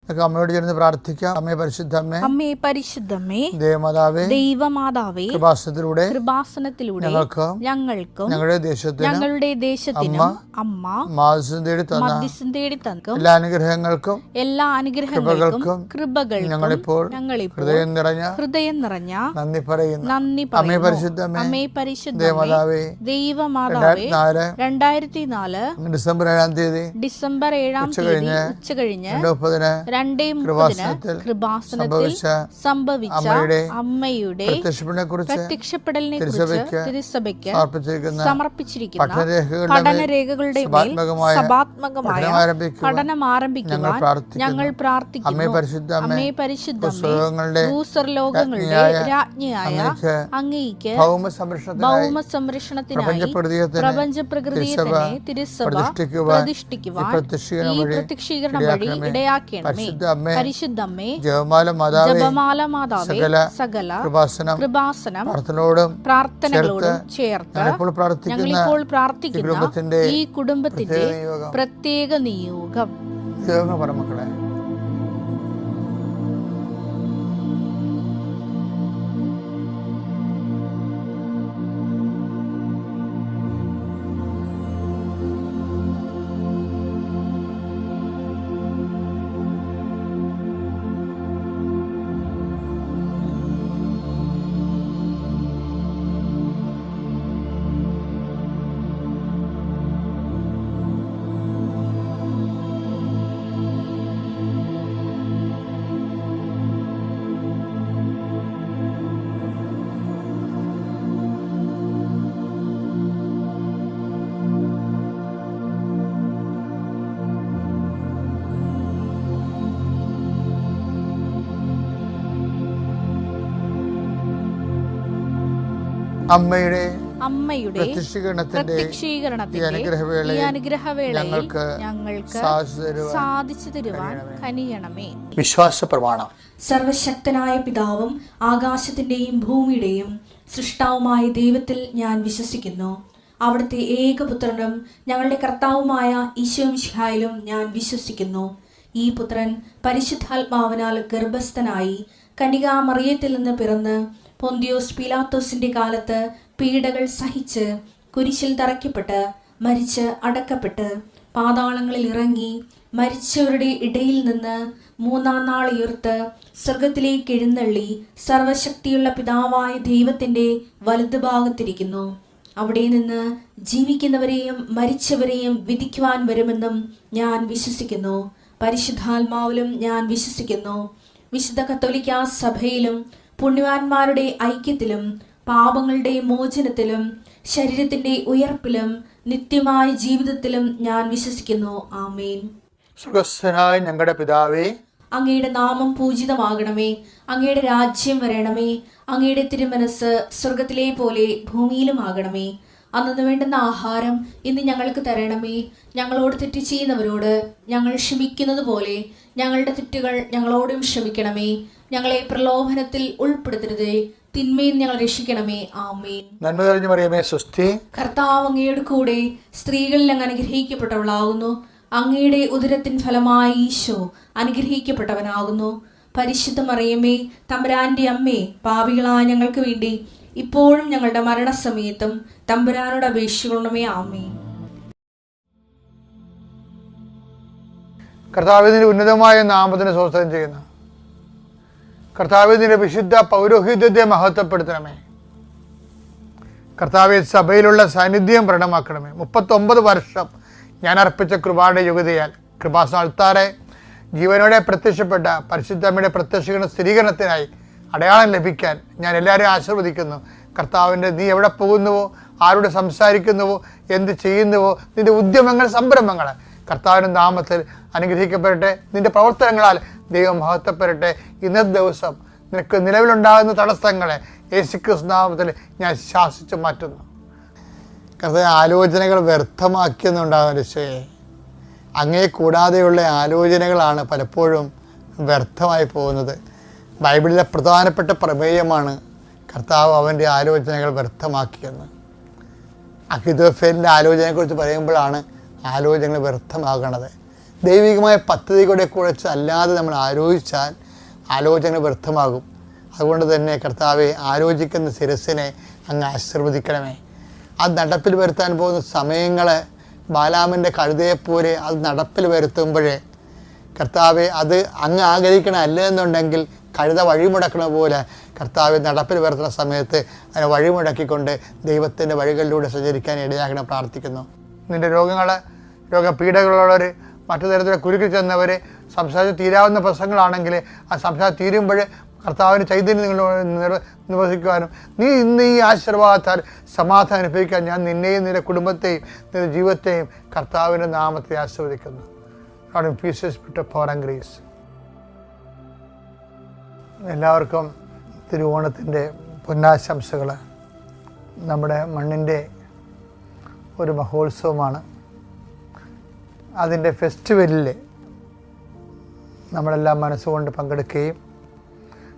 അമ്മയോട് ചേർന്ന് പ്രാർത്ഥിക്കാം. അമ്മേ പരിശുദ്ധമ്മേ, അമ്മേ പരിശുദ്ധമ്മേ, ദൈവമാതാവേ, ദൈവമാതാവേ, കൃപാസനത്തിലൂടെ ഞങ്ങൾക്കും ഞങ്ങളുടെ ദേശത്തിനും അമ്മ മധ്യസ്ഥം തേടി തന്ന എല്ലാ അനുഗ്രഹങ്ങൾക്കും കൃപകൾക്കും ഞങ്ങളിപ്പോൾ ഹൃദയം നിറഞ്ഞ നന്ദി പറയുന്നു. അമ്മേ പരിശുദ്ധമ്മേ, ദൈവമാതാവേ, 2004 ഡിസംബർ 7-ാം തീയതി ഉച്ചകഴിഞ്ഞ് 2:30 കൃപാസനത്തിൽ സംഭവിച്ച അമ്മയുടെ പ്രത്യക്ഷപ്പെടലിനെ കുറിച്ച് തിരുസഭയ്ക്ക് സമർപ്പിച്ചിരിക്കുന്ന പഠനരേഖകളുടെ മേൽ സഭാത്മകമായ പഠനം ആരംഭിക്കുവാൻ ഞങ്ങൾ പ്രാർത്ഥിക്കുന്നു. അമ്മേ പരിശുദ്ധമ്മേ, ഭൂസ്വർലോകങ്ങളുടെ രാജ്ഞിയായ അങ്ങേയ്ക്ക് ഭൗമസംരക്ഷണത്തിനായി പ്രപഞ്ചപ്രകൃതിയെ തന്നെ തിരുസഭ പ്രതിഷ്ഠിക്കുവാൻ ഈ പ്രത്യക്ഷീകരണം വഴി ഇടയാക്കണമേ. പരിശുദ്ധമ്മേ, ജപമാല മാതാവേ, സകല കൃപാസനം പ്രാർത്ഥനകളോടും ചേർത്ത് ഞങ്ങളിപ്പോൾ പ്രാർത്ഥിക്കുന്ന ഈ കുടുംബത്തിന്റെ പ്രത്യേക നിയോഗം. മക്കളെ, അമ്മയുടെ പ്രത്യക്ഷീകരണത്തിന്റെ അനുഗ്രഹവേളയിൽ ഞങ്ങൾക്ക് സാധിച്ചു തരുവാൻ കനിയണമേ. വിശ്വാസ പ്രമാണം. സർവശക്തനായ പിതാവും ആകാശത്തിന്റെയും ഭൂമിയുടെയും സൃഷ്ടാവുമായ ദൈവത്തിൽ ഞാൻ വിശ്വസിക്കുന്നു. അവിടുത്തെ ഏകപുത്രനും ഞങ്ങളുടെ കർത്താവുമായ ഈശോമിശിഹായിലും ഞാൻ വിശ്വസിക്കുന്നു. ഈ പുത്രൻ പരിശുദ്ധാത്മാവിനാൽ ഗർഭസ്ഥനായി കന്യകാമറിയത്തിൽ നിന്ന് പിറന്ന് പൊന്തിയോസ് പീലാത്തോസിന്റെ കാലത്ത് പീഡകൾ സഹിച്ച് കുരിശിൽ തറയ്ക്കപ്പെട്ട് മരിച്ച് അടക്കപ്പെട്ട് പാതാളങ്ങളിൽ ഇറങ്ങി മരിച്ചവരുടെ ഇടയിൽ നിന്ന് 3-ാം നാൾ ഉയർത്ത് സ്വർഗത്തിലേക്ക് എഴുന്നള്ളി സർവശക്തിയുള്ള പിതാവായ ദൈവത്തിന്റെ വലതുഭാഗത്തിരിക്കുന്നു. അവിടെ നിന്ന് ജീവിക്കുന്നവരെയും മരിച്ചവരെയും വിധിക്കുവാൻ വരുമെന്നും ഞാൻ വിശ്വസിക്കുന്നു. പരിശുദ്ധാത്മാവിലും ഞാൻ വിശ്വസിക്കുന്നു. വിശുദ്ധ കത്തോലിക്കാ സഭയിലും പുണ്യവാന്മാരുടെ ഐക്യത്തിലും പാപങ്ങളുടെ മോചനത്തിലും ശരീരത്തിന്റെ ഉയർപ്പിലും നിത്യമായ ജീവിതത്തിലും ഞാൻ വിശ്വസിക്കുന്നു. ആമേൻ. സ്വർഗ്ഗസ്ഥനായ ഞങ്ങളുടെ പിതാവേ, അങ്ങയുടെ നാമം പൂജിതമാകണമേ. അങ്ങയുടെ രാജ്യം വരണമേ. അങ്ങയുടെ തിരുമനസ് സ്വർഗത്തിലെ പോലെ ഭൂമിയിലും ആകണമേ. അന്നു വേണ്ടുന്ന ആഹാരം ഇന്ന് ഞങ്ങൾക്ക് തരണമേ. ഞങ്ങളോട് തെറ്റ് ചെയ്യുന്നവരോട് ഞങ്ങൾ ക്ഷമിക്കുന്നത് പോലെ ഞങ്ങളുടെ തെറ്റുകൾ ഞങ്ങളോടും ക്ഷമിക്കണമേ. ഞങ്ങളെ പ്രലോഭനത്തിൽ ഉൾപ്പെടുത്തരുതേ, തിന്മയിൽ ഞങ്ങൾ രക്ഷിക്കണമേ. ആമേൻ. നന്മ നിറഞ്ഞ മറിയമേ, സ്വസ്തി. കർത്താവ് അങ്ങയുടെ കൂടെ സ്ത്രീകളിൽ അങ്ങ് അനുഗ്രഹിക്കപ്പെട്ടവളാകുന്നു. അങ്ങയുടെ ഉദരത്തിൻ ഫലമായി ഈശോ അനുഗ്രഹിക്കപ്പെട്ടവനാകുന്നു. പരിശുദ്ധ മറിയമേ, തമ്പുരാന്റെ അമ്മേ, പാപികളായ ഞങ്ങൾക്ക് വേണ്ടി ഇപ്പോഴും ഞങ്ങളുടെ മരണസമയത്തും തമ്പുരാനോട് അപേക്ഷിക്കണമേ. ആമേൻ. കർത്താവിന്റെ ഉന്നതമായ നാമത്തിന് സ്തോത്രം ചെയ്യുന്നു. കർത്താവിന്റെ വിശുദ്ധ പൗരോഹിത്യത്തെ മഹത്വപ്പെടുത്തണമേ. കർത്താവെ, സഭയിലുള്ള സാന്നിധ്യം പ്രകടമാക്കണമേ. 39 വർഷം ഞാൻ അർപ്പിച്ച കൃപയുടെ യോഗ്യതയാൽ കൃപാസന അൾത്താരെ ജീവനോടെ പ്രത്യക്ഷപ്പെട്ട പരിശുദ്ധമ്മയുടെ പ്രത്യക്ഷീകരണ സ്ഥിരീകരണത്തിനായി അടയാളം ലഭിക്കാൻ ഞാൻ എല്ലാവരെയും ആശീർവദിക്കുന്നു. കർത്താവിൻ്റെ നീ എവിടെ പോകുന്നുവോ, ആരോട് സംസാരിക്കുന്നുവോ, എന്ത് ചെയ്യുന്നുവോ, നിന്റെ ഉദ്യമങ്ങൾ, സംരംഭങ്ങൾ കർത്താവിൻ്റെ നാമത്തിൽ അനുഗ്രഹിക്കപ്പെടട്ടെ. നിന്റെ പ്രവർത്തനങ്ങളാൽ ദൈവം മഹത്വപ്പെടട്ടെ. ഇന്നത്തെ ദിവസം നിനക്ക് നിലവിലുണ്ടാകുന്ന തടസ്സങ്ങളെ യേശുക്രിസ്തു നാമത്തിൽ ഞാൻ ശാസിച്ചു മാറ്റുന്നു. കർത്താവ്, ആലോചനകൾ വ്യർത്ഥമാക്കിയെന്നുണ്ടാകുന്ന രക്ഷയെ അങ്ങേ കൂടാതെയുള്ള ആലോചനകളാണ് പലപ്പോഴും വ്യർത്ഥമായി പോകുന്നത്. ബൈബിളിലെ പ്രധാനപ്പെട്ട പ്രമേയമാണ് കർത്താവ് അവൻ്റെ ആലോചനകൾ വ്യർത്ഥമാക്കിയെന്ന്. അഹിതോഫേലിൻ്റെ ആലോചനയെക്കുറിച്ച് പറയുമ്പോഴാണ് ആലോചനകൾ വ്യർത്ഥമാകണത്. ദൈവികമായ പദ്ധതികളെ കുറിച്ച് അല്ലാതെ നമ്മൾ ആലോചിച്ചാൽ ആലോചന വ്യർത്ഥമാകും. അതുകൊണ്ട് തന്നെ കർത്താവെ, ആലോചിക്കുന്ന ശിരസിനെ അങ്ങ് ആശീർവദിക്കണമേ. അത് നടപ്പിൽ വരുത്താൻ പോകുന്ന സമയങ്ങൾ ബാലാമിൻ്റെ കഴുതയെപ്പോലെ അത് നടപ്പിൽ വരുത്തുമ്പോഴേ കർത്താവെ, അത് അങ്ങ് ആഗ്രഹിക്കണം. അല്ല എന്നുണ്ടെങ്കിൽ കഴുത വഴിമുടക്കണ പോലെ കർത്താവെ നടപ്പിൽ വരുത്തുന്ന സമയത്ത് അതിനെ വഴിമുടക്കിക്കൊണ്ട് ദൈവത്തിൻ്റെ വഴികളിലൂടെ സഞ്ചരിക്കാൻ ഇടയാക്കണം പ്രാർത്ഥിക്കുന്നു. നിൻ്റെ രോഗപീഠകളുള്ളവർ, മറ്റു തരത്തിലുള്ള കുരുക്കിൽ ചെന്നവർ, സംസാരിച്ച് തീരാവുന്ന പ്രശ്നങ്ങളാണെങ്കിൽ ആ സംസാരം തീരുമ്പോൾ കർത്താവിൻ്റെ ചൈതന്യം നിങ്ങൾ നിവസിക്കുവാനും നീ ഇന്ന് ഈ ആശീർവാദത്താൽ സമാധാനം അനുഭവിക്കാൻ ഞാൻ നിന്നെയും നിന്റെ കുടുംബത്തെയും നിന്റെ ജീവിതത്തെയും കർത്താവിൻ്റെ നാമത്തെ ആശീർവദിക്കുന്നു. ഗ്രീസ്. എല്ലാവർക്കും തിരുവോണത്തിൻ്റെ പൊന്നാശംസകൾ. നമ്മുടെ മണ്ണിൻ്റെ ഒരു മഹോത്സവമാണ്. അതിൻ്റെ ഫെസ്റ്റിവലിൽ നമ്മളെല്ലാം മനസ്സുകൊണ്ട് പങ്കെടുക്കുകയും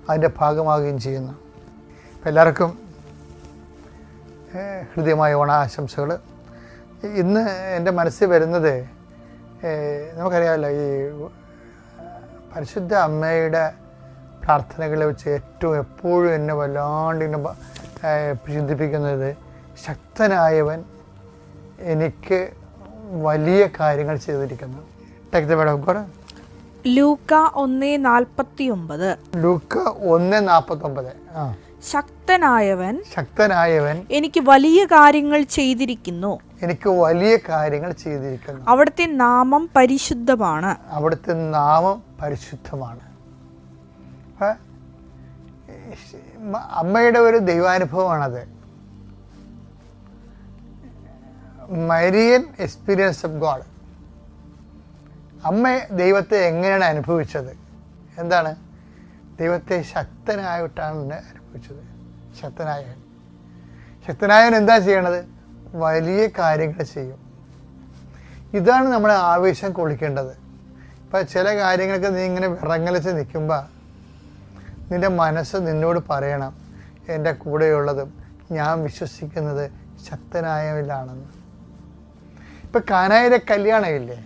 അതിൻ്റെ ഭാഗമാവുകയും ചെയ്യുന്നു. അപ്പം എല്ലാവർക്കും ഹൃദ്യമായ ഓണാശംസകൾ. ഇന്ന് എൻ്റെ മനസ്സിൽ വരുന്നത്, നമുക്കറിയാമല്ലോ, ഈ പരിശുദ്ധ അമ്മയുടെ പ്രാർത്ഥനകളെ വെച്ച് ഏറ്റവും എപ്പോഴും എന്നെ വല്ലാണ്ട് ഇങ്ങനെ ചിന്തിപ്പിക്കുന്നത്, ശക്തനായവൻ എനിക്ക് വലിയ കാര്യങ്ങൾ ചെയ്തിരിക്കുന്നു. Take the word of God. ലൂക്ക 1:49. ലൂക്ക 1:49. ശക്തനായവൻ എനിക്ക് വലിയ കാര്യങ്ങൾ ചെയ്തിരിക്കുന്നു. അവിടുത്തെ നാമം പരിശുദ്ധമാണ്. അമ്മയുടെ ഒരു ദൈവാനുഭവമാണത്. Marian experience of God. അമ്മ ദൈവത്തെ എങ്ങനെയാണ് അനുഭവിച്ചത്? എന്താണ്? ദൈവത്തെ ശക്തനായിട്ടാണ് അനുഭവിച്ചത്. ശക്തനായവൻ എന്താ ചെയ്യണത്? വലിയ കാര്യങ്ങൾ ചെയ്യും. ഇതാണ് നമ്മളെ ആവേശം കൊള്ളിക്കേണ്ടത്. ഇപ്പം ചില കാര്യങ്ങൾക്ക് നീ ഇങ്ങനെ വിറങ്ങലിച്ച് നിൽക്കുമ്പോൾ നിൻ്റെ മനസ്സ് നിന്നോട് പറയണം, എൻ്റെ കൂടെയുള്ളതും ഞാൻ വിശ്വസിക്കുന്നത് ശക്തനായവനിലാണെന്ന്. ഇപ്പം കാനായിലെ കല്യാണമില്ലേ,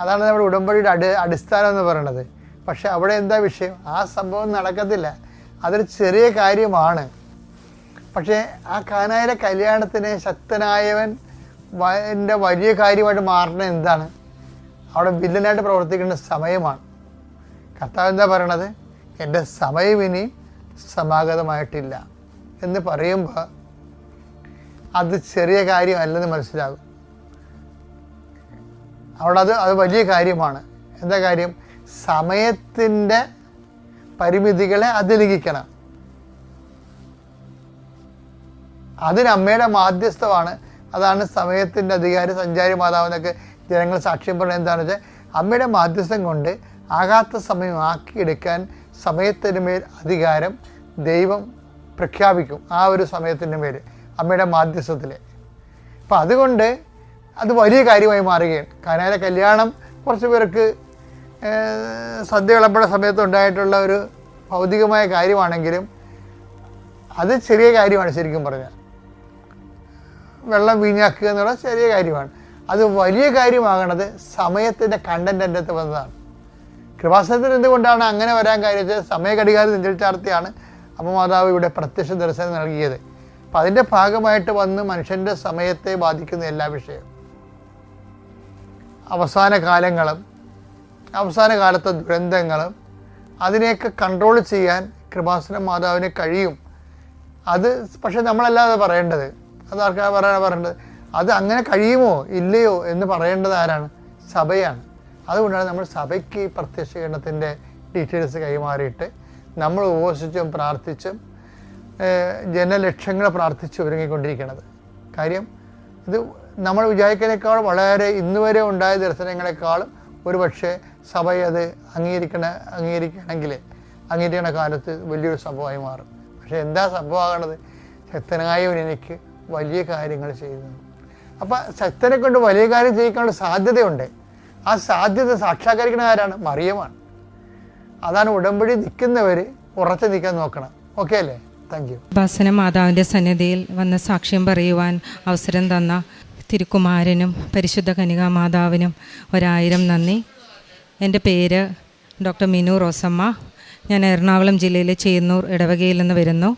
അതാണ് നമ്മുടെ ഉടമ്പടിയുടെ അടിസ്ഥാനം എന്ന് പറയണത്. പക്ഷെ അവിടെ എന്താ വിഷയം? ആ സംഭവം നടക്കത്തില്ല. അതൊരു ചെറിയ കാര്യമാണ്. പക്ഷേ ആ കാനായിലെ കല്യാണത്തിന് ശക്തനായവൻ എൻ്റെ വലിയ കാര്യമായിട്ട് മാറണത് എന്താണ്? അവിടെ വില്ലനായിട്ട് പ്രവർത്തിക്കേണ്ട സമയമാണ്. കർത്താവ് എന്താ പറയണത്? എൻ്റെ സമയം ഇനി സമാഗതമായിട്ടില്ല എന്ന് പറയുമ്പോൾ അത് ചെറിയ കാര്യമല്ലെന്ന് മനസ്സിലാകും. അവിടെ അത് വലിയ കാര്യമാണ്. എന്താ കാര്യം? സമയത്തിൻ്റെ പരിമിതികളെ അതിലംഘിക്കണം. അതിന് അമ്മയുടെ മാധ്യസ്ഥമാണ്. അതാണ് സമയത്തിൻ്റെ അധികാരി, സഞ്ചാരി മാതാവെന്നൊക്കെ ജനങ്ങൾ സാക്ഷ്യം പറയുന്നത്. എന്താണെന്ന് വെച്ചാൽ അമ്മയുടെ മാധ്യസ്ഥം കൊണ്ട് ആകാത്ത സമയം ആക്കിയെടുക്കാൻ സമയത്തിന് മേൽ അധികാരം ദൈവം പ്രഖ്യാപിക്കും. ആ ഒരു സമയത്തിൻ്റെ മേൽ അമ്മയുടെ മാധ്യസ്ഥത്തിൽ. അപ്പം അതുകൊണ്ട് അത് വലിയ കാര്യമായി മാറുകയാണ്. കാനായിലെ കല്യാണം കുറച്ച് പേർക്ക് സദ്യ വിളമ്പുന്ന സമയത്ത് ഉണ്ടായിട്ടുള്ള ഒരു ഭൗതികമായ കാര്യമാണെങ്കിലും അത് ചെറിയ കാര്യമാണ്. ശരിക്കും പറഞ്ഞാൽ വെള്ളം വീഞ്ഞാക്കുക എന്നുള്ള ചെറിയ കാര്യമാണ്. അത് വലിയ കാര്യമാകണത് സമയത്തിൻ്റെ കണ്ടന്റ് എൻ്റെ അടുത്ത് വന്നതാണ്. കൃപാസനത്തിൽ എന്തുകൊണ്ടാണ് അങ്ങനെ വരാൻ കാര്യം? സമയഘടികാരം നെഞ്ചിൽ ചാർത്തിയാണ് അമ്മ മാതാവ് ഇവിടെ പ്രത്യക്ഷ ദർശനം നൽകിയത്. അപ്പം അതിൻ്റെ ഭാഗമായിട്ട് വന്ന് മനുഷ്യൻ്റെ സമയത്തെ ബാധിക്കുന്ന എല്ലാ വിഷയവും, അവസാന കാലത്തെ ദുരന്തങ്ങളും അതിനെയൊക്കെ കൺട്രോൾ ചെയ്യാൻ കൃപാസന മാതാവിന് കഴിയും. അത് പക്ഷെ നമ്മളല്ലാതെ പറയേണ്ടത്, അത് ആർക്കാണ് പറയേണ്ടത്? അത് അങ്ങനെ കഴിയുമോ ഇല്ലയോ എന്ന് പറയേണ്ടത് ആരാണ്? സഭയാണ്. അതുകൊണ്ടാണ് നമ്മൾ സഭയ്ക്ക് പ്രത്യക്ഷീകരണത്തിൻ്റെ ഡീറ്റെയിൽസ് കൈമാറിയിട്ട് നമ്മൾ ഉപവസിച്ചും പ്രാർത്ഥിച്ചും ജനലക്ഷങ്ങളെ പ്രാർത്ഥിച്ച് ഒരുങ്ങിക്കൊണ്ടിരിക്കുന്നത്. കാര്യം ഇത് നമ്മൾ വിചാരിക്കുന്നതിനേക്കാളും വളരെ ഇന്നുവരെ ഉണ്ടായ ദർശനങ്ങളെക്കാളും ഒരുപക്ഷെ സഭ അത് അംഗീകരിക്കണ കാലത്ത് വലിയൊരു സംഭവമായി മാറും. പക്ഷേ എന്താ സംഭവമാകണത്? ശക്തനായവൻ എനിക്ക് വലിയ കാര്യങ്ങൾ ചെയ്യുന്നു. അപ്പം ശക്തനെ കൊണ്ട് വലിയ കാര്യം ചെയ്യിക്കാനുള്ള സാധ്യതയുണ്ട്. ആ സാധ്യത സാക്ഷാത്കരിക്കുന്ന ആരാണ്? മറിയമാണ്. അതാണ് ഉടമ്പടി നിൽക്കുന്നവർ ഉറച്ചു നിൽക്കാൻ നോക്കണം. ഓക്കെ അല്ലേ? Thank you. ഉപാസന മാതാവിൻ്റെ സന്നിധിയിൽ വന്ന് സാക്ഷ്യം പറയുവാൻ അവസരം തന്ന തിരുക്കുമാരനും പരിശുദ്ധ കന്യകാ മാതാവിനും 1000 നന്ദി. എൻ്റെ പേര് ഡോക്ടർ മിനു റോസമ്മ. ഞാൻ എറണാകുളം ജില്ലയിലെ ചേന്നൂർ ഇടവകയിൽ നിന്ന് വരുന്നു.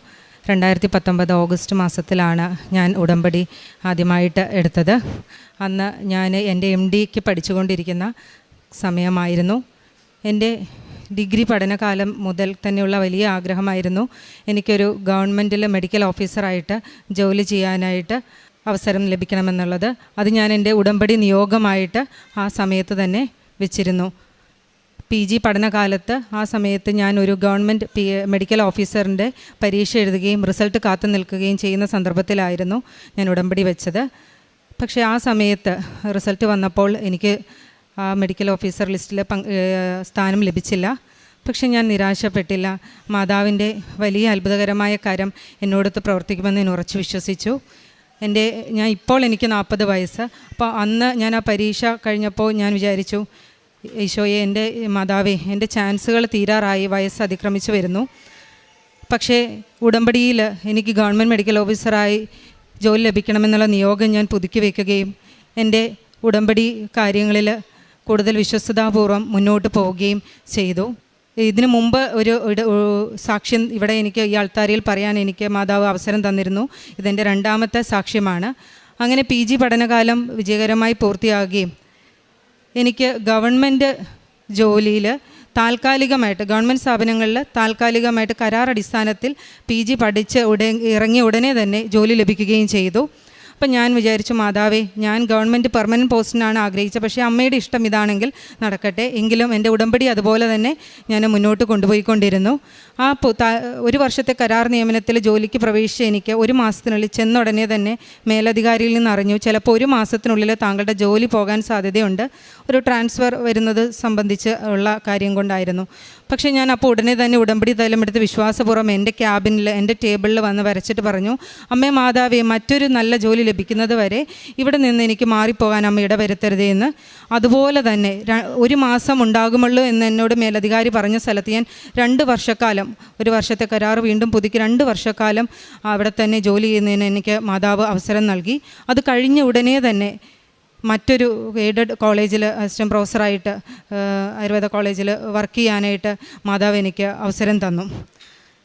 2019 ഓഗസ്റ്റ് മാസത്തിലാണ് ഞാൻ ഉടമ്പടി ആദ്യമായിട്ട് എടുത്തത്. അന്ന് ഞാൻ എൻ്റെ MDക്ക് പഠിച്ചുകൊണ്ടിരിക്കുന്ന സമയമായിരുന്നു. എൻ്റെ ഡിഗ്രി പഠനകാലം മുതൽ തന്നെയുള്ള വലിയ ആഗ്രഹമായിരുന്നു എനിക്കൊരു ഗവൺമെൻറ്റിൽ മെഡിക്കൽ ഓഫീസറായിട്ട് ജോലി ചെയ്യാനായിട്ട് അവസരം ലഭിക്കണമെന്നുള്ളത്. അത് ഞാൻ എൻ്റെ ഉടമ്പടി നിയോഗമായിട്ട് ആ സമയത്ത് തന്നെ വെച്ചിരുന്നു. PG പഠനകാലത്ത് ആ സമയത്ത് ഞാൻ ഒരു ഗവൺമെൻറ് മെഡിക്കൽ ഓഫീസറിൻ്റെ പരീക്ഷ എഴുതുകയും റിസൾട്ട് കാത്തു നിൽക്കുകയും ചെയ്യുന്ന സന്ദർഭത്തിലായിരുന്നു ഞാൻ ഉടമ്പടി വെച്ചത്. പക്ഷേ ആ സമയത്ത് റിസൾട്ട് വന്നപ്പോൾ എനിക്ക് ആ മെഡിക്കൽ ഓഫീസർ ലിസ്റ്റിൽ സ്ഥാനം ലഭിച്ചില്ല. പക്ഷെ ഞാൻ നിരാശപ്പെട്ടില്ല. മാതാവിൻ്റെ വലിയ അത്ഭുതകരമായ കാര്യം എന്നോടൊത്ത് പ്രവർത്തിക്കുമെന്ന് ഞാൻ ഉറച്ചു വിശ്വസിച്ചു. ഇപ്പോൾ എനിക്ക് 40 വയസ്സ്. അപ്പോൾ അന്ന് ഞാൻ ആ പരീക്ഷ കഴിഞ്ഞപ്പോൾ ഞാൻ വിചാരിച്ചു, ഈശോയെ, എൻ്റെ മാതാവേ, എൻ്റെ ചാൻസുകൾ തീരാറായി, വയസ്സ് അതിക്രമിച്ചു വരുന്നു. പക്ഷേ ഉടമ്പടിയിൽ എനിക്ക് ഗവൺമെൻറ് മെഡിക്കൽ ഓഫീസറായി ജോലി ലഭിക്കണമെന്നുള്ള നിയോഗം ഞാൻ പുതുക്കി വയ്ക്കുകയും എൻ്റെ ഉടമ്പടി കാര്യങ്ങളിൽ കൂടുതൽ വിശ്വസ്തതാപൂർവ്വം മുന്നോട്ട് പോവുകയും ചെയ്തു. ഇതിനു മുമ്പ് ഒരു സാക്ഷ്യം ഇവിടെ എനിക്ക് ഈ അൾത്താരയിൽ പറയാൻ എനിക്ക് മാതാവ് അവസരം തന്നിരുന്നു. ഇതെൻ്റെ 2ാമത്തെ സാക്ഷ്യമാണ്. അങ്ങനെ PG പഠനകാലം വിജയകരമായി പൂർത്തിയാകുകയും എനിക്ക് ഗവൺമെൻറ് ജോലിയിൽ താൽക്കാലികമായിട്ട് ഗവൺമെൻറ് സ്ഥാപനങ്ങളിൽ താൽക്കാലികമായിട്ട് കരാർ അടിസ്ഥാനത്തിൽ PG പഠിച്ച് ഇറങ്ങിയ ഉടനെ തന്നെ ജോലി ലഭിക്കുകയും ചെയ്തു. അപ്പം ഞാൻ വിചാരിച്ചു, മാതാവേ, ഞാൻ ഗവൺമെൻറ് പെർമനൻറ്റ് പോസ്റ്റിനാണ് ആഗ്രഹിച്ചത്. പക്ഷേ അമ്മയുടെ ഇഷ്ടം ഇതാണെങ്കിൽ നടക്കട്ടെ. എങ്കിലും എൻ്റെ ഉടമ്പടി അതുപോലെ തന്നെ ഞാൻ മുന്നോട്ട് കൊണ്ടുപോയിക്കൊണ്ടിരുന്നു. ആ 1 വർഷത്തെ കരാർ നിയമനത്തിൽ ജോലിക്ക് പ്രവേശിച്ച എനിക്ക് 1 മാസത്തിനുള്ളിൽ ചെന്നുടനെ തന്നെ മേലധികാരിയിൽ നിന്ന് അറിഞ്ഞു, ചിലപ്പോൾ 1 മാസത്തിനുള്ളിൽ താങ്കളുടെ ജോലി പോകാൻ സാധ്യതയുണ്ട്. ഒരു ട്രാൻസ്ഫർ വരുന്നത് സംബന്ധിച്ച് ഉള്ള കാര്യം കൊണ്ടായിരുന്നു. പക്ഷേ ഞാൻ അപ്പോൾ ഉടനെ തന്നെ ഉടമ്പടി തലമെടുത്ത് വിശ്വാസപൂർവ്വം എൻ്റെ ക്യാബിനിൽ എൻ്റെ ടേബിളിൽ വന്ന് വരച്ചിട്ട് പറഞ്ഞു, അമ്മേ മാതാവേ, മറ്റൊരു നല്ല ജോലി ലഭിക്കുന്നത് വരെ ഇവിടെ നിന്ന് എനിക്ക് മാറിപ്പോകാൻ അമ്മ ഇടവരുത്തരുതേ എന്ന്. അതുപോലെ തന്നെ 1 മാസം ഉണ്ടാകുമുള്ളൂ എന്ന് എന്നോട് മേലധികാരി പറഞ്ഞ സ്ഥലത്ത് ഞാൻ 2 വർഷക്കാലം, 1 വർഷത്തെ കരാർ വീണ്ടും പുതുക്കി 2 വർഷക്കാലം അവിടെ തന്നെ ജോലി ചെയ്യുന്നതിന് എനിക്ക് മാതാവ് അവസരം നൽകി. അത് കഴിഞ്ഞ ഉടനെ തന്നെ മറ്റൊരു എയ്ഡഡ് കോളേജിൽ അസിസ്റ്റൻറ്റ് പ്രൊഫസറായിട്ട് ആയുർവേദ കോളേജിൽ വർക്ക് ചെയ്യാനായിട്ട് മാതാവ് എനിക്ക് അവസരം തന്നു.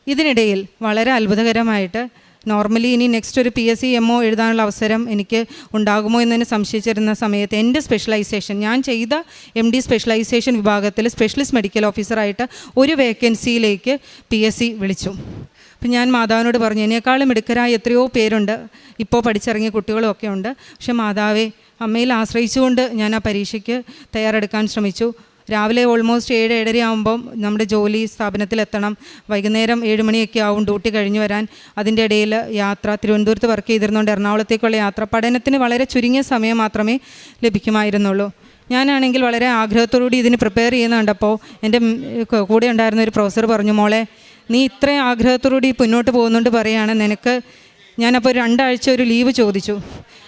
ഇതിനിടയിൽ വളരെ അത്ഭുതകരമായിട്ട് നോർമലി ഇനി നെക്സ്റ്റ് ഒരു PSC MO എഴുതാനുള്ള അവസരം എനിക്ക് ഉണ്ടാകുമോ എന്നതിന് സംശയിച്ചിരുന്ന സമയത്ത് എൻ്റെ സ്പെഷ്യലൈസേഷൻ, ഞാൻ ചെയ്ത MD സ്പെഷ്യലൈസേഷൻ വിഭാഗത്തിൽ സ്പെഷ്യലിസ്റ്റ് മെഡിക്കൽ ഓഫീസറായിട്ട് ഒരു വേക്കൻസിയിലേക്ക് PSC വിളിച്ചു. അപ്പം ഞാൻ മാതാവിനോട് പറഞ്ഞു, എന്നേക്കാളും മിടുക്കരായ എത്രയോ പേരുണ്ട്, ഇപ്പോൾ പഠിച്ചിറങ്ങിയ കുട്ടികളും ഒക്കെ ഉണ്ട്. പക്ഷെ മാതാവേ, അമ്മയിൽ ആശ്രയിച്ചുകൊണ്ട് ഞാൻ ആ പരീക്ഷയ്ക്ക് തയ്യാറെടുക്കാൻ ശ്രമിച്ചു. രാവിലെ ഓൾമോസ്റ്റ് 7-7:30 ആകുമ്പം നമ്മുടെ ജോലി സ്ഥാപനത്തിലെത്തണം. വൈകുന്നേരം 7 മണിയൊക്കെ ആവും ഡ്യൂട്ടി കഴിഞ്ഞ് വരാൻ. അതിൻ്റെ ഇടയിൽ യാത്ര, തിരുവനന്തപുരത്ത് വർക്ക് ചെയ്തിരുന്നുകൊണ്ട് എറണാകുളത്തേക്കുള്ള യാത്ര, പഠനത്തിന് വളരെ ചുരുങ്ങിയ സമയം മാത്രമേ ലഭിക്കുമായിരുന്നുള്ളൂ. ഞാനാണെങ്കിൽ വളരെ ആഗ്രഹത്തോടുകൂടി ഇതിന് പ്രിപ്പയർ ചെയ്യുന്ന കണ്ടപ്പോൾ എൻ്റെ കൂടെ ഉണ്ടായിരുന്ന ഒരു പ്രൊഫസർ പറഞ്ഞു, മോളെ, നീ ഇത്രയും ആഗ്രഹത്തോടുകൂടി മുന്നോട്ട് പോകുന്നുണ്ട് പറയുകയാണ് നിനക്ക്. ഞാനപ്പോൾ 2 ആഴ്ച ഒരു ലീവ് ചോദിച്ചു.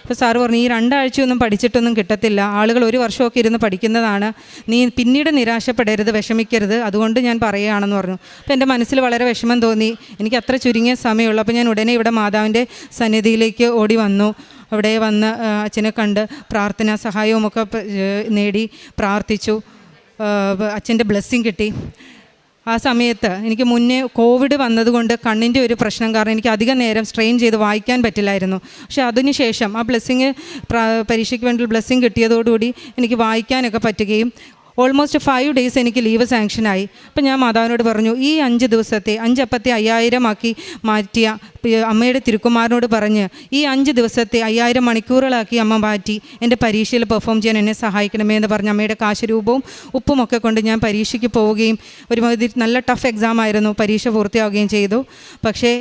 അപ്പോൾ സാറ് പറഞ്ഞു, ഈ 2 ആഴ്ചയൊന്നും പഠിച്ചിട്ടൊന്നും കിട്ടത്തില്ല, ആളുകൾ 1 വർഷമൊക്കെ ഇരുന്ന് പഠിക്കുന്നതാണ്, നീ പിന്നീട് നിരാശപ്പെടരുത്, വിഷമിക്കരുത്, അതുകൊണ്ട് ഞാൻ പറയുകയാണെന്ന് പറഞ്ഞു. അപ്പോൾ എൻ്റെ മനസ്സിൽ വളരെ വിഷമം തോന്നി. എനിക്ക് അത്ര ചുരുങ്ങിയ സമയമുള്ളൂ. അപ്പോൾ ഞാൻ ഉടനെ ഇവിടെ മാതാവിൻ്റെ സന്നിധിയിലേക്ക് ഓടി വന്നു. അവിടെ വന്ന് അച്ഛനെ കണ്ട് പ്രാർത്ഥനാ സഹായവുമൊക്കെ നേടി പ്രാർത്ഥിച്ചു. അച്ഛൻ്റെ ബ്ലെസ്സിങ് കിട്ടി. ആ സമയത്ത് എനിക്ക് മുന്നേ കോവിഡ് വന്നതുകൊണ്ട് കണ്ണിൻ്റെ ഒരു പ്രശ്നം കാരണം എനിക്ക് അധികം നേരം സ്ട്രെയിൻ ചെയ്ത് വായിക്കാൻ പറ്റില്ലായിരുന്നു. പക്ഷേ അതിനുശേഷം ആ ബ്ലെസ്സിങ്, പരീക്ഷയ്ക്ക് വേണ്ടി ബ്ലെസ്സിങ് കിട്ടിയതോടുകൂടി എനിക്ക് വായിക്കാനൊക്കെ പറ്റുകയും ഓൾമോസ്റ്റ് 5 ഡേയ്സ് എനിക്ക് ലീവ് സാങ്ഷനായി. അപ്പം ഞാൻ മാതാവിനോട് പറഞ്ഞു, ഈ 5 ദിവസത്തെ 5 അപ്പത്തെ 5000 ആക്കി മാറ്റിയ അമ്മയുടെ തിരുക്കുമാരനോട് പറഞ്ഞ് ഈ 5 ദിവസത്തെ 5000 മണിക്കൂറുകളാക്കി അമ്മ മാറ്റി എൻ്റെ പരീക്ഷയിൽ പെർഫോം ചെയ്യാൻ എന്നെ സഹായിക്കണമേ എന്ന് പറഞ്ഞ് അമ്മയുടെ കാശുരൂപവും ഉപ്പുമൊക്കെ കൊണ്ട് ഞാൻ പരീക്ഷയ്ക്ക് പോവുകയും ഒരുമാതിരി നല്ല ടഫ് എക്സാം ആയിരുന്നു. പരീക്ഷ പൂർത്തിയാവുകയും ചെയ്തു. പക്ഷേ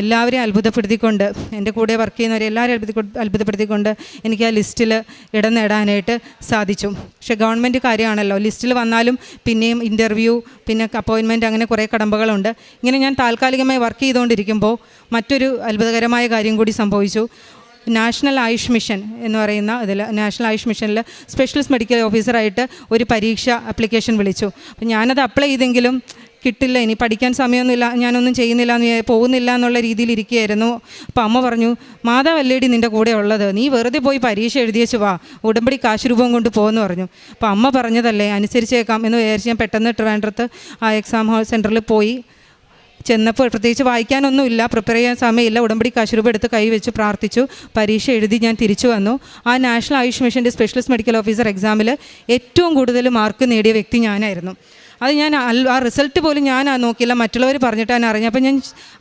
എല്ലാവരെയും അത്ഭുതപ്പെടുത്തിക്കൊണ്ട്, എൻ്റെ കൂടെ വർക്ക് ചെയ്യുന്നവരെ എല്ലാവരെയും അത്ഭുതപ്പെടുത്തിക്കൊണ്ട് എനിക്ക് ആ ലിസ്റ്റിൽ ഇടം നേടാനായിട്ട് സാധിച്ചു. പക്ഷേ ഗവൺമെൻറ് കാര്യമാണല്ലോ, ലിസ്റ്റിൽ വന്നാലും പിന്നെയും ഇൻ്റർവ്യൂ, പിന്നെ അപ്പോയിൻമെൻറ്റ്, അങ്ങനെ കുറേ കടമ്പകളുണ്ട്. ഇങ്ങനെ ഞാൻ താൽക്കാലികമായി വർക്ക് ചെയ്തുകൊണ്ടിരിക്കുമ്പോൾ മറ്റൊരു അത്ഭുതകരമായ കാര്യം കൂടി സംഭവിച്ചു. നാഷണൽ ആയുഷ് മിഷൻ എന്ന് പറയുന്ന ഇതിൽ, നാഷണൽ ആയുഷ് മിഷനിൽ സ്പെഷ്യലിസ്റ്റ് മെഡിക്കൽ ഓഫീസറായിട്ട് ഒരു പരീക്ഷ ആപ്ലിക്കേഷൻ വിളിച്ചു. അപ്പം ഞാനത് അപ്ലൈ ചെയ്തെങ്കിലും കിട്ടില്ല, ഇനി പഠിക്കാൻ സമയമൊന്നുമില്ല, ഞാനൊന്നും ചെയ്യുന്നില്ല, പോകുന്നില്ല എന്നുള്ള രീതിയിൽ ഇരിക്കുകയായിരുന്നു. അപ്പോൾ അമ്മ പറഞ്ഞു, മാതാവല്ലേടി നിൻ്റെ കൂടെ ഉള്ളത്, നീ വെറുതെ പോയി പരീക്ഷ എഴുതിയേച്ച് വാ, ഉടമ്പടി കാശ് രൂപം കൊണ്ട് പോകുമെന്ന് പറഞ്ഞു. അപ്പോൾ അമ്മ പറഞ്ഞതല്ലേ, അനുസരിച്ചേക്കാം എന്ന് വിചാരിച്ച് ഞാൻ പെട്ടെന്ന് ട്രിവാൻഡ്രത്ത് ആ എക്സാം ഹാൾ സെൻറ്ററിൽ പോയി. ചെന്നപ്പോൾ പ്രത്യേകിച്ച് വായിക്കാനൊന്നുമില്ല, പ്രിപ്പയർ ചെയ്യാൻ സമയമില്ല. ഉടമ്പടി കാശ് രൂപ എടുത്ത് കൈ വെച്ച് പ്രാർത്ഥിച്ചു, പരീക്ഷ എഴുതി ഞാൻ തിരിച്ചു വന്നു. ആ നാഷണൽ ആയുഷ് മിഷൻ്റെ സ്പെഷ്യലിസ്റ്റ് മെഡിക്കൽ ഓഫീസർ എക്സാമിൽ ഏറ്റവും കൂടുതൽ മാർക്ക് നേടിയ വ്യക്തി ഞാനായിരുന്നു. അത് ഞാൻ ആ റിസൾട്ട് പോലും ഞാൻ നോക്കിയില്ല, മറ്റുള്ളവർ പറഞ്ഞിട്ടാണ് അറിഞ്ഞത്. അപ്പോൾ ഞാൻ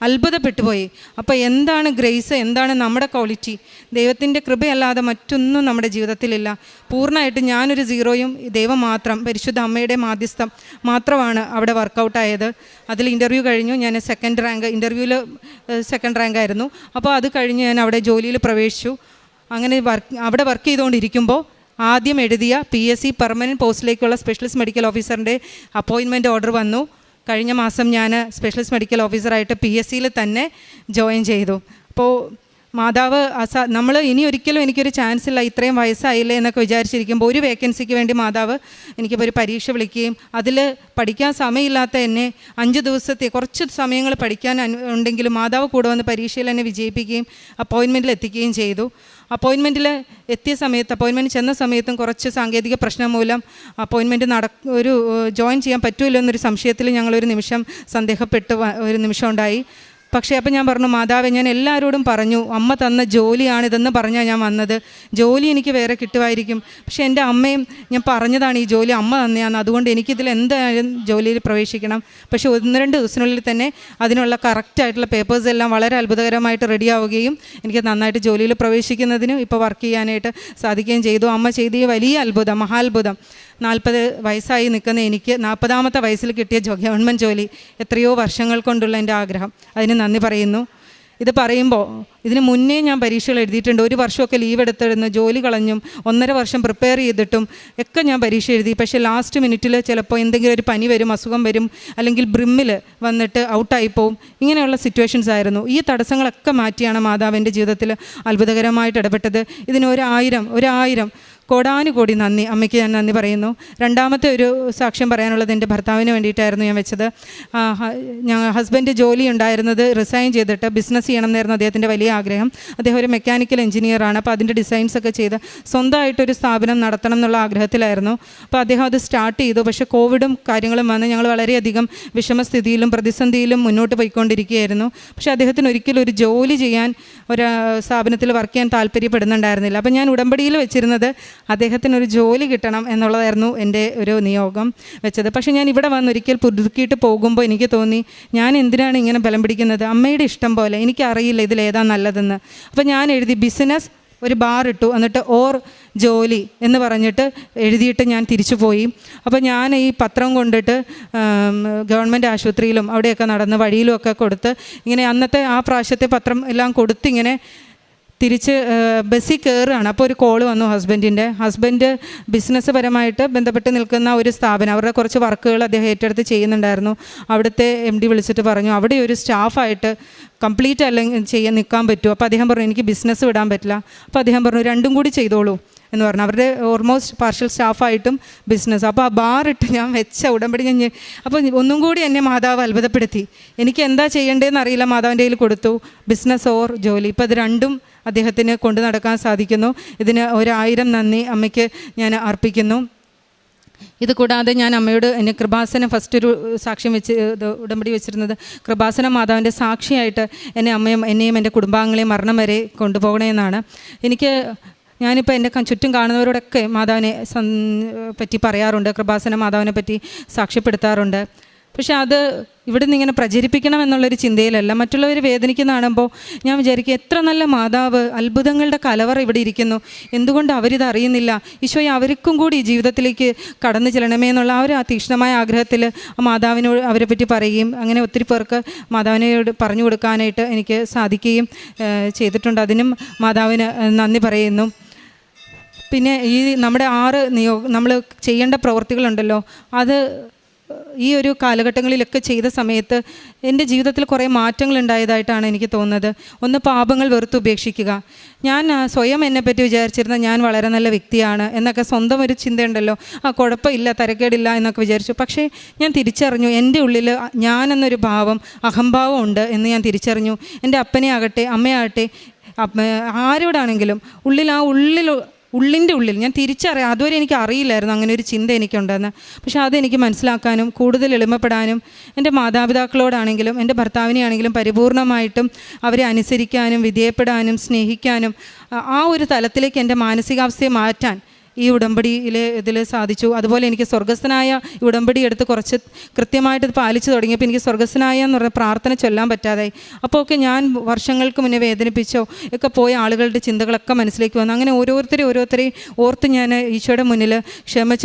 അത്ഭുതപ്പെട്ടു പോയി. അപ്പോൾ എന്താണ് ഗ്രേസ്, എന്താണ് നമ്മുടെ ക്വാളിറ്റി? ദൈവത്തിൻ്റെ കൃപയല്ലാതെ മറ്റൊന്നും നമ്മുടെ ജീവിതത്തിലില്ല. പൂർണ്ണമായിട്ട് ഞാനൊരു സീറോയും ദൈവം മാത്രം, പരിശുദ്ധ അമ്മയുടെ മാധ്യസ്ഥം മാത്രമാണ് അവിടെ വർക്കൗട്ടായത്. അതിൽ ഇൻ്റർവ്യൂ കഴിഞ്ഞു, ഞാൻ സെക്കൻഡ് റാങ്ക്, ഇൻ്റർവ്യൂവിൽ സെക്കൻഡ് റാങ്കായിരുന്നു. അപ്പോൾ അത് കഴിഞ്ഞ് ഞാൻ അവിടെ ജോലിയിൽ പ്രവേശിച്ചു. അങ്ങനെ അവിടെ വർക്ക് ചെയ്തുകൊണ്ടിരിക്കുമ്പോൾ ആദ്യം എഴുതിയ PSC പെർമനൻറ്റ് പോസ്റ്റിലേക്കുള്ള സ്പെഷ്യലിസ്റ്റ് മെഡിക്കൽ ഓഫീസറിൻ്റെ അപ്പോയിൻമെൻറ്റ് ഓർഡർ വന്നു. കഴിഞ്ഞ മാസം ഞാൻ സ്പെഷ്യലിസ്റ്റ് മെഡിക്കൽ ഓഫീസറായിട്ട് PSCയിൽ തന്നെ ജോയിൻ ചെയ്തു. അപ്പോൾ മാതാവ് നമ്മൾ ഇനി ഒരിക്കലും എനിക്കൊരു ചാൻസ് ഇല്ല, ഇത്രയും വയസ്സായില്ലേ എന്നൊക്കെ വിചാരിച്ചിരിക്കുമ്പോൾ ഒരു വേക്കൻസിക്ക് വേണ്ടി മാതാവ് എനിക്കിപ്പോൾ ഒരു പരീക്ഷ വിളിക്കുകയും അതിൽ പഠിക്കാൻ സമയമില്ലാത്ത എന്നെ 5 ദിവസത്തെ കുറച്ച് സമയങ്ങൾ പഠിക്കാൻ ഉണ്ടെങ്കിലും മാതാവ് കൂടെ വന്ന് പരീക്ഷയിൽ എന്നെ വിജയിപ്പിക്കുകയും അപ്പോയിൻമെൻറ്റിൽ എത്തിക്കുകയും ചെയ്തു. അപ്പോയിൻമെൻറ്റിൽ എത്തിയ സമയത്ത്, അപ്പോയിൻമെൻറ്റ് ചെന്ന സമയത്തും കുറച്ച് സാങ്കേതിക പ്രശ്നം മൂലം അപ്പോയിൻമെൻറ്റ് ജോയിൻ ചെയ്യാൻ പറ്റുമല്ലോ എന്നൊരു സംശയത്തിൽ ഞങ്ങളൊരു നിമിഷം സന്ദേഹപ്പെട്ട് ഒരു നിമിഷം ഉണ്ടായി. പക്ഷേ അപ്പോൾ ഞാൻ പറഞ്ഞു, മാതാവേ, ഞാൻ എല്ലാവരോടും പറഞ്ഞു അമ്മ തന്ന ജോലിയാണിതെന്ന് പറഞ്ഞാൽ ഞാൻ വന്നത്, ജോലി എനിക്ക് വേറെ കിട്ടുമായിരിക്കും, പക്ഷേ എൻ്റെ അമ്മയും ഞാൻ പറഞ്ഞതാണ് ഈ ജോലി അമ്മ തന്നെയാണ്, അതുകൊണ്ട് എനിക്കിതിൽ എന്തായാലും ജോലിയിൽ പ്രവേശിക്കണം. പക്ഷേ 1-2 ദിവസത്തിനുള്ളിൽ തന്നെ അതിനുള്ള കറക്റ്റായിട്ടുള്ള പേപ്പേഴ്സ് എല്ലാം വളരെ അത്ഭുതകരമായിട്ട് റെഡിയാവുകയും എനിക്ക് നന്നായിട്ട് ജോലിയിൽ പ്രവേശിക്കുന്നതിനും ഇപ്പോൾ വർക്ക് ചെയ്യാനായിട്ട് സാധിക്കുകയും ചെയ്തു. അമ്മ ചെയ്ത വലിയ അത്ഭുതം, മഹാത്ഭുതം. 40 വയസ്സായി നിൽക്കുന്ന എനിക്ക് 40ാമത്തെ വയസ്സിൽ കിട്ടിയ ഗവൺമെൻറ് ജോലി, എത്രയോ വർഷങ്ങൾ കൊണ്ടുള്ള എൻ്റെ ആഗ്രഹം, അതിന് നന്ദി പറയുന്നു. ഇത് പറയുമ്പോൾ ഇതിന് മുന്നേ ഞാൻ പരീക്ഷകൾ എഴുതിയിട്ടുണ്ട്. 1 വർഷമൊക്കെ ലീവ് എടുത്തിരുന്നു, ജോലി കളഞ്ഞും 1.5 വർഷം പ്രിപ്പയർ ചെയ്തിട്ടും ഒക്കെ ഞാൻ പരീക്ഷ എഴുതി. പക്ഷേ ലാസ്റ്റ് മിനിറ്റിൽ ചിലപ്പോൾ എന്തെങ്കിലും ഒരു പനി വരും, അസുഖം വരും, അല്ലെങ്കിൽ ബ്രിമ്മിൽ വന്നിട്ട് ഔട്ടായിപ്പോവും. ഇങ്ങനെയുള്ള സിറ്റുവേഷൻസ് ആയിരുന്നു. ഈ തടസ്സങ്ങളൊക്കെ മാറ്റിയാണ് മാതാവ് എൻ്റെ ജീവിതത്തിൽ അത്ഭുതകരമായിട്ട് ഇടപെട്ടത്. ഇതിന് 1000 കോടാനുകോടി നന്ദി, അമ്മയ്ക്ക് ഞാൻ നന്ദി പറയുന്നു. രണ്ടാമത്തെ ഒരു സാക്ഷ്യം പറയാനുള്ളത് എൻ്റെ ഭർത്താവിന് വേണ്ടിയിട്ടായിരുന്നു ഞാൻ വെച്ചത്. ഹസ്ബൻഡ് ജോലി ഉണ്ടായിരുന്നത് റിസൈൻ ചെയ്തിട്ട് ബിസിനസ് ചെയ്യണം എന്നായിരുന്നു അദ്ദേഹത്തിൻ്റെ വലിയ ആഗ്രഹം. അദ്ദേഹം ഒരു മെക്കാനിക്കൽ എഞ്ചിനീയറാണ്. അപ്പോൾ അതിൻ്റെ ഡിസൈൻസൊക്കെ ചെയ്ത് സ്വന്തമായിട്ടൊരു സ്ഥാപനം നടത്തണം എന്നുള്ള ആഗ്രഹത്തിലായിരുന്നു. അപ്പോൾ അദ്ദേഹം അത് സ്റ്റാർട്ട് ചെയ്തു. പക്ഷേ കോവിഡും കാര്യങ്ങളും വന്ന് ഞങ്ങൾ വളരെയധികം വിഷമസ്ഥിതിയിലും പ്രതിസന്ധിയിലും മുന്നോട്ട് പോയിക്കൊണ്ടിരിക്കുകയായിരുന്നു. പക്ഷേ അദ്ദേഹത്തിന് ഒരിക്കലും ഒരു ജോലി ചെയ്യാൻ, ഒരു സ്ഥാപനത്തിൽ വർക്ക് ചെയ്യാൻ താല്പര്യപ്പെടുന്നുണ്ടായിരുന്നില്ല. അപ്പോൾ ഞാൻ ഉടമ്പടിയിൽ വെച്ചിരുന്നത് അദ്ദേഹത്തിനൊരു ജോലി കിട്ടണം എന്നുള്ളതായിരുന്നു എൻ്റെ ഒരു നിയോഗം വെച്ചത്. പക്ഷേ ഞാൻ ഇവിടെ വന്നൊരിക്കൽ പുതുക്കിയിട്ട് പോകുമ്പോൾ എനിക്ക് തോന്നി, ഞാൻ എന്തിനാണ് ഇങ്ങനെ ബലം പിടിക്കുന്നത്, അമ്മയുടെ ഇഷ്ടം പോലെ, എനിക്കറിയില്ല ഇതിലേതാ നല്ലതെന്ന്. അപ്പോൾ ഞാൻ എഴുതി ബിസിനസ്, ഒരു ബാർ ഇട്ടു, എന്നിട്ട് ഓർ ജോലി എന്ന് പറഞ്ഞിട്ട് എഴുതിയിട്ട് ഞാൻ തിരിച്ചു പോയി. അപ്പോൾ ഞാൻ ഈ പത്രം കൊണ്ടിട്ട് ഗവൺമെൻറ് ആശുപത്രിയിലും അവിടെയൊക്കെ നടന്ന് വഴിയിലുമൊക്കെ കൊടുത്ത് ഇങ്ങനെ അന്നത്തെ ആ പ്രാവശ്യത്തെ പത്രം എല്ലാം കൊടുത്ത് ഇങ്ങനെ തിരിച്ച് ബസ്സിൽ കയറുകയാണ്. അപ്പോൾ ഒരു കോൾ വന്നു ഹസ്ബൻഡ് ബിസിനസ് പരമായിട്ട് ബന്ധപ്പെട്ട് നിൽക്കുന്ന ഒരു സ്ഥാപനം, അവരുടെ കുറച്ച് വർക്കുകൾ അദ്ദേഹം ഏറ്റെടുത്ത് ചെയ്യുന്നുണ്ടായിരുന്നു. അവിടുത്തെ MD വിളിച്ചിട്ട് പറഞ്ഞു, അവിടെ ഒരു സ്റ്റാഫായിട്ട് കംപ്ലീറ്റ് അല്ലെങ്കിൽ നിൽക്കാൻ പറ്റുമോ? അപ്പോൾ അദ്ദേഹം പറഞ്ഞു, എനിക്ക് ബിസിനസ് വിടാൻ പറ്റില്ല. അപ്പോൾ അദ്ദേഹം പറഞ്ഞു, രണ്ടും കൂടി ചെയ്തോളൂ എന്ന് പറഞ്ഞു. അവരുടെ ഓൾമോസ്റ്റ് പാർഷ്യൽ സ്റ്റാഫായിട്ടും ബിസിനസ്. അപ്പോൾ ആ ബാറിട്ട് ഞാൻ വെച്ച ഉടമ്പടി അപ്പോൾ ഒന്നും കൂടി എന്നെ മാതാവ് അത്ഭുതപ്പെടുത്തി. എനിക്ക് എന്താ ചെയ്യേണ്ടതെന്ന് അറിയില്ല, മാതാവിൻ്റെ കയ്യിൽ കൊടുത്തു, ബിസിനസ് ഓർ ജോലി. ഇപ്പോൾ ഇത് രണ്ടും അദ്ദേഹത്തിന് കൊണ്ടു നടക്കാൻ സാധിക്കുന്നു. ഇതിന് 1000 നന്ദി അമ്മയ്ക്ക് ഞാൻ അർപ്പിക്കുന്നു. ഇത് കൂടാതെ ഞാൻ അമ്മയോട് എന്നെ കൃപാസനം ഫസ്റ്റ് ഒരു സാക്ഷ്യം വെച്ച് ഉടമ്പടി വെച്ചിരുന്നത്, കൃപാസന മാതാവിൻ്റെ സാക്ഷിയായിട്ട് എന്നെയും എൻ്റെ കുടുംബാംഗങ്ങളെയും മരണം വരെ കൊണ്ടുപോകണമെന്നാണ്. ഞാനിപ്പോൾ എൻ്റെ ചുറ്റും കാണുന്നവരോടൊക്കെ മാതാവിനെ പറ്റി പറയാറുണ്ട്, കൃപാസന മാതാവിനെ പറ്റി സാക്ഷ്യപ്പെടുത്താറുണ്ട്. പക്ഷെ അത് ഇവിടെ നിന്ന് ഇങ്ങനെ പ്രചരിപ്പിക്കണം എന്നുള്ളൊരു ചിന്തയിലല്ല. മറ്റുള്ളവർ വേദനിക്കുന്ന കാണുമ്പോൾ ഞാൻ വിചാരിക്കും, എത്ര നല്ല മാതാവ്, അത്ഭുതങ്ങളുടെ കലവറ ഇവിടെ ഇരിക്കുന്നു, എന്തുകൊണ്ട് അവരിത് അറിയുന്നില്ല? ഈശോയെ അവർക്കും കൂടി ജീവിതത്തിലേക്ക് കടന്നു ചെല്ലണമേ എന്നുള്ള ആ ഒരു തീക്ഷ്ണമായ ആഗ്രഹത്തിൽ മാതാവിനോട് അവരെ പറ്റി പറയുകയും അങ്ങനെ ഒത്തിരി പേർക്ക് മാതാവിനോട് പറഞ്ഞു കൊടുക്കാനായിട്ട് എനിക്ക് സാധിക്കുകയും ചെയ്തിട്ടുണ്ട്. അതിനും മാതാവിന് നന്ദി പറയുന്നു. പിന്നെ ഈ നമ്മുടെ 6 നമ്മൾ ചെയ്യേണ്ട പ്രവൃത്തികളുണ്ടല്ലോ, അത് ഈ ഒരു കാലഘട്ടങ്ങളിലൊക്കെ ചെയ്ത സമയത്ത് എൻ്റെ ജീവിതത്തിൽ കുറേ മാറ്റങ്ങൾ ഉണ്ടായതായിട്ടാണ് എനിക്ക് തോന്നുന്നത്. ഒന്ന്, പാപങ്ങൾ വെറുത്തുപേക്ഷിക്കുക. ഞാൻ സ്വയം എന്നെപ്പറ്റി വിചാരിച്ചിരുന്ന ഞാൻ വളരെ നല്ല വ്യക്തിയാണ് എന്നൊക്കെ സ്വന്തം ഒരു ചിന്തയുണ്ടല്ലോ, കുഴപ്പമില്ല, തരക്കേടില്ല എന്നൊക്കെ വിചാരിച്ചു. പക്ഷേ ഞാൻ തിരിച്ചറിഞ്ഞു എൻ്റെ ഉള്ളിൽ ഞാനെന്നൊരു ഭാവം, അഹംഭാവം ഉണ്ട് എന്ന് ഞാൻ തിരിച്ചറിഞ്ഞു. എൻ്റെ അപ്പനെ ആകട്ടെ അമ്മയാകട്ടെ ആരോടാണെങ്കിലും ഉള്ളിൻ്റെ ഉള്ളിൽ ഞാൻ തിരിച്ചറിയാം. അതുവരെ എനിക്ക് അറിയില്ലായിരുന്നു അങ്ങനെ ഒരു ചിന്ത എനിക്കുണ്ടെന്ന്. പക്ഷെ അതെനിക്ക് മനസ്സിലാക്കാനും കൂടുതൽ എളിമപ്പെടാനും എൻ്റെ മാതാപിതാക്കളോടാണെങ്കിലും എൻ്റെ ഭർത്താവിനെയാണെങ്കിലും പരിപൂർണമായിട്ടും അവരെ അനുസരിക്കാനും വിധേയപ്പെടാനും സ്നേഹിക്കാനും ആ ഒരു തലത്തിലേക്ക് എൻ്റെ മാനസികാവസ്ഥയെ മാറ്റാൻ ഈ ഇതിൽ സാധിച്ചു. അതുപോലെ എനിക്ക് സ്വർഗസ്ഥനായ ഈ ഉടമ്പടി എടുത്ത് കുറച്ച് കൃത്യമായിട്ട് പാലിച്ചു തുടങ്ങിയപ്പോൾ എനിക്ക് സ്വർഗസ്ഥനായ എന്ന് പറഞ്ഞ പ്രാർത്ഥന ചൊല്ലാൻ പറ്റാതായി. അപ്പോൾ ഒക്കെ ഞാൻ വർഷങ്ങൾക്ക് മുന്നേ വേദനിപ്പിച്ചോ ഒക്കെ പോയ ആളുകളുടെ ചിന്തകളൊക്കെ മനസ്സിലേക്ക് വന്നു. അങ്ങനെ ഓരോരുത്തരെയും ഓർത്ത് ഞാൻ ഈശോയുടെ മുന്നിൽ ക്ഷമ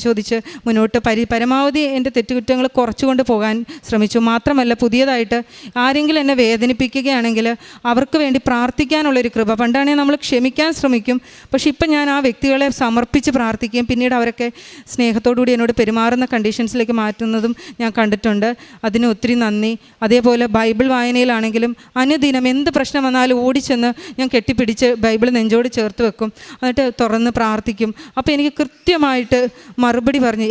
ചോദിച്ച് മുന്നോട്ട് പരമാവധി എൻ്റെ തെറ്റുകുറ്റങ്ങൾ കുറച്ചുകൊണ്ട് പോകാൻ ശ്രമിച്ചു. മാത്രമല്ല, പുതിയതായിട്ട് ആരെങ്കിലും എന്നെ വേദനിപ്പിക്കുകയാണെങ്കിൽ അവർക്ക് വേണ്ടി പ്രാർത്ഥിക്കാനുള്ളൊരു കൃപ. പണ്ടാണെങ്കിൽ നമ്മൾ ക്ഷമിക്കാൻ ശ്രമിക്കും, പക്ഷേ ഇപ്പം ഞാൻ ആ വ്യക്തികളെ സമർപ്പിച്ച് പ്രാർത്ഥിക്കുകയും പിന്നീട് അവരൊക്കെ സ്നേഹത്തോടുകൂടി എന്നോട് പെരുമാറുന്ന കണ്ടീഷൻസിലേക്ക് മാറ്റുന്നതും ഞാൻ കണ്ടിട്ടുണ്ട്. അതിന് ഒത്തിരി നന്ദി. അതേപോലെ ബൈബിൾ വായനയിലാണെങ്കിലും അനുദിനം എന്ത് പ്രശ്നം വന്നാലും ഓടിച്ചെന്ന് ഞാൻ കെട്ടിപ്പിടിച്ച് ബൈബിൾ നെഞ്ചോട് ചേർത്ത് വെക്കും, എന്നിട്ട് തുറന്ന് പ്രാർത്ഥിക്കും. അപ്പോൾ എനിക്ക് കൃത്യമായിട്ട് മറുപടി പറഞ്ഞ്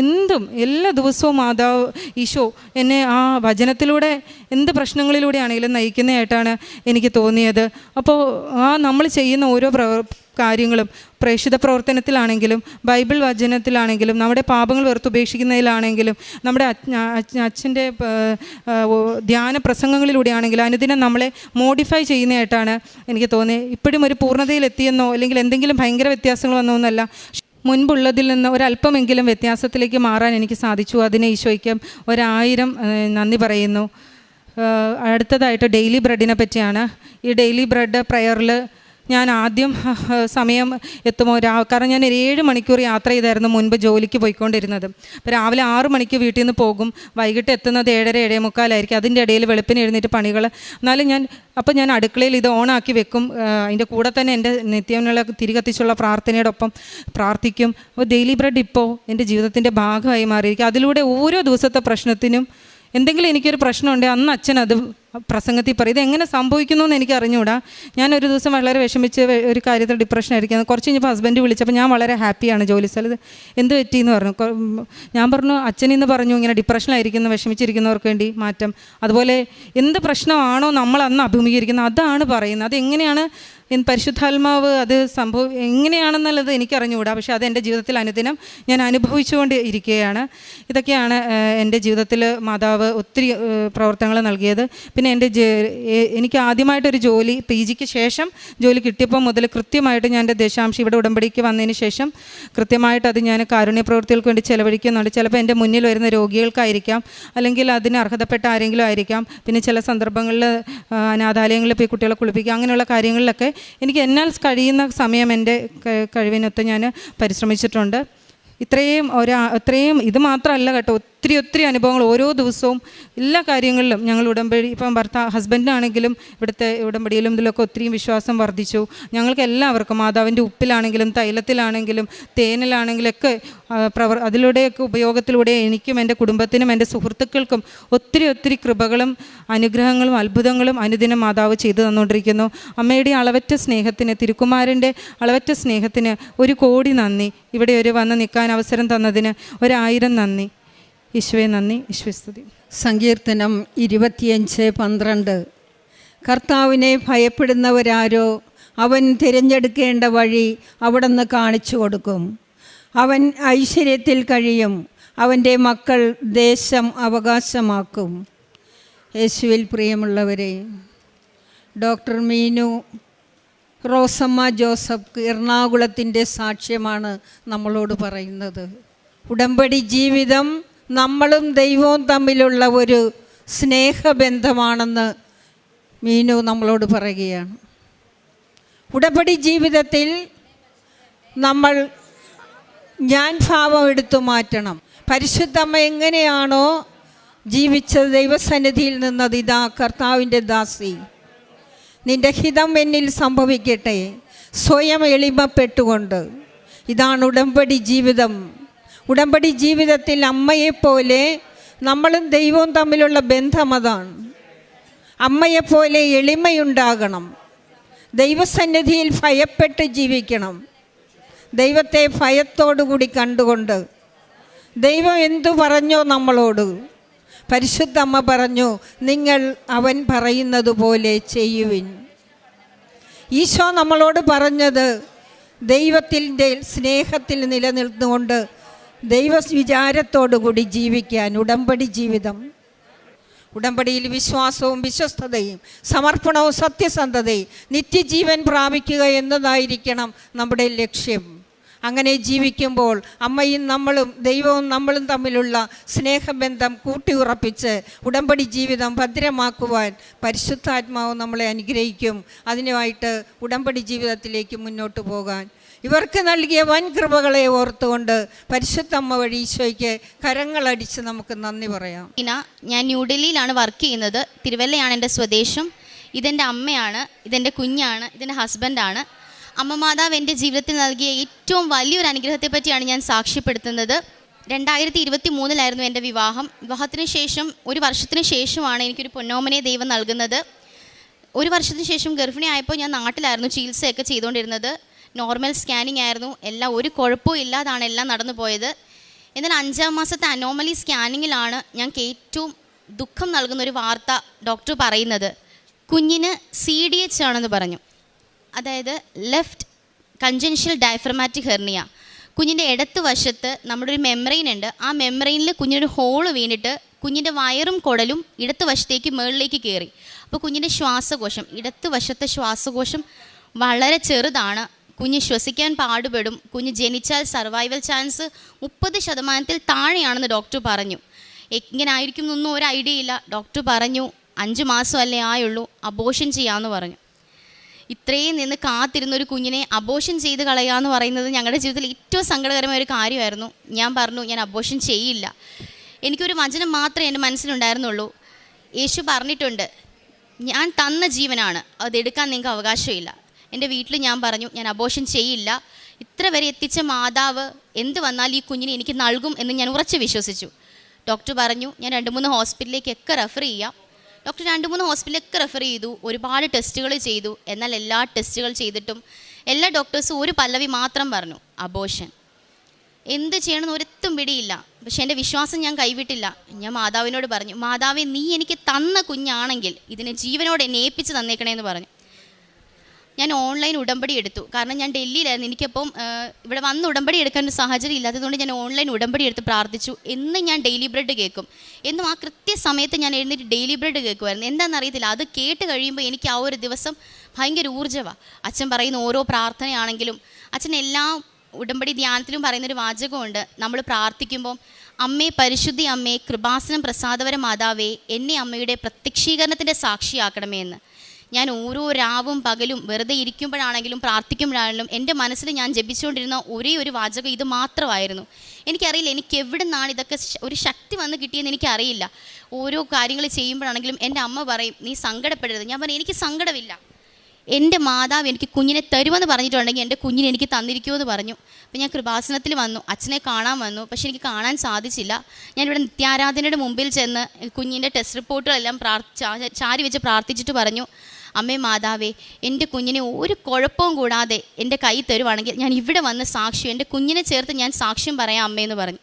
എന്തും എല്ലാ ദിവസവും മാതാവ് ഈശോ എന്നെ ആ വചനത്തിലൂടെ എന്ത് പ്രശ്നങ്ങളിലൂടെയാണെങ്കിലും നയിക്കുന്നതായിട്ടാണ് എനിക്ക് തോന്നിയത്. അപ്പോൾ നമ്മൾ ചെയ്യുന്ന ഓരോ കാര്യങ്ങളും പ്രേക്ഷിത പ്രവർത്തനത്തിലാണെങ്കിലും ബൈബിൾ വചനത്തിലാണെങ്കിലും നമ്മുടെ പാപങ്ങൾ വെറുത്തുപേക്ഷിക്കുന്നതിലാണെങ്കിലും നമ്മുടെ അച്ഛൻ്റെ ധ്യാന പ്രസംഗങ്ങളിലൂടെയാണെങ്കിലും അനുദിനം നമ്മളെ മോഡിഫൈ ചെയ്യുന്നതായിട്ടാണ് എനിക്ക് തോന്നിയത്. ഇപ്പോഴും ഒരു പൂർണ്ണതയിലെത്തിയെന്നോ അല്ലെങ്കിൽ എന്തെങ്കിലും ഭയങ്കര വ്യത്യാസങ്ങൾ വന്നോ എന്നല്ല, മുൻപുള്ളതിൽ നിന്ന് ഒരല്പമെങ്കിലും വ്യത്യാസത്തിലേക്ക് മാറാൻ എനിക്ക് സാധിച്ചു. അതിന് ഈശോയ്ക്ക് 1000 നന്ദി പറയുന്നു. അടുത്തതായിട്ട് ഡെയിലി ബ്രെഡിനെ പറ്റിയാണ്. ഈ ഡെയിലി ബ്രെഡ് പ്രയറിൽ ഞാൻ ആദ്യം സമയം എത്തുമോ കാരണം ഞാൻ 7 മണിക്കൂർ യാത്ര ചെയ്തായിരുന്നു മുൻപ് ജോലിക്ക് പോയിക്കൊണ്ടിരുന്നത്. അപ്പോൾ രാവിലെ 6 മണിക്ക് വീട്ടിൽ നിന്ന് പോകും, വൈകിട്ട് എത്തുന്നത് 7:30 7:45 അതിൻ്റെ ഇടയിൽ വെളുപ്പിന് എഴുന്നേറ്റ് പണികൾ. എന്നാലും ഞാൻ അടുക്കളയിൽ ഇത് ഓണാക്കി വെക്കും. അതിൻ്റെ കൂടെ തന്നെ എൻ്റെ നിത്യമുള്ള തിരികത്തിച്ചുള്ള പ്രാർത്ഥനയോടൊപ്പം പ്രാർത്ഥിക്കും. അപ്പോൾ ഡെയിലി ബ്രെഡ് ഇപ്പോൾ എൻ്റെ ജീവിതത്തിൻ്റെ ഭാഗമായി മാറിയിരിക്കും. അതിലൂടെ ഓരോ ദിവസത്തെ പ്രശ്നത്തിനും എന്തെങ്കിലും എനിക്കൊരു പ്രശ്നമുണ്ടെങ്കിൽ അന്ന് അച്ഛൻ അത് പ്രസംഗത്തിൽ പറയും. ഇതെങ്ങനെ സംഭവിക്കുന്നു എന്ന് എനിക്ക് അറിഞ്ഞുകൂടാ. ഞാനൊരു ദിവസം വളരെ വിഷമിച്ച് ഒരു കാര്യത്തിൽ ഡിപ്രഷൻ ആയിരിക്കുന്നത്. കുറച്ച് കഴിഞ്ഞപ്പോൾ ഹസ്ബൻഡ് വിളിച്ചപ്പോൾ ഞാൻ വളരെ ഹാപ്പിയാണ് ജോലി സ്ഥലത്ത്. എന്ത് പറ്റിയെന്ന് പറഞ്ഞു. ഞാൻ പറഞ്ഞു അച്ഛനിന്ന് പറഞ്ഞു ഇങ്ങനെ ഡിപ്രഷനിലായിരിക്കുന്നു, വിഷമിച്ചിരിക്കുന്നവർക്ക് വേണ്ടി മാറ്റം. അതുപോലെ എന്ത് പ്രശ്നമാണോ നമ്മൾ അന്ന് അഭിമുഖീകരിക്കുന്നത് അതാണ് പറയുന്നത്. അതെങ്ങനെയാണ് പരിശുദ്ധാത്മാവ് അത് എങ്ങനെയാണെന്നുള്ളത് എനിക്കറിഞ്ഞുകൂടാ. പക്ഷേ അത് എൻ്റെ ജീവിതത്തിൽ അനുദിനം ഞാൻ അനുഭവിച്ചുകൊണ്ട് ഇരിക്കുകയാണ്. ഇതൊക്കെയാണ് എൻ്റെ ജീവിതത്തിൽ മാതാവ് ഒത്തിരി പ്രവർത്തനങ്ങൾ നൽകിയത്. പിന്നെ എനിക്ക് ആദ്യമായിട്ടൊരു ജോലി PGക്ക് ശേഷം ജോലി കിട്ടിയപ്പോൾ മുതൽ കൃത്യമായിട്ട് ഞാൻ എൻ്റെ ദശാംശം ഇവിടെ ഉടമ്പടിക്ക് വന്നതിന് ശേഷം കൃത്യമായിട്ട് അത് ഞാൻ കാരുണ്യ പ്രവൃത്തികൾക്ക് വേണ്ടി ചെലവഴിക്കുന്നുണ്ട്. ചിലപ്പോൾ എൻ്റെ മുന്നിൽ വരുന്ന രോഗികൾക്കായിരിക്കാം, അല്ലെങ്കിൽ അതിന് അർഹതപ്പെട്ട ആരെങ്കിലും ആയിരിക്കാം. പിന്നെ ചില സന്ദർഭങ്ങളിൽ അനാഥാലയങ്ങളിൽ പോയി കുട്ടികളെ കുളിപ്പിക്കുക, അങ്ങനെയുള്ള കാര്യങ്ങളിലൊക്കെ എനിക്ക് എന്നാൽ കഴിയുന്ന സമയം എൻ്റെ കഴിവിനൊത്ത് ഞാൻ പരിശ്രമിച്ചിട്ടുണ്ട്. ഇത്രയും ഇത് മാത്രമല്ല കേട്ടോ, ഒത്തിരി അനുഭവങ്ങൾ ഓരോ ദിവസവും എല്ലാ കാര്യങ്ങളിലും ഞങ്ങൾ ഉടമ്പടി ഇപ്പം ഹസ്ബൻഡിനാണെങ്കിലും ഇവിടുത്തെ ഉടമ്പടിയിലും ഇതിലൊക്കെ ഒത്തിരിയും വിശ്വാസം വർദ്ധിച്ചു. ഞങ്ങൾക്ക് എല്ലാവർക്കും മാതാവിൻ്റെ ഉപ്പിലാണെങ്കിലും തൈലത്തിലാണെങ്കിലും തേനിലാണെങ്കിലും ഒക്കെ അതിലൂടെയൊക്കെ ഉപയോഗത്തിലൂടെ എനിക്കും എൻ്റെ കുടുംബത്തിനും എൻ്റെ സുഹൃത്തുക്കൾക്കും ഒത്തിരി കൃപകളും അനുഗ്രഹങ്ങളും അത്ഭുതങ്ങളും അനുദിനം മാതാവ് ചെയ്തു തന്നുകൊണ്ടിരിക്കുന്നു. അമ്മയുടെ അളവറ്റ സ്നേഹത്തിന്, തിരുക്കുമാരൻ്റെ അളവറ്റ സ്നേഹത്തിന് 1 കോടി നന്ദി. ഇവിടെ വന്ന് നിൽക്കാൻ അവസരം തന്നതിന് 1000 നന്ദി. ഈശോയെ നന്ദി, ഈശ്വസ്തുതി. സങ്കീർത്തനം 25:12. കർത്താവിനെ ഭയപ്പെടുന്നവരാരോ അവൻ തിരഞ്ഞെടുക്കേണ്ട വഴി അവിടുന്ന് കാണിച്ചു കൊടുക്കും. അവൻ ഐശ്വര്യത്തിൽ കഴിയും, അവൻ്റെ മക്കൾ ദേശം അവകാശമാക്കും. യേശുവിൽ പ്രിയമുള്ളവരെ, ഡോക്ടർ മീനു റോസമ്മ ജോസഫ് എറണാകുളത്തിൻ്റെ സാക്ഷ്യമാണ് നമ്മളോട് പറയുന്നത്. ഉടമ്പടി ജീവിതം നമ്മളും ദൈവവും തമ്മിലുള്ള ഒരു സ്നേഹബന്ധമാണെന്ന് മീനു നമ്മളോട് പറയുകയാണ്. ഉടമ്പടി ജീവിതത്തിൽ നമ്മൾ ഞാൻ ഭാവം എടുത്തു മാറ്റണം. പരിശുദ്ധമ്മ എങ്ങനെയാണോ ജീവിച്ചത് ദൈവസന്നിധിയിൽ നിന്നത്, ഇതാ കർത്താവിൻ്റെ ദാസി, നിൻ്റെ ഹിതം എന്നിൽ സംഭവിക്കട്ടെ, സ്വയം എളിമപ്പെട്ടുകൊണ്ട്. ഇതാണ് ഉടമ്പടി ജീവിതം. ഉടമ്പടി ജീവിതത്തിൽ അമ്മയെപ്പോലെ നമ്മളും ദൈവവും തമ്മിലുള്ള ബന്ധം അതാണ്. അമ്മയെപ്പോലെ എളിമയുണ്ടാകണം, ദൈവസന്നിധിയിൽ ഭയപ്പെട്ട് ജീവിക്കണം, ദൈവത്തെ ഭയത്തോടുകൂടി കണ്ടുകൊണ്ട്. ദൈവം എന്തു പറഞ്ഞോ നമ്മളോട്, പരിശുദ്ധ അമ്മ പറഞ്ഞു, നിങ്ങൾ അവൻ പറയുന്നത് പോലെ ചെയ്യുവിൻ. ഈശോ നമ്മളോട് പറഞ്ഞത് ദൈവത്തിൻ്റെ സ്നേഹത്തിൽ നിലനിൽന്നുകൊണ്ട് ദൈവ വിചാരത്തോടുകൂടി ജീവിക്കാൻ. ഉടമ്പടി ജീവിതം, ഉടമ്പടിയിൽ വിശ്വാസവും വിശ്വസ്തതയും സമർപ്പണവും സത്യസന്ധതയും നിത്യജീവൻ പ്രാപിക്കുക എന്നതായിരിക്കണം നമ്മുടെ ലക്ഷ്യം. അങ്ങനെ ജീവിക്കുമ്പോൾ അമ്മയും നമ്മളും ദൈവവും നമ്മളും തമ്മിലുള്ള സ്നേഹബന്ധം കൂട്ടിയുറപ്പിച്ച് ഉടമ്പടി ജീവിതം ഭദ്രമാക്കുവാൻ പരിശുദ്ധാത്മാവ് നമ്മളെ അനുഗ്രഹിക്കും. അതിനുമായിട്ട് ഉടമ്പടി ജീവിതത്തിലേക്ക് മുന്നോട്ട് പോകാൻ ഇവർക്ക് നൽകിയ വൻ കൃപകളെ ഓർത്തുകൊണ്ട് പരിശുദ്ധമ്മ വഴി ഈശോയ്ക്ക് കരങ്ങളടിച്ച് നമുക്ക് നന്ദി പറയാം. ഞാൻ ന്യൂഡൽഹിയിലാണ് വർക്ക് ചെയ്യുന്നത്. തിരുവല്ലയാണ് എൻ്റെ സ്വദേശം. ഇതെൻ്റെ അമ്മയാണ്, ഇതെൻ്റെ കുഞ്ഞാണ്, ഇതെൻ്റെ ഹസ്ബൻഡാണ്. അമ്മ മാതാവ് എൻ്റെ ജീവിതത്തിൽ നൽകിയ ഏറ്റവും വലിയൊരു അനുഗ്രഹത്തെ പറ്റിയാണ് ഞാൻ സാക്ഷ്യപ്പെടുത്തുന്നത്. 2023 എൻ്റെ വിവാഹം. വിവാഹത്തിന് ശേഷം 1 വർഷത്തിന് ശേഷമാണ് എനിക്കൊരു പൊന്നോമനെ ദൈവം നൽകുന്നത്. 1 വർഷത്തിന് ശേഷം ഗർഭിണി ആയപ്പോൾ ഞാൻ നാട്ടിലായിരുന്നു ചികിത്സയൊക്കെ ചെയ്തുകൊണ്ടിരുന്നത്. നോർമൽ സ്കാനിങ് ആയിരുന്നു. എല്ലാം ഒരു കുഴപ്പവും ഇല്ലാതാണ് എല്ലാം നടന്നു പോയത്. എന്നാൽ 5-ാം മാസത്തെ അനോമലി സ്കാനിങ്ങിലാണ് ഞങ്ങൾക്ക് ഏറ്റവും ദുഃഖം നൽകുന്നൊരു വാർത്ത ഡോക്ടർ പറയുന്നത്. കുഞ്ഞിന് CDH ആണെന്ന് പറഞ്ഞു. അതായത് ലെഫ്റ്റ് കൺജൻഷ്യൽ ഡയഫ്രമാറ്റിക് ഹെർണിയ. കുഞ്ഞിൻ്റെ ഇടത്ത് വശത്ത് നമ്മുടെ ഒരു മെമ്ബ്രെയിൻ ഉണ്ട്. ആ മെമ്ബ്രെയിനിൽ കുഞ്ഞിനൊരു ഹോള് വീണിട്ട് കുഞ്ഞിൻ്റെ വയറും കുടലും ഇടത്ത് വശത്തേക്ക് മുകളിലേക്ക് കയറി. അപ്പോൾ കുഞ്ഞിൻ്റെ ശ്വാസകോശം, ഇടത്ത് വശത്തെ ശ്വാസകോശം വളരെ ചെറുതാണ്. കുഞ്ഞ് ശ്വസിക്കാൻ പാടുപെടും. കുഞ്ഞ് ജനിച്ചാൽ സർവൈവൽ ചാൻസ് 30% താഴെയാണെന്ന് ഡോക്ടർ പറഞ്ഞു. എങ്ങനെ ആയിരിക്കും എന്നൊന്നും ഒരു ഐഡിയ ഇല്ല. ഡോക്ടർ പറഞ്ഞു 5 മാസമല്ലേ ആയുള്ളൂ, അബോഷൻ ചെയ്യാമെന്ന് പറഞ്ഞു. ഇത്രയും നിന്ന് കാത്തിരുന്നൊരു കുഞ്ഞിനെ അബോഷൻ ചെയ്ത് കളയാമെന്ന് പറയുന്നത് ഞങ്ങളുടെ ജീവിതത്തിൽ ഏറ്റവും സങ്കടകരമായ ഒരു കാര്യമായിരുന്നു. ഞാൻ പറഞ്ഞു ഞാൻ അബോഷൻ ചെയ്യില്ല. എനിക്കൊരു വചനം മാത്രമേ എൻ്റെ മനസ്സിലുണ്ടായിരുന്നുള്ളൂ. യേശു പറഞ്ഞിട്ടുണ്ട്, ഞാൻ തന്ന ജീവനാണ്, അതെടുക്കാൻ നിങ്ങൾക്ക് അവകാശമില്ല. എൻ്റെ വീട്ടിൽ ഞാൻ പറഞ്ഞു ഞാൻ അബോഷൻ ചെയ്യില്ല. ഇത്ര വരെ എത്തിച്ച മാതാവ് എന്ത് വന്നാൽ ഈ കുഞ്ഞിനെ എനിക്ക് നൽകും എന്ന് ഞാൻ ഉറച്ച് വിശ്വസിച്ചു. ഡോക്ടർ പറഞ്ഞു ഞാൻ 2-3 ഹോസ്പിറ്റലിലേക്കൊക്കെ റെഫർ ചെയ്യാം. ഡോക്ടർ 2-3 ഹോസ്പിറ്റലിലൊക്കെ റെഫർ ചെയ്തു. ഒരുപാട് ടെസ്റ്റുകൾ ചെയ്തു. എന്നാൽ എല്ലാ ടെസ്റ്റുകൾ ചെയ്തിട്ടും എല്ലാ ഡോക്ടേഴ്സും ഒരു പല്ലവി മാത്രം പറഞ്ഞു, അബോഷൻ. എന്ത് ചെയ്യണമെന്ന് ഒരെത്തും പിടിയില്ല. പക്ഷേ എൻ്റെ വിശ്വാസം ഞാൻ കൈവിട്ടില്ല. ഞാൻ മാതാവിനോട് പറഞ്ഞു, മാതാവേ നീ എനിക്ക് തന്ന കുഞ്ഞാണെങ്കിൽ ഇതിനെ ജീവനോട് എന്നെ ഏൽപ്പിച്ച് തന്നേക്കണേന്ന് പറഞ്ഞു. ഞാൻ ഓൺലൈൻ ഉടമ്പടി എടുത്തു. കാരണം ഞാൻ ഡൽഹിയിലായിരുന്നു. എനിക്കപ്പം ഇവിടെ വന്ന് ഉടമ്പടി എടുക്കാൻ ഒരു സാഹചര്യം ഇല്ലാത്തതുകൊണ്ട് ഞാൻ ഓൺലൈൻ ഉടമ്പടി എടുത്ത് പ്രാർത്ഥിച്ചു. എന്നും ഞാൻ ഡെയിലി ബ്രെഡ് കേൾക്കും. എന്നും ആ കൃത്യസമയത്ത് ഞാൻ എഴുന്നേറ്റ് ഡെയിലി ബ്രെഡ് കേൾക്കുമായിരുന്നു. എന്താണെന്നറിയത്തില്ല, അത് കേട്ട് കഴിയുമ്പോൾ എനിക്ക് ആ ഒരു ദിവസം ഭയങ്കര ഊർജ്ജമാണ്. അച്ഛൻ പറയുന്ന ഓരോ പ്രാർത്ഥനയാണെങ്കിലും അച്ഛൻ എല്ലാ ഉടമ്പടി ധ്യാനത്തിലും പറയുന്നൊരു വാചകമുണ്ട്. നമ്മൾ പ്രാർത്ഥിക്കുമ്പോൾ അമ്മേ, പരിശുദ്ധി അമ്മേ, കൃപാസനം പ്രസാദവര മാതാവേ, എന്നെ അമ്മയുടെ പ്രത്യക്ഷീകരണത്തിൻ്റെ സാക്ഷിയാക്കണമേ എന്ന്. ഞാൻ ഓരോ രാവും പകലും വെറുതെ ഇരിക്കുമ്പോഴാണെങ്കിലും പ്രാർത്ഥിക്കുമ്പോഴാണെങ്കിലും എൻ്റെ മനസ്സിൽ ഞാൻ ജപിച്ചുകൊണ്ടിരുന്ന ഒരേ ഒരു വാചകം ഇത് മാത്രമായിരുന്നു. എനിക്കറിയില്ല എനിക്ക് എവിടെ നിന്നാണ് ഇതൊക്കെ ഒരു ശക്തി വന്ന് കിട്ടിയെന്ന് എനിക്കറിയില്ല. ഓരോ കാര്യങ്ങൾ ചെയ്യുമ്പോഴാണെങ്കിലും എൻ്റെ അമ്മ പറയും നീ സങ്കടപ്പെടരുത്. ഞാൻ പറയും എനിക്ക് സങ്കടമില്ല, എൻ്റെ മാതാവ് എനിക്ക് കുഞ്ഞിനെ തരുമെന്ന് പറഞ്ഞിട്ടുണ്ടെങ്കിൽ എൻ്റെ കുഞ്ഞിനെ എനിക്ക് തന്നിരിക്കുമെന്ന് പറഞ്ഞു. അപ്പോൾ ഞാൻ കൃപാസനത്തിൽ വന്നു, അച്ഛനെ കാണാൻ വന്നു. പക്ഷേ എനിക്ക് കാണാൻ സാധിച്ചില്ല. ഞാനിവിടെ നിത്യാരാധനയുടെ മുമ്പിൽ ചെന്ന് കുഞ്ഞിൻ്റെ ടെസ്റ്റ് റിപ്പോർട്ടുകളെല്ലാം ചാരി വെച്ച് പ്രാർത്ഥിച്ചിട്ട് പറഞ്ഞു, അമ്മേ മാതാവേ, എൻ്റെ കുഞ്ഞിനെ ഒരു കുഴപ്പവും കൂടാതെ എൻ്റെ കൈ തരുവാണെങ്കിൽ ഞാൻ ഇവിടെ വന്ന് സാക്ഷ്യം, എൻ്റെ കുഞ്ഞിനെ ചേർത്ത് ഞാൻ സാക്ഷ്യം പറയാം അമ്മയെന്ന് പറഞ്ഞു.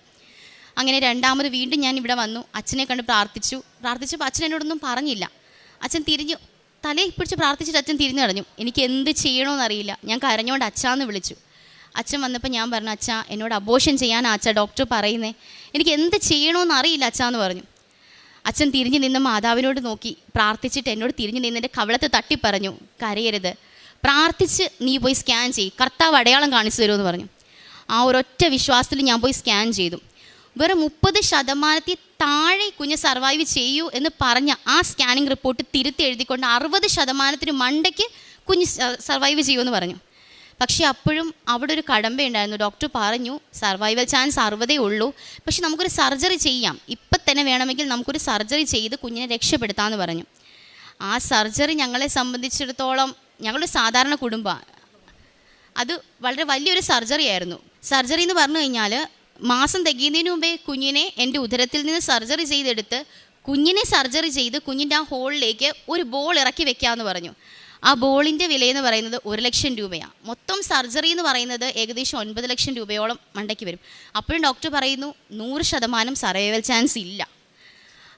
അങ്ങനെ രണ്ടാമത് വീണ്ടും ഞാൻ ഇവിടെ വന്നു, അച്ഛനെ കണ്ട് പ്രാർത്ഥിച്ചപ്പോൾ അച്ഛൻ എന്നോടൊന്നും പറഞ്ഞില്ല. അച്ഛൻ തിരിഞ്ഞു തലയിൽ പിടിച്ച് പ്രാർത്ഥിച്ചിട്ട് അച്ഛൻ തിരിഞ്ഞു കളഞ്ഞു. എനിക്ക് എന്ത് ചെയ്യണമെന്നറിയില്ല. ഞാൻ കരഞ്ഞോണ്ട് അച്ഛാന്ന് വിളിച്ചു. അച്ഛൻ വന്നപ്പോൾ ഞാൻ പറഞ്ഞു, അച്ഛാ എന്നോട് അബോഷൻ ചെയ്യാനാ അച്ഛാ ഡോക്ടർ പറയുന്നേ, എനിക്ക് എന്ത് ചെയ്യണമെന്ന് അറിയില്ല അച്ഛാന്ന് പറഞ്ഞു. അച്ഛൻ തിരിഞ്ഞു നിന്ന് മാതാവിനോട് നോക്കി പ്രാർത്ഥിച്ചിട്ട് എന്നോട് തിരിഞ്ഞു നിന്ന് എൻ്റെ കവളത്ത് തട്ടി പറഞ്ഞു, കരയരുത്, പ്രാർത്ഥിച്ച് നീ പോയി സ്കാൻ ചെയ്യ്, കർത്താവ് അടയാളം കാണിച്ചു തരുമെന്ന് പറഞ്ഞു. ആ ഒരൊറ്റ വിശ്വാസത്തിൽ ഞാൻ പോയി സ്കാൻ ചെയ്തു. വെറും 30% താഴെ കുഞ്ഞ് സർവൈവ് ചെയ്യൂ എന്ന് പറഞ്ഞ ആ സ്കാനിങ് റിപ്പോർട്ട് തിരുത്തി എഴുതിക്കൊണ്ട് 60% മണ്ടയ്ക്ക് കുഞ്ഞ് സർവൈവ് ചെയ്യുമെന്ന് പറഞ്ഞു. പക്ഷേ അപ്പോഴും അവിടെ ഒരു കടമ്പയുണ്ടായിരുന്നു. ഡോക്ടർ പറഞ്ഞു സർവൈവൽ ചാൻസ് 60 ഉള്ളൂ, പക്ഷെ നമുക്കൊരു സർജറി ചെയ്യാം, ഇപ്പം തന്നെ വേണമെങ്കിൽ നമുക്കൊരു സർജറി ചെയ്ത് കുഞ്ഞിനെ രക്ഷപ്പെടുത്താമെന്ന് പറഞ്ഞു. ആ സർജറി ഞങ്ങളെ സംബന്ധിച്ചിടത്തോളം ഞങ്ങളൊരു സാധാരണ കുടുംബമാണ്. അത് വളരെ വലിയൊരു സർജറി ആയിരുന്നു. സർജറി എന്ന് പറഞ്ഞു കഴിഞ്ഞാൽ മാസം തികയുന്നതിന് മുമ്പേ കുഞ്ഞിനെ എൻ്റെ ഉദരത്തിൽ നിന്ന് സർജറി ചെയ്തെടുത്ത് കുഞ്ഞിനെ സർജറി ചെയ്ത് കുഞ്ഞിൻ്റെ ആ ഹോളിലേക്ക് ഒരു ബോൾ ഇറക്കി വെക്കാമെന്ന് പറഞ്ഞു. ആ ബോളിൻ്റെ വിലയെന്ന് പറയുന്നത് 1 ലക്ഷം രൂപയാണ്. മൊത്തം സർജറി എന്ന് പറയുന്നത് ഏകദേശം 9 ലക്ഷം രൂപയോളം മണ്ടയ്ക്ക് വരും. അപ്പോഴും ഡോക്ടർ പറയുന്നു 100% സർവൈവൽ ചാൻസ് ഇല്ല.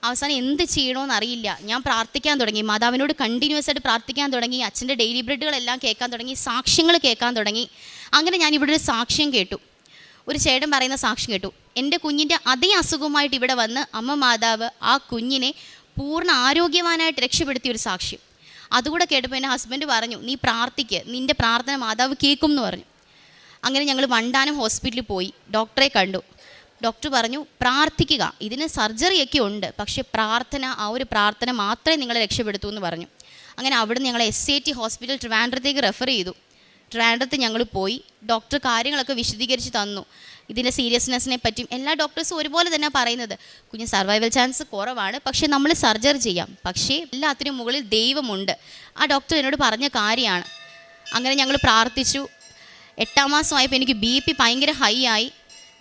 അവസാനം എന്ത് ചെയ്യണമെന്ന് അറിയില്ല. ഞാൻ പ്രാർത്ഥിക്കാൻ തുടങ്ങി, മാതാവിനോട് കണ്ടിന്യൂസ് ആയിട്ട് പ്രാർത്ഥിക്കാൻ തുടങ്ങി, അച്ഛൻ്റെ ഡെയിലി ബ്രെഡുകളെല്ലാം കേൾക്കാൻ തുടങ്ങി, സാക്ഷ്യങ്ങൾ കേൾക്കാൻ തുടങ്ങി. അങ്ങനെ ഞാനിവിടെ ഒരു സാക്ഷ്യം കേട്ടു. ഒരു ചേട്ടൻ പറയുന്ന സാക്ഷ്യം കേട്ടു. എൻ്റെ കുഞ്ഞിൻ്റെ അതേ അസുഖമായിട്ട് ഇവിടെ വന്ന് അമ്മ മാതാവ് ആ കുഞ്ഞിനെ പൂർണ്ണ ആരോഗ്യവാനായിട്ട് രക്ഷപ്പെടുത്തിയ ഒരു സാക്ഷ്യം. അതുകൂടെ കേട്ടപ്പോൾ എൻ്റെ ഹസ്ബൻഡ് പറഞ്ഞു, നീ പ്രാർത്ഥിക്ക്, നിൻ്റെ പ്രാർത്ഥന മാതാവ് കേൾക്കും എന്ന് പറഞ്ഞു. അങ്ങനെ ഞങ്ങൾ വണ്ടാനം ഹോസ്പിറ്റലിൽ പോയി, ഡോക്ടറെ കണ്ടു. ഡോക്ടർ പറഞ്ഞു, പ്രാർത്ഥിക്കുക, ഇതിന് സർജറിയൊക്കെ ഉണ്ട്, പക്ഷേ പ്രാർത്ഥന, ആ ഒരു പ്രാർത്ഥന മാത്രമേ നിങ്ങളെ രക്ഷപ്പെടുത്തൂ എന്ന് പറഞ്ഞു. അങ്ങനെ അവിടുന്ന് ഞങ്ങളെ SAT ഹോസ്പിറ്റൽ ട്രിവാൻഡ്രത്തേക്ക് റെഫർ ചെയ്തു. ട്രിവാൻഡ്രത്ത് ഞങ്ങൾ പോയി. ഡോക്ടർ കാര്യങ്ങളൊക്കെ വിശദീകരിച്ച് തന്നു, ഇതിൻ്റെ സീരിയസ്നെസ്സിനെ പറ്റിയും. എല്ലാ ഡോക്ടേഴ്സും ഒരുപോലെ തന്നെ പറയുന്നത്, കുഞ്ഞ് സർവൈവൽ ചാൻസ് കുറവാണ്, പക്ഷേ നമ്മൾ സർജറി ചെയ്യാം, പക്ഷേ എല്ലാത്തിനും മുകളിൽ ദൈവമുണ്ട്. ആ ഡോക്ടർ എന്നോട് പറഞ്ഞ കാര്യമാണ്. അങ്ങനെ ഞങ്ങൾ പ്രാർത്ഥിച്ചു. 8-ാം മാസമായപ്പോൾ എനിക്ക് BP ഭയങ്കര ഹൈ ആയി.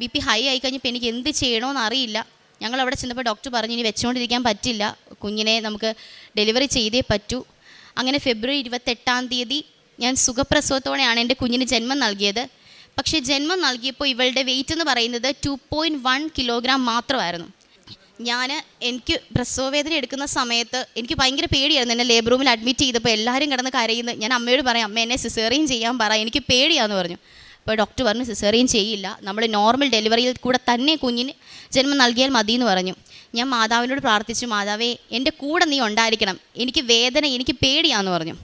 BP ഹൈ ആയി കഴിഞ്ഞപ്പോൾ എനിക്ക് എന്ത് ചെയ്യണമെന്ന് അറിയില്ല. ഞങ്ങൾ അവിടെ ചെന്നപ്പോൾ ഡോക്ടർ പറഞ്ഞു, ഇനി വെച്ചുകൊണ്ടിരിക്കാൻ പറ്റില്ല, കുഞ്ഞിനെ നമുക്ക് ഡെലിവറി ചെയ്തേ പറ്റൂ. അങ്ങനെ ഫെബ്രുവരി 28-ാം തീയതി ഞാൻ സുഖപ്രസവത്തോടെയാണ് എൻ്റെ കുഞ്ഞിന് ജന്മം നൽകിയത്. പക്ഷേ ജന്മം നൽകിയപ്പോൾ ഇവളുടെ വെയിറ്റ് എന്ന് പറയുന്നത് 2.1 കിലോഗ്രാം മാത്രമായിരുന്നു. എനിക്ക് പ്രസവവേദന എടുക്കുന്ന സമയത്ത് എനിക്ക് ഭയങ്കര പേടിയായിരുന്നു. എന്നെ ലേബർ റൂമിൽ അഡ്മിറ്റ് ചെയ്തപ്പോൾ എല്ലാവരും കിടന്ന് കരയുന്നു. ഞാൻ അമ്മയോട് പറയാം, അമ്മ എന്നെ സിസേറിയൻ ചെയ്യാൻ പറ, എനിക്ക് പേടിയാന്ന് പറഞ്ഞു. അപ്പോൾ ഡോക്ടർ പറഞ്ഞു, സിസേറിയൻ ചെയ്യില്ല, നമ്മൾ നോർമൽ ഡെലിവറിയിൽ കൂടെ തന്നെ കുഞ്ഞിന് ജന്മം നൽകിയാൽ മതി എന്ന് പറഞ്ഞു. ഞാൻ മാതാവിനോട് പ്രാർത്ഥിച്ചു, മാതാവേ എൻ്റെ കൂടെ നീ ഉണ്ടായിരിക്കണം, എനിക്ക് വേദന, എനിക്ക് പേടിയാന്ന് പറഞ്ഞു.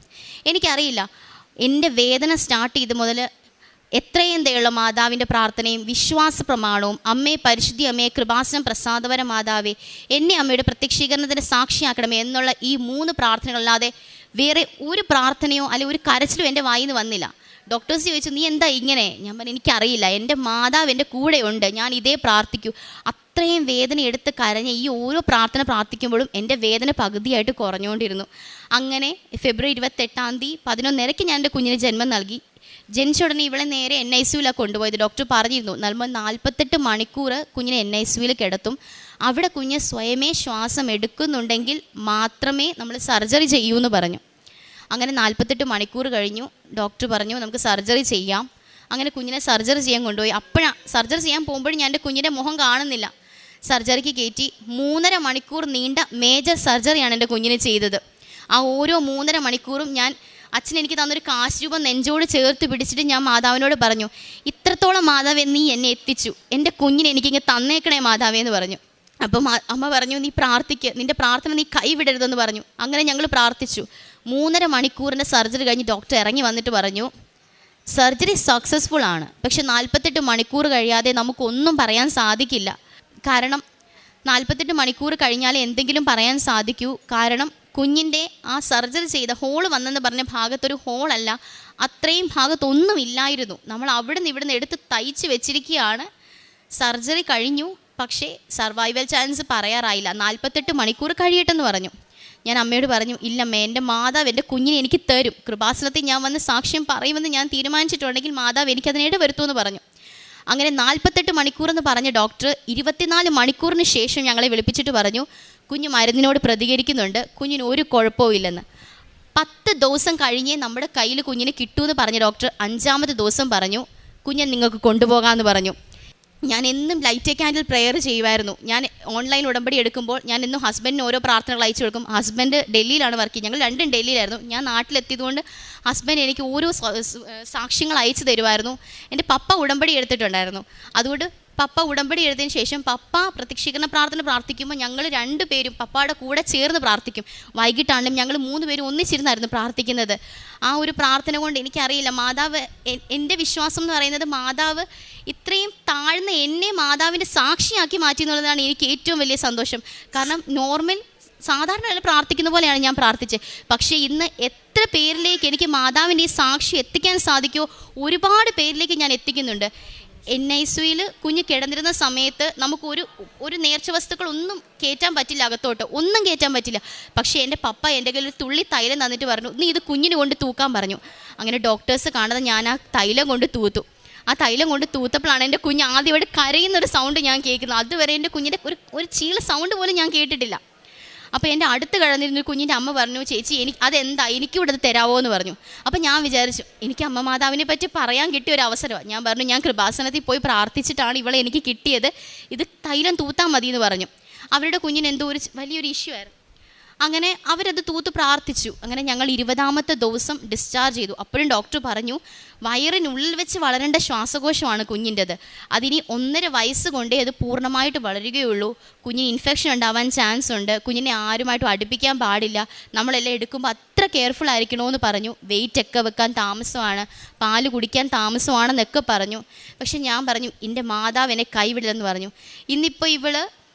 എനിക്കറിയില്ല, എൻ്റെ വേദന സ്റ്റാർട്ട് ചെയ്ത് മുതൽ എത്രയും ദയുള്ള മാതാവിൻ്റെ പ്രാർത്ഥനയും വിശ്വാസ പ്രമാണവും, അമ്മയെ പരിശുദ്ധി അമ്മയെ കൃപാസനം പ്രസാദപര മാതാവേ എന്നെ അമ്മയുടെ പ്രത്യക്ഷീകരണത്തിന് സാക്ഷിയാക്കണമേ എന്നുള്ള ഈ 3 പ്രാർത്ഥനകളല്ലാതെ വേറെ ഒരു പ്രാർത്ഥനയോ അല്ലെങ്കിൽ ഒരു കരച്ചിലോ എൻ്റെ വായിൽ നിന്ന് വന്നില്ല. ഡോക്ടേഴ്സ് ചോദിച്ചു, നീ എന്താ ഇങ്ങനെ? ഞാൻ പറഞ്ഞു, എനിക്കറിയില്ല, എൻ്റെ മാതാവ് എൻ്റെ കൂടെയുണ്ട്, ഞാൻ ഇതേ പ്രാർത്ഥിക്കൂ. അത്രയും വേദന എടുത്ത് കരഞ്ഞ് ഈ ഓരോ പ്രാർത്ഥന പ്രാർത്ഥിക്കുമ്പോഴും എൻ്റെ വേദന പകുതിയായിട്ട് കുറഞ്ഞുകൊണ്ടിരുന്നു. അങ്ങനെ ഫെബ്രുവരി 28-ാം തീയതി 11:30 ഞാൻ എൻ്റെ കുഞ്ഞിന് ജന്മം നൽകി. ജനിച്ച ഉടനെ ഇവളെ നേരെ NICUവിലാണ് കൊണ്ടുപോയത്. ഡോക്ടർ പറഞ്ഞിരുന്നു, നമ്മൾ 48 മണിക്കൂർ കുഞ്ഞിനെ NICUവിൽ കിടത്തും, അവിടെ കുഞ്ഞ് സ്വയമേ ശ്വാസം എടുക്കുന്നുണ്ടെങ്കിൽ മാത്രമേ നമ്മൾ സർജറി ചെയ്യൂ എന്ന് പറഞ്ഞു. അങ്ങനെ 48 മണിക്കൂർ കഴിഞ്ഞു. ഡോക്ടർ പറഞ്ഞു, നമുക്ക് സർജറി ചെയ്യാം. അങ്ങനെ കുഞ്ഞിനെ സർജറി ചെയ്യാൻ കൊണ്ടുപോയി. അപ്പോഴാണ് സർജറി ചെയ്യാൻ പോകുമ്പോഴും ഞാൻ എൻ്റെ കുഞ്ഞിൻ്റെ മുഖം കാണുന്നില്ല. സർജറിക്ക് കയറ്റി 3.5 മണിക്കൂർ നീണ്ട മേജർ സർജറിയാണ് എൻ്റെ കുഞ്ഞിനെ ചെയ്തത്. ആ ഓരോ 3.5 മണിക്കൂറും അച്ഛൻ എനിക്ക് തന്നൊരു കാശ് രൂപം നെഞ്ചോട് ചേർത്ത് പിടിച്ചിട്ട് ഞാൻ മാതാവിനോട് പറഞ്ഞു, ഇത്രത്തോളം മാതാവേ നീ എന്നെ എത്തിച്ചു, എൻ്റെ കുഞ്ഞിനെ എനിക്കിങ്ങനെ തന്നേക്കണേ മാതാവേ എന്ന് പറഞ്ഞു. അപ്പം അമ്മ പറഞ്ഞു, നീ പ്രാർത്ഥിക്ക്, നിൻ്റെ പ്രാർത്ഥന നീ കൈവിടരുതെന്ന് പറഞ്ഞു. അങ്ങനെ ഞങ്ങൾ പ്രാർത്ഥിച്ചു. 3.5 മണിക്കൂറിൻ്റെ സർജറി കഴിഞ്ഞ് ഡോക്ടർ ഇറങ്ങി വന്നിട്ട് പറഞ്ഞു, സർജറി സക്സസ്ഫുൾ ആണ്, പക്ഷെ 48 മണിക്കൂർ കഴിയാതെ നമുക്കൊന്നും പറയാൻ സാധിക്കില്ല. കാരണം 48 മണിക്കൂർ കഴിഞ്ഞാലേ എന്തെങ്കിലും പറയാൻ സാധിക്കൂ. കാരണം കുഞ്ഞിൻ്റെ ആ സർജറി ചെയ്ത ഹോൾ വന്നെന്ന് പറഞ്ഞ ഭാഗത്തൊരു ഹോളല്ല, അത്രയും ഭാഗത്തൊന്നും ഇല്ലായിരുന്നു. നമ്മൾ അവിടുന്ന് ഇവിടുന്ന് എടുത്ത് തയ്ച്ച് വെച്ചിരിക്കുകയാണ്. സർജറി കഴിഞ്ഞു, പക്ഷേ സർവൈവൽ ചാൻസ് പറയാറായില്ല. 48 മണിക്കൂർ കഴിയട്ടെന്ന് പറഞ്ഞു. ഞാൻ അമ്മയോട് പറഞ്ഞു, ഇല്ലമ്മേ, എൻ്റെ മാതാവ് എൻ്റെ കുഞ്ഞിനെ എനിക്ക് തരും, കൃപാസനത്തിൽ ഞാൻ വന്ന് സാക്ഷ്യം പറയുമെന്ന് ഞാൻ തീരുമാനിച്ചിട്ടുണ്ടെങ്കിൽ മാതാവ് എനിക്കതിനിട വരുത്തുമെന്ന് പറഞ്ഞു. അങ്ങനെ 48 മണിക്കൂർ എന്ന് പറഞ്ഞ ഡോക്ടർ 24 മണിക്കൂറിന് ശേഷം ഞങ്ങളെ വിളിപ്പിച്ചിട്ട് പറഞ്ഞു, കുഞ്ഞ് മരുന്നിനോട് പ്രതികരിക്കുന്നുണ്ട്, കുഞ്ഞിന് ഒരു കുഴപ്പവും ഇല്ലെന്ന്. 10 ദിവസം കഴിഞ്ഞേ നമ്മുടെ കയ്യിൽ കുഞ്ഞിനെ കിട്ടുമെന്ന് പറഞ്ഞ ഡോക്ടർ 5-ാമത്തെ ദിവസം പറഞ്ഞു, കുഞ്ഞെ നിങ്ങൾക്ക് കൊണ്ടുപോകാമെന്ന് പറഞ്ഞു. ഞാൻ എന്നും ലൈറ്റ് ക്യാൻഡിൽ പ്രെയർ ചെയ്യുമായിരുന്നു. ഞാൻ ഓൺലൈൻ ഉടമ്പടി എടുക്കുമ്പോൾ ഞാൻ എന്നും ഹസ്ബൻഡിന് ഓരോ പ്രാർത്ഥനകൾ അയച്ചു കൊടുക്കും. ഹസ്ബൻഡ് ഡൽഹിയിലാണ് വർക്ക് ചെയ്യുന്നത്, ഞങ്ങൾ രണ്ടും ഡൽഹിയിലായിരുന്നു. ഞാൻ നാട്ടിലെത്തിയതുകൊണ്ട് ഹസ്ബൻഡ് എനിക്ക് ഓരോ സാക്ഷ്യങ്ങൾ അയച്ചു തരുമായിരുന്നു. എൻ്റെ പപ്പ ഉടമ്പടി എടുത്തിട്ടുണ്ടായിരുന്നു. അതുകൊണ്ട് പപ്പ ഉടമ്പടി എടുത്തതിന് ശേഷം പപ്പ പ്രത്യക്ഷീകരണ പ്രാർത്ഥന പ്രാർത്ഥിക്കുമ്പോൾ ഞങ്ങൾ 2 പേരും പപ്പയുടെ കൂടെ ചേർന്ന് പ്രാർത്ഥിക്കും. വൈകിട്ടാണെങ്കിലും ഞങ്ങൾ 3 പേരും ഒന്നിച്ചിരുന്നായിരുന്നു പ്രാർത്ഥിക്കുന്നത്. ആ ഒരു പ്രാർത്ഥന കൊണ്ട് എനിക്കറിയില്ല, മാതാവ്, എൻ്റെ വിശ്വാസം എന്ന് പറയുന്നത് മാതാവ് ഇത്രയും താഴ്ന്ന എന്നെ മാതാവിൻ്റെ സാക്ഷിയാക്കി മാറ്റി എന്നുള്ളതാണ് എനിക്ക് ഏറ്റവും വലിയ സന്തോഷം. കാരണം സാധാരണ പ്രാർത്ഥിക്കുന്ന പോലെയാണ് ഞാൻ പ്രാർത്ഥിച്ചത്. പക്ഷേ ഇന്ന് എത്ര പേരിലേക്ക് എനിക്ക് മാതാവിൻ്റെ ഈ സാക്ഷി എത്തിക്കാൻ സാധിക്കുമോ ഒരുപാട് പേരിലേക്ക് ഞാൻ എത്തിക്കുന്നുണ്ട്. NICUവിൽ കുഞ്ഞ് കിടന്നിരുന്ന സമയത്ത് നമുക്ക് ഒരു നേർച്ച വസ്തുക്കളൊന്നും കയറ്റാൻ പറ്റില്ല, അകത്തോട്ട് ഒന്നും കയറ്റാൻ പറ്റില്ല. പക്ഷേ എൻ്റെ പപ്പ എൻ്റെ കയ്യിൽ ഒരു തുള്ളി തൈലം തന്നിട്ട് പറഞ്ഞു, നീ ഇത് കുഞ്ഞിന് കൊണ്ട് തൂക്കാൻ പറഞ്ഞു. അങ്ങനെ ഡോക്ടേഴ്സ് കാണാതെ ഞാൻ ആ തൈലം കൊണ്ട് തൂത്തു. ആ തൈലം കൊണ്ട് തൂത്തപ്പോഴാണ് എൻ്റെ കുഞ്ഞ് ആദ്യമായിട്ട് കരയുന്നൊരു സൗണ്ട് ഞാൻ കേൾക്കുന്നത്. അതുവരെ എൻ്റെ കുഞ്ഞിൻ്റെ ഒരു ചീള സൗണ്ട് പോലും ഞാൻ കേട്ടിട്ടില്ല. അപ്പോൾ എൻ്റെ അടുത്ത് കിടന്നിരുന്നൊരു കുഞ്ഞിൻ്റെ അമ്മ പറഞ്ഞു, ചേച്ചി അതെന്താ എനിക്കിവിടെ തരാമോ എന്ന് പറഞ്ഞു. അപ്പോൾ ഞാൻ വിചാരിച്ചു എനിക്ക് അമ്മ മാതാവിനെ പറ്റി പറയാൻ കിട്ടിയ ഒരു അവസരമാണ്. ഞാൻ പറഞ്ഞു, ഞാൻ കൃപാസനത്തിൽ പോയി പ്രാർത്ഥിച്ചിട്ടാണ് ഇവളെ എനിക്ക് കിട്ടിയത്, ഇത് തൈലം തൂത്താൽ മതി എന്ന് പറഞ്ഞു. അവരുടെ കുഞ്ഞിന് എന്തോ വലിയൊരു ഇഷ്യൂ ആയിരുന്നു. അങ്ങനെ അവരത് തൂത്ത് പ്രാർത്ഥിച്ചു. അങ്ങനെ ഞങ്ങൾ 20ാമത്തെ ദിവസം ഡിസ്ചാർജ് ചെയ്തു. അപ്പോഴും ഡോക്ടർ പറഞ്ഞു, വയറിനുള്ളിൽ വെച്ച് വളരേണ്ട ശ്വാസകോശമാണ് കുഞ്ഞിൻ്റെത്, അതിനി 1.5 വയസ്സ് കൊണ്ടേ അത് പൂർണ്ണമായിട്ട് വളരുകയുള്ളൂ, കുഞ്ഞിന് ഇൻഫെക്ഷൻ ഉണ്ടാവാൻ ചാൻസ് ഉണ്ട്, കുഞ്ഞിനെ ആരുമായിട്ടും അടുപ്പിക്കാൻ പാടില്ല, നമ്മളെല്ലാം എടുക്കുമ്പോൾ അത്ര കെയർഫുൾ ആയിരിക്കണമെന്ന് പറഞ്ഞു. വെയിറ്റൊക്കെ വെക്കാൻ താമസമാണ്, പാല് കുടിക്കാൻ താമസമാണെന്നൊക്കെ പറഞ്ഞു. പക്ഷെ ഞാൻ പറഞ്ഞു, എൻ്റെ മാതാവ് എന്നെ കൈവിടില്ലെന്ന് പറഞ്ഞു. ഇന്നിപ്പോൾ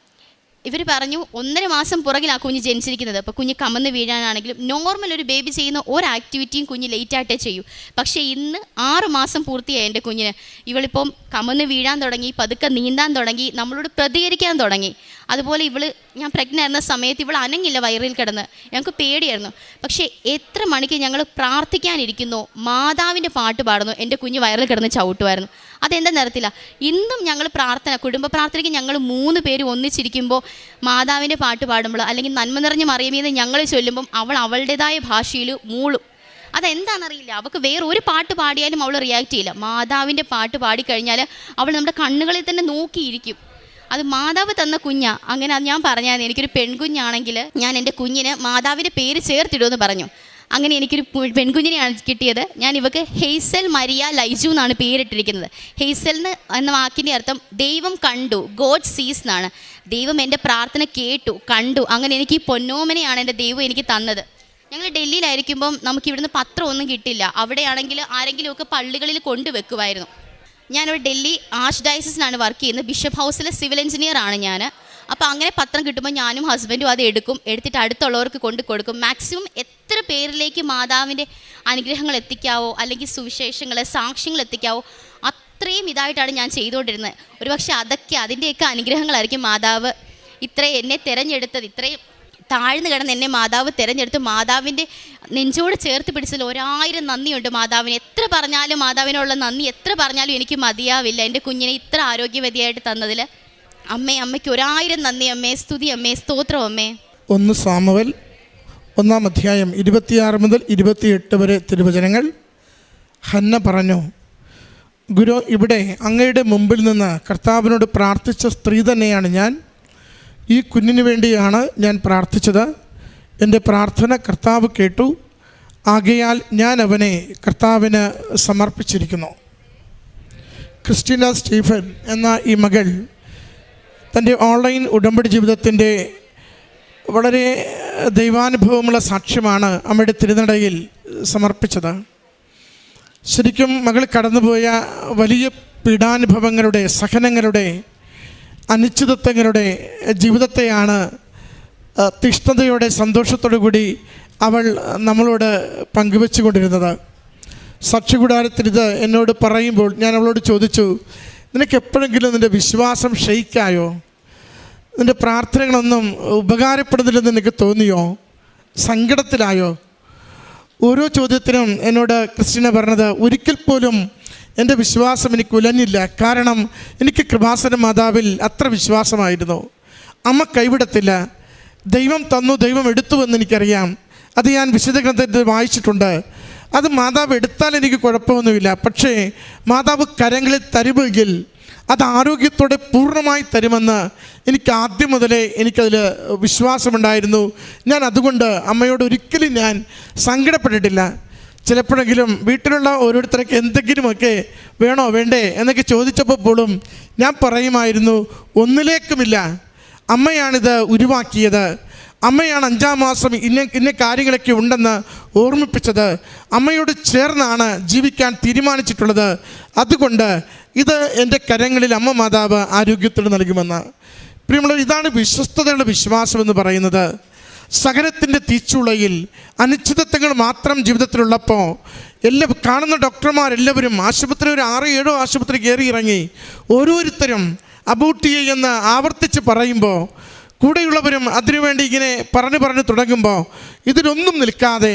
ഇവർ പറഞ്ഞു 1.5 മാസം പുറകിലാണ് കുഞ്ഞ് ജനിച്ചിരിക്കുന്നത്. അപ്പോൾ കുഞ്ഞ് കമന്ന് വീഴാനാണെങ്കിലും നോർമൽ ഒരു ബേബി ചെയ്യുന്ന ഒരു ആക്ടിവിറ്റിയും കുഞ്ഞ് ലേറ്റായിട്ടേ ചെയ്യൂ. പക്ഷേ ഇന്ന് 6 മാസം പൂർത്തിയായി എൻ്റെ കുഞ്ഞിന്. ഇവളിപ്പം കമന്ന് വീഴാൻ തുടങ്ങി, പതുക്കെ നീന്താൻ തുടങ്ങി, നമ്മളോട് പ്രതികരിക്കാൻ തുടങ്ങി. അതുപോലെ ഞാൻ പ്രഗ്നൻ്റ് ആയിരുന്ന സമയത്ത് ഇവൾ അനങ്ങില്ല വയറിൽ കിടന്ന്, ഞങ്ങൾക്ക് പേടിയായിരുന്നു. പക്ഷേ എത്ര മണിക്ക് ഞങ്ങൾ പ്രാർത്ഥിക്കാനിരിക്കുന്നു, മാതാവിൻ്റെ പാട്ട് പാടുന്നു, എൻ്റെ കുഞ്ഞ് വയറിൽ കിടന്ന് ചവിട്ടുമായിരുന്നു. അതെന്താ നിറത്തില്ല. ഇന്നും ഞങ്ങൾ കുടുംബ പ്രാർത്ഥനയ്ക്ക് ഞങ്ങൾ 3 പേര് ഒന്നിച്ചിരിക്കുമ്പോൾ മാതാവിൻ്റെ പാട്ട് പാടുമ്പോൾ, അല്ലെങ്കിൽ നന്മ നിറഞ്ഞ മറിയമേന്ന് ഞങ്ങൾ ചൊല്ലുമ്പം അവൾ അവളുടേതായ ഭാഷയിൽ മൂളും. അതെന്താണെന്നറിയില്ല, അവൾക്ക് വേറെ ഒരു പാട്ട് പാടിയാലും അവൾ റിയാക്ട് ചെയ്യില്ല. മാതാവിൻ്റെ പാട്ട് പാടിക്കഴിഞ്ഞാൽ അവൾ നമ്മുടെ കണ്ണുകളിൽ തന്നെ നോക്കിയിരിക്കും. അത് മാതാവ് തന്ന കുഞ്ഞാ. അങ്ങനെ ഞാൻ പറഞ്ഞാൽ എനിക്കൊരു പെൺകുഞ്ഞാണെങ്കിൽ ഞാൻ എൻ്റെ കുഞ്ഞിന് മാതാവിൻ്റെ പേര് ചേർത്തിടുമെന്ന് പറഞ്ഞു. അങ്ങനെ എനിക്കൊരു പെൺകുഞ്ഞിനെയാണ് കിട്ടിയത്. ഞാൻ ഇവക്ക് ഹെയ്സൽ മരിയ ലൈജു എന്നാണ് പേരിട്ടിരിക്കുന്നത്. ഹെയ്സൽ എന്ന വാക്കിൻ്റെ അർത്ഥം ദൈവം കണ്ടു, ഗോഡ് സീസ് എന്നാണ്. ദൈവം എൻ്റെ പ്രാർത്ഥന കേട്ടു, കണ്ടു. അങ്ങനെ എനിക്ക് ഈ പൊന്നോമനെയാണ് എൻ്റെ ദൈവം എനിക്ക് തന്നത്. ഞങ്ങൾ ഡൽഹിയിലായിരിക്കുമ്പം നമുക്കിവിടുന്ന് പത്രമൊന്നും കിട്ടില്ല. അവിടെയാണെങ്കിൽ ആരെങ്കിലുമൊക്കെ പള്ളികളിൽ കൊണ്ടുവെക്കുമായിരുന്നു. ഞാനിവിടെ ഡൽഹി ആർച്ച് ഡയസിസിനാണ് വർക്ക് ചെയ്യുന്നത്. ബിഷപ്പ് ഹൗസിലെ സിവിൽ എഞ്ചിനീയർ ആണ് ഞാൻ. അപ്പോൾ അങ്ങനെ പത്രം കിട്ടുമ്പോൾ ഞാനും ഹസ്ബൻഡും അത് എടുത്തിട്ട് അടുത്തുള്ളവർക്ക് കൊടുക്കും. മാക്സിമം എത്ര പേരിലേക്ക് മാതാവിൻ്റെ അനുഗ്രഹങ്ങൾ എത്തിക്കാവോ, അല്ലെങ്കിൽ സുവിശേഷങ്ങൾ, സാക്ഷ്യങ്ങൾ എത്തിക്കാവോ, അത്രയും ഇതായിട്ടാണ് ഞാൻ ചെയ്തുകൊണ്ടിരുന്നത്. ഒരുപക്ഷെ അതിൻ്റെയൊക്കെ അനുഗ്രഹങ്ങളായിരിക്കും മാതാവ് എന്നെ തിരഞ്ഞെടുത്തത്. ഇത്രയും താഴ്ന്നു കിടന്ന് എന്നെ മാതാവ് തിരഞ്ഞെടുത്ത് മാതാവിൻ്റെ നെഞ്ചോട് ചേർത്ത് പിടിച്ചതിൽ 1000 നന്ദിയുണ്ട് മാതാവിന്. എത്ര പറഞ്ഞാലും മാതാവിനുള്ള നന്ദി എത്ര പറഞ്ഞാലും എനിക്ക് മതിയാവില്ല. എൻ്റെ കുഞ്ഞിനെ ഇത്ര ആരോഗ്യവതിയായിട്ട് തന്നതിൽ അമ്മയ്ക്ക് 1000 നന്ദി അമ്മേ, സ്തുതി അമ്മേ, സ്തോത്രം അമ്മേ. 1 സാമുവേൽ 1-ാം അധ്യായം 26 മുതൽ 28 വരെ തിരുവചനങ്ങൾ. ഹന്ന പറഞ്ഞു, ഗുരു, ഇവിടെ അങ്ങയുടെ മുമ്പിൽ നിന്ന് കർത്താവിനോട് പ്രാർത്ഥിച്ച സ്ത്രീ തന്നെയാണ് ഞാൻ. ഈ കുഞ്ഞിന് വേണ്ടിയാണ് ഞാൻ പ്രാർത്ഥിച്ചത്. എൻ്റെ പ്രാർത്ഥന കർത്താവ് കേട്ടു. ആകയാൽ ഞാൻ അവനെ കർത്താവിന് സമർപ്പിച്ചിരിക്കുന്നു. ക്രിസ്റ്റീന സ്റ്റീഫൻ എന്ന ഈ മകൾ തൻ്റെ ഓൺലൈൻ ഉടമ്പടി ജീവിതത്തിൻ്റെ വളരെ ദൈവാനുഭവമുള്ള സാക്ഷ്യമാണ് അമ്മയുടെ തിരുനടയിൽ സമർപ്പിച്ചത്. ശരിക്കും മകൾ കടന്നുപോയ വലിയ പീഡാനുഭവങ്ങളുടെ, സഹനങ്ങളുടെ, അനിശ്ചിതത്വങ്ങളുടെ ജീവിതത്തെയാണ് തീഷ്ണതയോടെ, സന്തോഷത്തോടു കൂടി അവൾ നമ്മളോട് പങ്കുവെച്ചു കൊണ്ടിരുന്നത്. സാക്ഷികൂടാരത്തിൽ ഇത് എന്നോട് പറയുമ്പോൾ ഞാൻ അവളോട് ചോദിച്ചു, നിനക്ക് എപ്പോഴെങ്കിലും നിൻ്റെ വിശ്വാസം ക്ഷയിക്കായോ? നിൻ്റെ പ്രാർത്ഥനകളൊന്നും ഉപകാരപ്പെടുന്നില്ലെന്ന് നിനക്ക് തോന്നിയോ? സങ്കടത്തിലായോ? ഓരോ ചോദ്യത്തിനും എന്നോട് ക്രിസ്റ്റീന പറഞ്ഞത്, ഒരിക്കൽ പോലും എൻ്റെ വിശ്വാസം എനിക്ക് ഉലഞ്ഞില്ല. കാരണം എനിക്ക് കൃപാസന മാതാവിൽ അത്ര വിശ്വാസമായിരുന്നു. അമ്മ കൈവിടത്തില്ല. ദൈവം തന്നു, ദൈവം എടുത്തു എന്ന് എനിക്കറിയാം. അത് ഞാൻ വിശുദ്ധ ഗ്രന്ഥത്തിൽ വായിച്ചിട്ടുണ്ട്. അത് മാതാവ് എടുത്താൽ എനിക്ക് കുഴപ്പമൊന്നുമില്ല. പക്ഷേ മാതാവ് കരങ്ങളിൽ തരുമെങ്കിൽ അത് ആരോഗ്യത്തോടെ പൂർണ്ണമായി തരുമെന്ന് എനിക്ക് ആദ്യം മുതലേ എനിക്കതിൽ വിശ്വാസമുണ്ടായിരുന്നു. ഞാൻ അതുകൊണ്ട് അമ്മയോട് ഒരിക്കലും ഞാൻ സങ്കടപ്പെട്ടിട്ടില്ല. ചിലപ്പോഴെങ്കിലും വീട്ടിലുള്ള ഓരോരുത്തർക്ക് എന്തെങ്കിലുമൊക്കെ വേണോ വേണ്ടേ എന്നൊക്കെ ചോദിച്ചപ്പോൾ പോലും ഞാൻ പറയുമായിരുന്നു, ഒന്നിലേക്കുമില്ല, അമ്മയാണിത് ഉരുവാക്കിയത്, അമ്മയാണ് 5-ാം മാസം ഇന്ന കാര്യങ്ങളൊക്കെ ഉണ്ടെന്ന് ഓർമ്മിപ്പിച്ചത്, അമ്മയോട് ചേർന്നാണ് ജീവിക്കാൻ തീരുമാനിച്ചിട്ടുള്ളത്. അതുകൊണ്ട് ഇത് എൻ്റെ കരങ്ങളിൽ അമ്മ മാതാവ് ആരോഗ്യത്തോടെ നൽകുമെന്ന്. പ്രിയമുള്ളവർ, ഇതാണ് വിശ്വസ്തതയുള്ള വിശ്വാസം എന്ന് പറയുന്നത്. സഹനത്തിൻ്റെ തീച്ചുളയിൽ അനിശ്ചിതത്വങ്ങൾ മാത്രം ജീവിതത്തിലുള്ളപ്പോൾ കാണുന്ന ഡോക്ടർമാരെല്ലാവരും ആശുപത്രി ഒരു 6-7 ആശുപത്രി കയറി ഇറങ്ങി ഓരോരുത്തരും അബോട്ട് എന്ന് ആവർത്തിച്ച് പറയുമ്പോൾ കൂടെയുള്ളവരും അതിനുവേണ്ടി ഇങ്ങനെ പറഞ്ഞു തുടങ്ങുമ്പോൾ ഇതിലൊന്നും നിൽക്കാതെ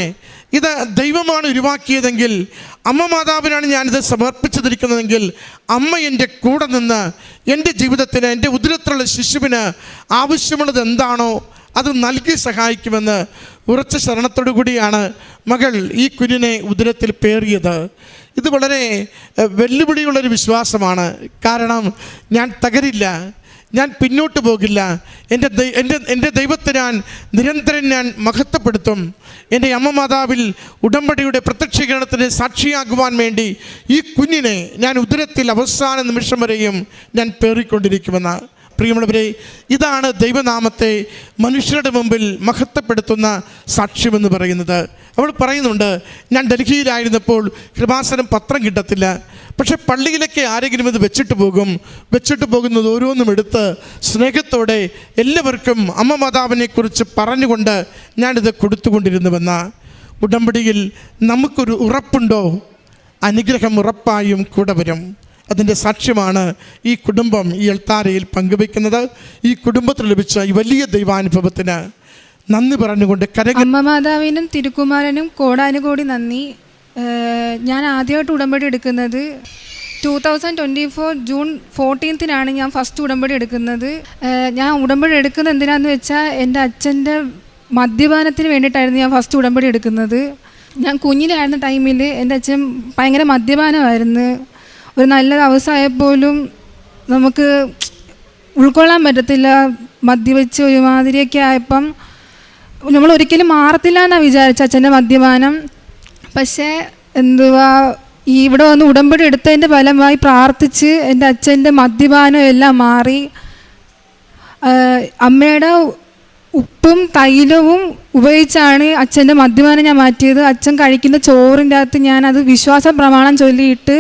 ഇത് ദൈവമാണ് ഉരുവാക്കിയതെങ്കിൽ, അമ്മ മാതാവിനാണ് ഞാനിത് സമർപ്പിച്ചിരിക്കുന്നതെങ്കിൽ, അമ്മ എൻ്റെ കൂടെ നിന്ന് എൻ്റെ ജീവിതത്തിന്, എൻ്റെ ഉദരത്തിലുള്ള ശിശുവിന് ആവശ്യമുള്ളത് എന്താണോ അത് നൽകി സഹായിക്കുമെന്ന് ഉറച്ച ശരണത്തോടു കൂടിയാണ് മകൾ ഈ കുഞ്ഞിനെ ഉദരത്തിൽ പേറിയത്. ഇത് വളരെ വെല്ലുവിളിയുള്ളൊരു വിശ്വാസമാണ്. കാരണം ഞാൻ തകരില്ല, ഞാൻ പിന്നോട്ട് പോകില്ല, എൻ്റെ ദൈവത്തെ ഞാൻ നിരന്തരം ഞാൻ മഹത്വപ്പെടുത്തും. എൻ്റെ അമ്മ മാതാവിൽ ഉടമ്പടിയുടെ പ്രത്യക്ഷീകരണത്തിന് സാക്ഷിയാകുവാൻ വേണ്ടി ഈ കുഞ്ഞിനെ ഞാൻ ഉദരത്തിൽ അവസാന നിമിഷം വരെയും ഞാൻ പേറിക്കൊണ്ടിരിക്കുമെന്ന്. പ്രിയമുള്ളവരെ, ഇതാണ് ദൈവനാമത്തെ മനുഷ്യരുടെ മുമ്പിൽ മഹത്വപ്പെടുത്തുന്ന സാക്ഷ്യമെന്ന് പറയുന്നത്. അവൾ പറയുന്നുണ്ട്, ഞാൻ ഡൽഹിയിലായിരുന്നപ്പോൾ കൃപാസനം പത്രം കിട്ടത്തില്ല, പക്ഷെ പള്ളിയിലൊക്കെ ആരെങ്കിലും ഇത് വെച്ചിട്ട് പോകുന്നത് ഓരോന്നും എടുത്ത് സ്നേഹത്തോടെ എല്ലാവർക്കും അമ്മ മാതാവിനെക്കുറിച്ച് പറഞ്ഞുകൊണ്ട് ഞാനിത് കൊടുത്തുകൊണ്ടിരുന്നുവെന്ന. ഉടമ്പടിയിൽ നമുക്കൊരു ഉറപ്പുണ്ടോ? അനുഗ്രഹം ഉറപ്പായും കൂടെ വരും. അതിൻ്റെ സാക്ഷ്യമാണ് ഈ കുടുംബം ഈ എൽത്താരയിൽ പങ്കുവയ്ക്കുന്നത്. ഈ കുടുംബത്തിൽ ലഭിച്ച ഈ വലിയ ദൈവാനുഭവത്തിന് നന്ദി പറഞ്ഞുകൊണ്ട് അമ്മ മാതാവിനും തിരുക്കുമാരനും കോടാനുകോടി നന്ദി. ഞാൻ ആദ്യമായിട്ട് ഉടമ്പടി എടുക്കുന്നത് 2024 ജൂൺ 14 ഞാൻ ഫസ്റ്റ് ഉടമ്പടി എടുക്കുന്നത്. ഞാൻ ഉടമ്പടി എടുക്കുന്നത് എന്തിനാന്ന് വെച്ചാൽ എൻ്റെ അച്ഛൻ്റെ മദ്യപാനത്തിന് വേണ്ടിയിട്ടായിരുന്നു ഞാൻ ഫസ്റ്റ് ഉടമ്പടി എടുക്കുന്നത്. ഞാൻ കുഞ്ഞിലായിരുന്ന ടൈമിൽ എൻ്റെ അച്ഛൻ ഭയങ്കര മദ്യപാനമായിരുന്നു. ഒരു നല്ല അവസ്ഥയായപ്പോലും നമുക്ക് ഉൾക്കൊള്ളാൻ പറ്റത്തില്ല. മദ്യവെച്ച് ഒരുമാതിരിയൊക്കെ ആയപ്പം നമ്മൾ ഒരിക്കലും മാറത്തില്ല എന്നാണ് വിചാരിച്ച അച്ഛൻ്റെ മദ്യപാനം. പക്ഷേ ഈ ഇവിടെ വന്ന് ഉടമ്പടി എടുത്തതിൻ്റെ ഫലമായി പ്രാർത്ഥിച്ച് എൻ്റെ അച്ഛൻ്റെ മദ്യപാനം എല്ലാം മാറി. അമ്മയുടെ ഉപ്പും തൈലവും ഉപയോഗിച്ചാണ് അച്ഛൻ്റെ മദ്യപാനം ഞാൻ മാറ്റിയത്. അച്ഛൻ കഴിക്കുന്ന ചോറിൻ്റെ അകത്ത് ഞാനത് വിശ്വാസ പ്രമാണം ചൊല്ലിയിട്ട്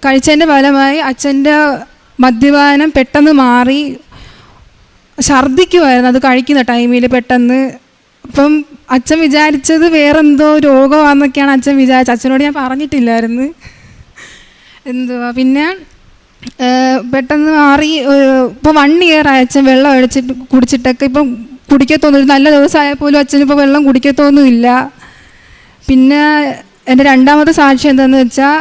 കഴിച്ചതിൻ്റെ ഫലമായി അച്ഛൻ്റെ മദ്യപാനം പെട്ടെന്ന് മാറി. ഛർദ്ദിക്കുമായിരുന്നു അത് കഴിക്കുന്ന ടൈമിൽ പെട്ടെന്ന്. അപ്പം അച്ഛൻ വിചാരിച്ചത് വേറെന്തോ രോഗമാണെന്നൊക്കെയാണ് അച്ഛൻ വിചാരിച്ചത്. അച്ഛനോട് ഞാൻ പറഞ്ഞിട്ടില്ലായിരുന്നു. പിന്നെ പെട്ടെന്ന് മാറി. ഇപ്പോൾ 1 ഇയർ ആയി അച്ഛൻ വെള്ളം അടിച്ചിട്ട് കുടിച്ചിട്ടൊക്കെ ഇപ്പം കുടിക്കത്തൊന്നുമില്ല. നല്ല ദിവസമായാൽ പോലും അച്ഛനിപ്പോൾ വെള്ളം കുടിക്കത്തൊന്നുമില്ല. പിന്നെ എൻ്റെ രണ്ടാമത്തെ സാക്ഷി എന്താണെന്ന് വെച്ചാൽ,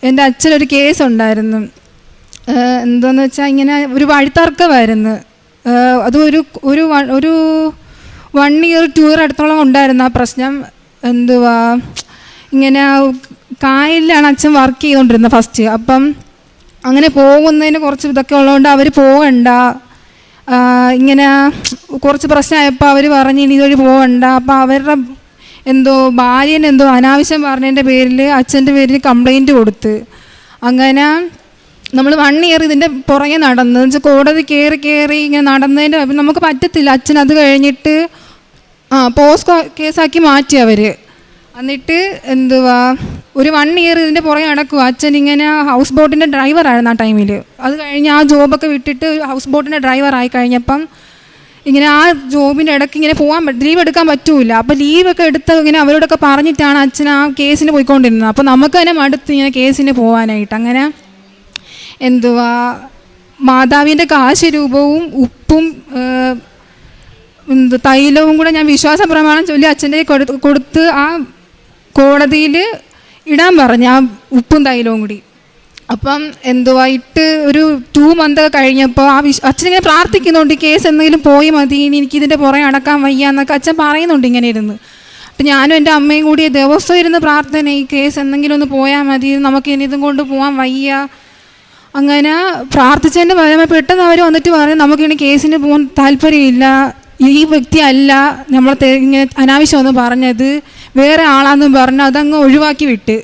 എൻ്റെ അച്ഛനൊരു കേസ് ഉണ്ടായിരുന്നു. എന്താണെന്ന് വെച്ചാൽ ഇങ്ങനെ ഒരു വഴിത്തർക്കമായിരുന്നു. അത് ഒരു 1 ഇയർ 2 ഇയർ അടുത്തോളം ഉണ്ടായിരുന്നു ആ പ്രശ്നം. ഇങ്ങനെ കായലിലാണ് അച്ഛൻ വർക്ക് ചെയ്തുകൊണ്ടിരുന്നത് ഫസ്റ്റ്. അപ്പം അങ്ങനെ പോകുന്നതിന് കുറച്ച് ഇതൊക്കെ ഉള്ളതുകൊണ്ട് അവർ പോകണ്ട, ഇങ്ങനെ കുറച്ച് പ്രശ്നമായപ്പോൾ അവർ പറഞ്ഞ് ഇനി ഇതുവഴി പോകണ്ട. അപ്പോൾ അവരുടെ ഭാര്യനെന്തോ അനാവശ്യം പറഞ്ഞതിൻ്റെ പേരിൽ അച്ഛൻ്റെ പേരിൽ കംപ്ലൈൻറ്റ് കൊടുത്ത്. അങ്ങനെ നമ്മൾ 1 ഇയർ ഇതിൻ്റെ പുറകെ നടന്നു. എന്ന് വെച്ചാൽ കോടതി കയറി ഇങ്ങനെ നടന്നതിൻ്റെ നമുക്ക് പറ്റത്തില്ല. അച്ഛൻ അത് കഴിഞ്ഞിട്ട് പോസ്കോ കേസാക്കി മാറ്റി അവർ. എന്നിട്ട് ഒരു 1 ഇയർ ഇതിൻ്റെ പുറകെ നടക്കുക. അച്ഛൻ ഇങ്ങനെ ഹൗസ് ബോട്ടിൻ്റെ ഡ്രൈവറായിരുന്നു ആ ടൈമിൽ. അത് കഴിഞ്ഞ് ആ ജോബൊക്കെ വിട്ടിട്ട് ഹൗസ് ബോട്ടിൻ്റെ ഡ്രൈവറായി കഴിഞ്ഞപ്പം ഇങ്ങനെ ആ ജോബിൻ്റെ ഇടയ്ക്ക് ഇങ്ങനെ ലീവ് എടുക്കാൻ പറ്റൂല. അപ്പോൾ ലീവൊക്കെ എടുത്ത് ഇങ്ങനെ അവരോടൊക്കെ പറഞ്ഞിട്ടാണ് അച്ഛൻ ആ കേസിന് പോയിക്കൊണ്ടിരുന്നത്. അപ്പോൾ നമുക്ക് തന്നെ മടുത്ത് ഇങ്ങനെ കേസിന് പോകാനായിട്ട്. അങ്ങനെ മാതാവിൻ്റെ കാശരൂപവും ഉപ്പും തൈലവും കൂടെ ഞാൻ വിശ്വാസ പ്രമാണം ചൊല്ലി അച്ഛൻ്റെ കൊടുത്ത് ആ കോടതിയിൽ ഇടാൻ പറഞ്ഞു, ആ ഉപ്പും തൈലവും കൂടി. അപ്പം ഇട്ട് ഒരു 2 മന്ത് കഴിഞ്ഞപ്പോൾ അച്ഛനിങ്ങനെ പ്രാർത്ഥിക്കുന്നുണ്ട്, കേസ് എന്തെങ്കിലും പോയി മതി, ഇനി എനിക്കിതിൻ്റെ പുറകെ അടക്കാൻ വയ്യ എന്നൊക്കെ അച്ഛൻ പറയുന്നുണ്ട് ഇങ്ങനെ ഇരുന്ന്. അപ്പം ഞാനും എൻ്റെ അമ്മയും കൂടി ദിവസവും ഇരുന്ന് പ്രാർത്ഥന, ഈ കേസ് എന്തെങ്കിലും ഒന്ന് പോയാൽ മതി, നമുക്ക് ഇനി ഇതും കൊണ്ട് പോകാൻ വയ്യ. അങ്ങനെ പ്രാർത്ഥിച്ചതിൻ്റെ ഫലമായി പെട്ടെന്ന് അവർ വന്നിട്ട് പറയും, നമുക്കിനി കേസിന് പോകാൻ താല്പര്യമില്ല, ഈ വ്യക്തി അല്ല നമ്മൾ ഇങ്ങനെ അനാവശ്യമൊന്നും പറഞ്ഞത്, വേറെ ആളാണെന്നും പറഞ്ഞ് അതങ്ങ് ഒഴിവാക്കി വിട്ട്.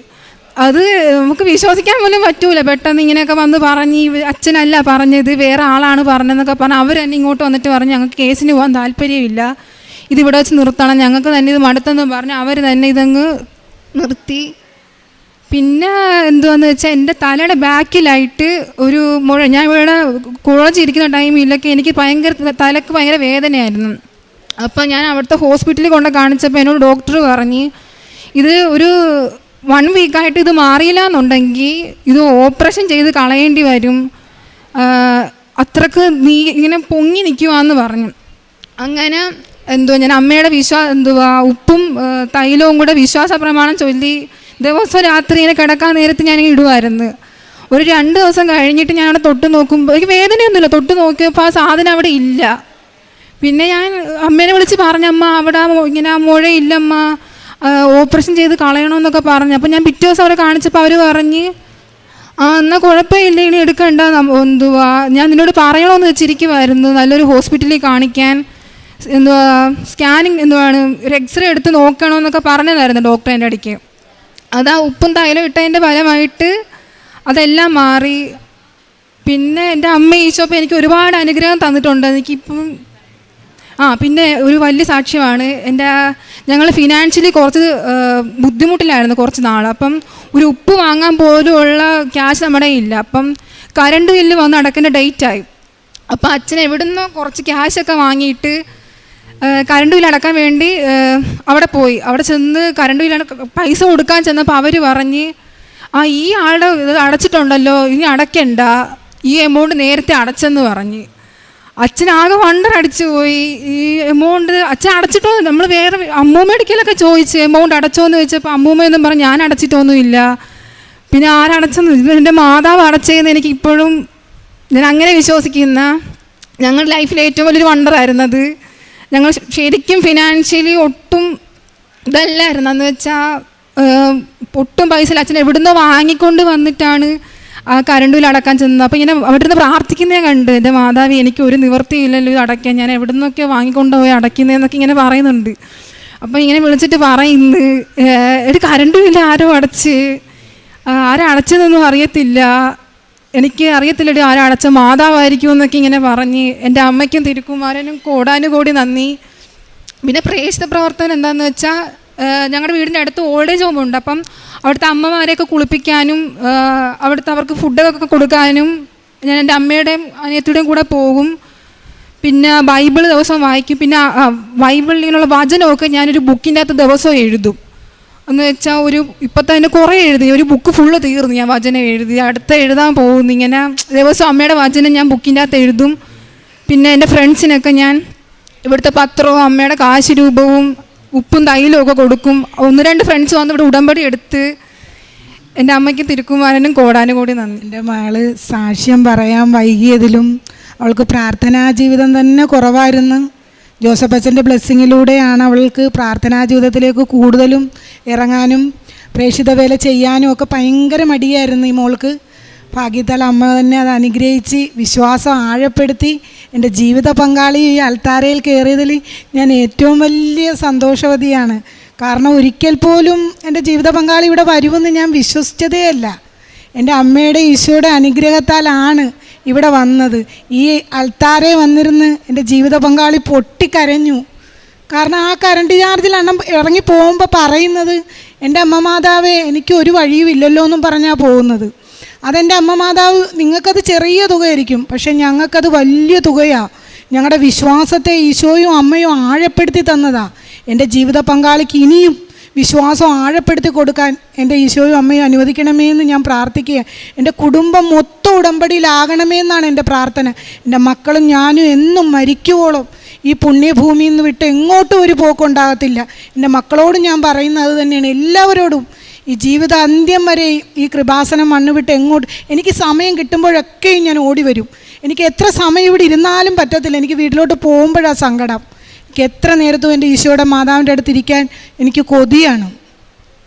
അത് നമുക്ക് വിശ്വസിക്കാൻ പോലും പറ്റൂല. പെട്ടെന്ന് ഇങ്ങനെയൊക്കെ വന്ന് പറഞ്ഞ് അച്ഛനല്ല പറഞ്ഞത്, വേറെ ആളാണ് പറഞ്ഞതെന്നൊക്കെ പറഞ്ഞ് അവർ തന്നെ ഇങ്ങോട്ട് വന്നിട്ട് പറഞ്ഞ് ഞങ്ങൾക്ക് കേസിന് പോകാൻ താല്പര്യമില്ല, ഇതിവിടെ വെച്ച് നിർത്തണം, ഞങ്ങൾക്ക് തന്നെ ഇത് മടുത്തെന്ന് പറഞ്ഞ് അവർ തന്നെ ഇതങ്ങ് നിർത്തി. പിന്നെ എന്തുവാന്ന് വെച്ചാൽ എൻ്റെ തലയുടെ ബാക്കിലായിട്ട് ഒരു മുഴ, ഞാൻ ഇവിടെ കോളേജിൽ ഇരിക്കുന്ന ടൈമിലൊക്കെ എനിക്ക് തലക്ക് ഭയങ്കര വേദനയായിരുന്നു. അപ്പം ഞാൻ അവിടുത്തെ ഹോസ്പിറ്റലിൽ കൊണ്ട് കാണിച്ചപ്പോൾ എന്നോട് ഡോക്ടർ പറഞ്ഞ് ഇത് ഒരു 1 വീക്കായിട്ട് ഇത് മാറിയില്ല എന്നുണ്ടെങ്കിൽ ഇത് ഓപ്പറേഷൻ ചെയ്ത് കളയേണ്ടി വരും, അത്രക്ക് നീ ഇങ്ങനെ പൊങ്ങി നിൽക്കുവാന്ന് പറഞ്ഞു. അങ്ങനെ ഞാൻ അമ്മയുടെ ഉപ്പും തൈലവും കൂടെ വിശ്വാസ പ്രമാണം ചൊല്ലി ദിവസം രാത്രി ഇങ്ങനെ കിടക്കാൻ നേരത്ത് ഞാനിങ്ങനെ ഇടുമായിരുന്നു. ഒരു 2 ദിവസം കഴിഞ്ഞിട്ട് ഞാൻ അവിടെ തൊട്ട് നോക്കുമ്പോൾ എനിക്ക് വേദനയൊന്നുമില്ല. തൊട്ട് നോക്കിയപ്പോൾ ആ സാധനം അവിടെ ഇല്ല. പിന്നെ ഞാൻ അമ്മേനെ വിളിച്ച് പറഞ്ഞമ്മ അവിടെ ഇങ്ങനെ മുഴയില്ലമ്മ, ഓപ്പറേഷൻ ചെയ്ത് കളയണമെന്നൊക്കെ പറഞ്ഞു. അപ്പോൾ ഞാൻ പിറ്റേ ദിവസം അവരെ കാണിച്ചപ്പോൾ അവർ പറഞ്ഞ് എന്നാൽ കുഴപ്പമില്ല, ഇനി എടുക്കണ്ട, ഞാൻ നിന്നോട് പറയണമെന്ന് വെച്ചിരിക്കുമായിരുന്നു നല്ലൊരു ഹോസ്പിറ്റലിൽ കാണിക്കാൻ, സ്കാനിങ് ഒരു എക്സ്റേ എടുത്ത് നോക്കണമെന്നൊക്കെ പറഞ്ഞതായിരുന്നു ഡോക്ടർ എൻ്റെ ഇടയ്ക്ക്. അതാ ഉപ്പും തൈലം ഇട്ടതിൻ്റെ ഫലമായിട്ട് അതെല്ലാം മാറി. പിന്നെ എൻ്റെ അമ്മ ഈശോപ്പം എനിക്ക് ഒരുപാട് അനുഗ്രഹം തന്നിട്ടുണ്ട്. എനിക്കിപ്പം പിന്നെ ഒരു വലിയ സാക്ഷ്യമാണ്. ഞങ്ങൾ ഫിനാൻഷ്യലി കുറച്ച് ബുദ്ധിമുട്ടിലായിരുന്നു കുറച്ച് നാൾ. അപ്പം ഒരു ഉപ്പ് വാങ്ങാൻ പോലുമുള്ള ക്യാഷ് നമ്മുടെ ഇല്ല. അപ്പം കറണ്ട് ബില്ല് വന്ന് അടക്കേണ്ട ഡേറ്റായി. അപ്പം അച്ഛൻ എവിടുന്നോ കുറച്ച് ക്യാഷൊക്കെ വാങ്ങിയിട്ട് കറണ്ട് ബില്ല് അടക്കാൻ വേണ്ടി അവിടെ പോയി. അവിടെ ചെന്ന് കറണ്ട് ബില്ല് പൈസ കൊടുക്കാൻ ചെന്നപ്പോൾ അവർ പറഞ്ഞ് ഈ ആളുടെ ഇത് അടച്ചിട്ടുണ്ടല്ലോ, ഇനി അടയ്ക്കണ്ട, ഈ എമൗണ്ട് നേരത്തെ അടച്ചെന്ന് പറഞ്ഞ്. അച്ഛനാകെ വണ്ടറടിച്ചു പോയി. ഈ എമൗണ്ട് അച്ഛൻ അടച്ചിട്ടോ, നമ്മൾ വേറെ അമ്മൂമ്മേടിക്കലൊക്കെ ചോദിച്ച് എമൗണ്ട് അടച്ചോ എന്ന് ചോദിച്ചപ്പോൾ അമ്മൂമ്മയൊന്നും പറഞ്ഞ് ഞാൻ അടച്ചിട്ടൊന്നുമില്ല. പിന്നെ ആരടച്ചെന്ന്, ഇത് എൻ്റെ മാതാവ് അടച്ചതെന്ന് എനിക്ക് ഇപ്പോഴും ഞാൻ അങ്ങനെ വിശ്വസിക്കുന്ന ഞങ്ങളുടെ ലൈഫിലെ ഏറ്റവും വലിയൊരു വണ്ടറായിരുന്നത്. ഞങ്ങൾ ശരിക്കും ഫിനാൻഷ്യലി ഒട്ടും ഇതല്ലായിരുന്നു. എന്ന് വെച്ചാൽ ഒട്ടും പൈസ അച്ഛൻ എവിടുന്നോ വാങ്ങിക്കൊണ്ട് വന്നിട്ടാണ് ആ കറണ്ട് ബില്ല് അടക്കാൻ ചെന്നത്. അപ്പോൾ ഇങ്ങനെ അവിടെ നിന്ന് പ്രാർത്ഥിക്കുന്നേ കണ്ട്, എൻ്റെ മാതാവി എനിക്ക് ഒരു നിവൃത്തിയില്ലല്ലോ ഇത് അടയ്ക്കാൻ, ഞാൻ എവിടെ നിന്നൊക്കെ വാങ്ങിക്കൊണ്ടുപോയി അടയ്ക്കുന്നതെന്നൊക്കെ ഇങ്ങനെ പറയുന്നുണ്ട്. അപ്പോൾ ഇങ്ങനെ വിളിച്ചിട്ട് പറയുന്നു, ഒരു കറണ്ട് ബില്ല് ആരടച്ചതെന്നൊന്നും അറിയത്തില്ല, എനിക്ക് അറിയത്തില്ലടി ആരടച്ച, മാതാവായിരിക്കും എന്നൊക്കെ ഇങ്ങനെ പറഞ്ഞ്. എൻ്റെ അമ്മയ്ക്കും തിരുക്കുമാരനും കോടാനുകോടി നന്ദി. പിന്നെ പ്രേക്ഷിത പ്രവർത്തനം എന്താണെന്ന് വെച്ചാൽ ഞങ്ങളുടെ വീടിൻ്റെ അടുത്ത് ഓൾഡ് ഏജ് ഹോമുണ്ട്. അപ്പം അവിടുത്തെ അമ്മമാരെയൊക്കെ കുളിപ്പിക്കാനും അവിടുത്തെ അവർക്ക് ഫുഡൊക്കെ കൊടുക്കാനും ഞാൻ എൻ്റെ അമ്മയുടെയും അനിയത്തിയുടെയും കൂടെ പോകും. പിന്നെ ബൈബിൾ ദിവസം വായിക്കും. പിന്നെ ബൈബിളിലുള്ള വചനമൊക്കെ ഞാനൊരു ബുക്കിൻ്റെ അകത്ത് ദിവസവും എഴുതും. എന്ന് വെച്ചാൽ ഇപ്പം തന്നെ കുറേ എഴുതി, ഒരു ബുക്ക് ഫുള്ള് തീർന്നു ഞാൻ വചനം എഴുതി. അടുത്ത എഴുതാൻ പോകുന്നു. ഇങ്ങനെ ദിവസം അമ്മയുടെ വചനം ഞാൻ ബുക്കിൻ്റെ അകത്ത് എഴുതും. പിന്നെ എൻ്റെ ഫ്രണ്ട്സിനൊക്കെ ഞാൻ ഇവിടുത്തെ പത്രവും അമ്മയുടെ കാശ് രൂപവും ഉപ്പും തൈലും ഒക്കെ കൊടുക്കും. 1-2 ഫ്രണ്ട്സ് വന്ന് ഇവിടെ ഉടമ്പടി എടുത്ത്. എൻ്റെ അമ്മയ്ക്ക് തിരുക്കുമാരനും കോടാനുകൂടി നന്ദി. എൻ്റെ മകള് സാക്ഷ്യം പറയാൻ വൈകിയതിലും അവൾക്ക് പ്രാർത്ഥനാ ജീവിതം തന്നെ കുറവായിരുന്നു. ജോസഫ് അച്ഛൻ്റെ ബ്ലെസ്സിങ്ങിലൂടെയാണ് അവൾക്ക് പ്രാർത്ഥനാ ജീവിതത്തിലേക്ക് കൂടുതലും ഇറങ്ങാനും പ്രേക്ഷിത വേല ചെയ്യാനും ഒക്കെ ഭയങ്കര മടിയായിരുന്നു ഈ മോൾക്ക്. ഭാഗ്യത്താൽ അമ്മ തന്നെ അത് അനുഗ്രഹിച്ച് വിശ്വാസം ആഴപ്പെടുത്തി. എൻ്റെ ജീവിത പങ്കാളി ഈ അൾത്താരയിൽ കയറിയതിൽ ഞാൻ ഏറ്റവും വലിയ സന്തോഷവതിയാണ്. കാരണം ഒരിക്കൽ പോലും എൻ്റെ ജീവിത പങ്കാളി ഇവിടെ വരുമെന്ന് ഞാൻ വിശ്വസിച്ചതേ അല്ല. എൻ്റെ അമ്മയുടെ ഈശോയുടെ അനുഗ്രഹത്താലാണ് ഇവിടെ വന്നത്. ഈ അൾത്താരയിൽ വന്നിരുന്ന് എൻ്റെ ജീവിത പങ്കാളി പൊട്ടിക്കരഞ്ഞു. കാരണം ആ കറണ്ട് ചാർജിൽ ഇറങ്ങി പോകുമ്പോൾ പറയുന്നത്, എൻ്റെ അമ്മ മാതാവേ എനിക്ക് ഒരു വഴിയും ഇല്ലല്ലോ എന്നും പറഞ്ഞാൽ പോകുന്നത്. അതെൻ്റെ അമ്മ മാതാവ്, നിങ്ങൾക്കത് ചെറിയ തുകയായിരിക്കും, പക്ഷെ ഞങ്ങൾക്കത് വലിയ തുകയാണ്. ഞങ്ങളുടെ വിശ്വാസത്തെ ഈശോയും അമ്മയും ആഴപ്പെടുത്തി തന്നതാണ്. എൻ്റെ ജീവിത പങ്കാളിക്ക് ഇനിയും വിശ്വാസം ആഴപ്പെടുത്തി കൊടുക്കാൻ എൻ്റെ ഈശോയും അമ്മയും അനുവദിക്കണമേ എന്ന് ഞാൻ പ്രാർത്ഥിക്കുക. എൻ്റെ കുടുംബം മൊത്തം ഉടമ്പടിയിലാകണമേ എന്നാണ് എൻ്റെ പ്രാർത്ഥന. എൻ്റെ മക്കളും ഞാനും എന്നും മരിക്കുവോളം ഈ പുണ്യഭൂമിയിൽ നിന്ന് വിട്ട് എങ്ങോട്ടും ഒരു പോക്കുണ്ടാകത്തില്ല. എൻ്റെ മക്കളോടും ഞാൻ പറയുന്നത് അത് തന്നെയാണ്. എല്ലാവരോടും ഈ ജീവിത അന്ത്യം വരെ ഈ കൃപാസനം മണ്ണ് വിട്ട് എനിക്ക് സമയം കിട്ടുമ്പോഴൊക്കെയും ഞാൻ ഓടി വരും. എനിക്ക് എത്ര സമയം ഇവിടെ ഇരുന്നാലും പറ്റത്തില്ല. എനിക്ക് വീട്ടിലോട്ട് പോകുമ്പോഴാണ് സങ്കടം. എനിക്ക് എത്ര നേരത്തും എൻ്റെ ഈശോയുടെ മാതാവിൻ്റെ അടുത്തിരിക്കാൻ എനിക്ക് കൊതിയാണ്.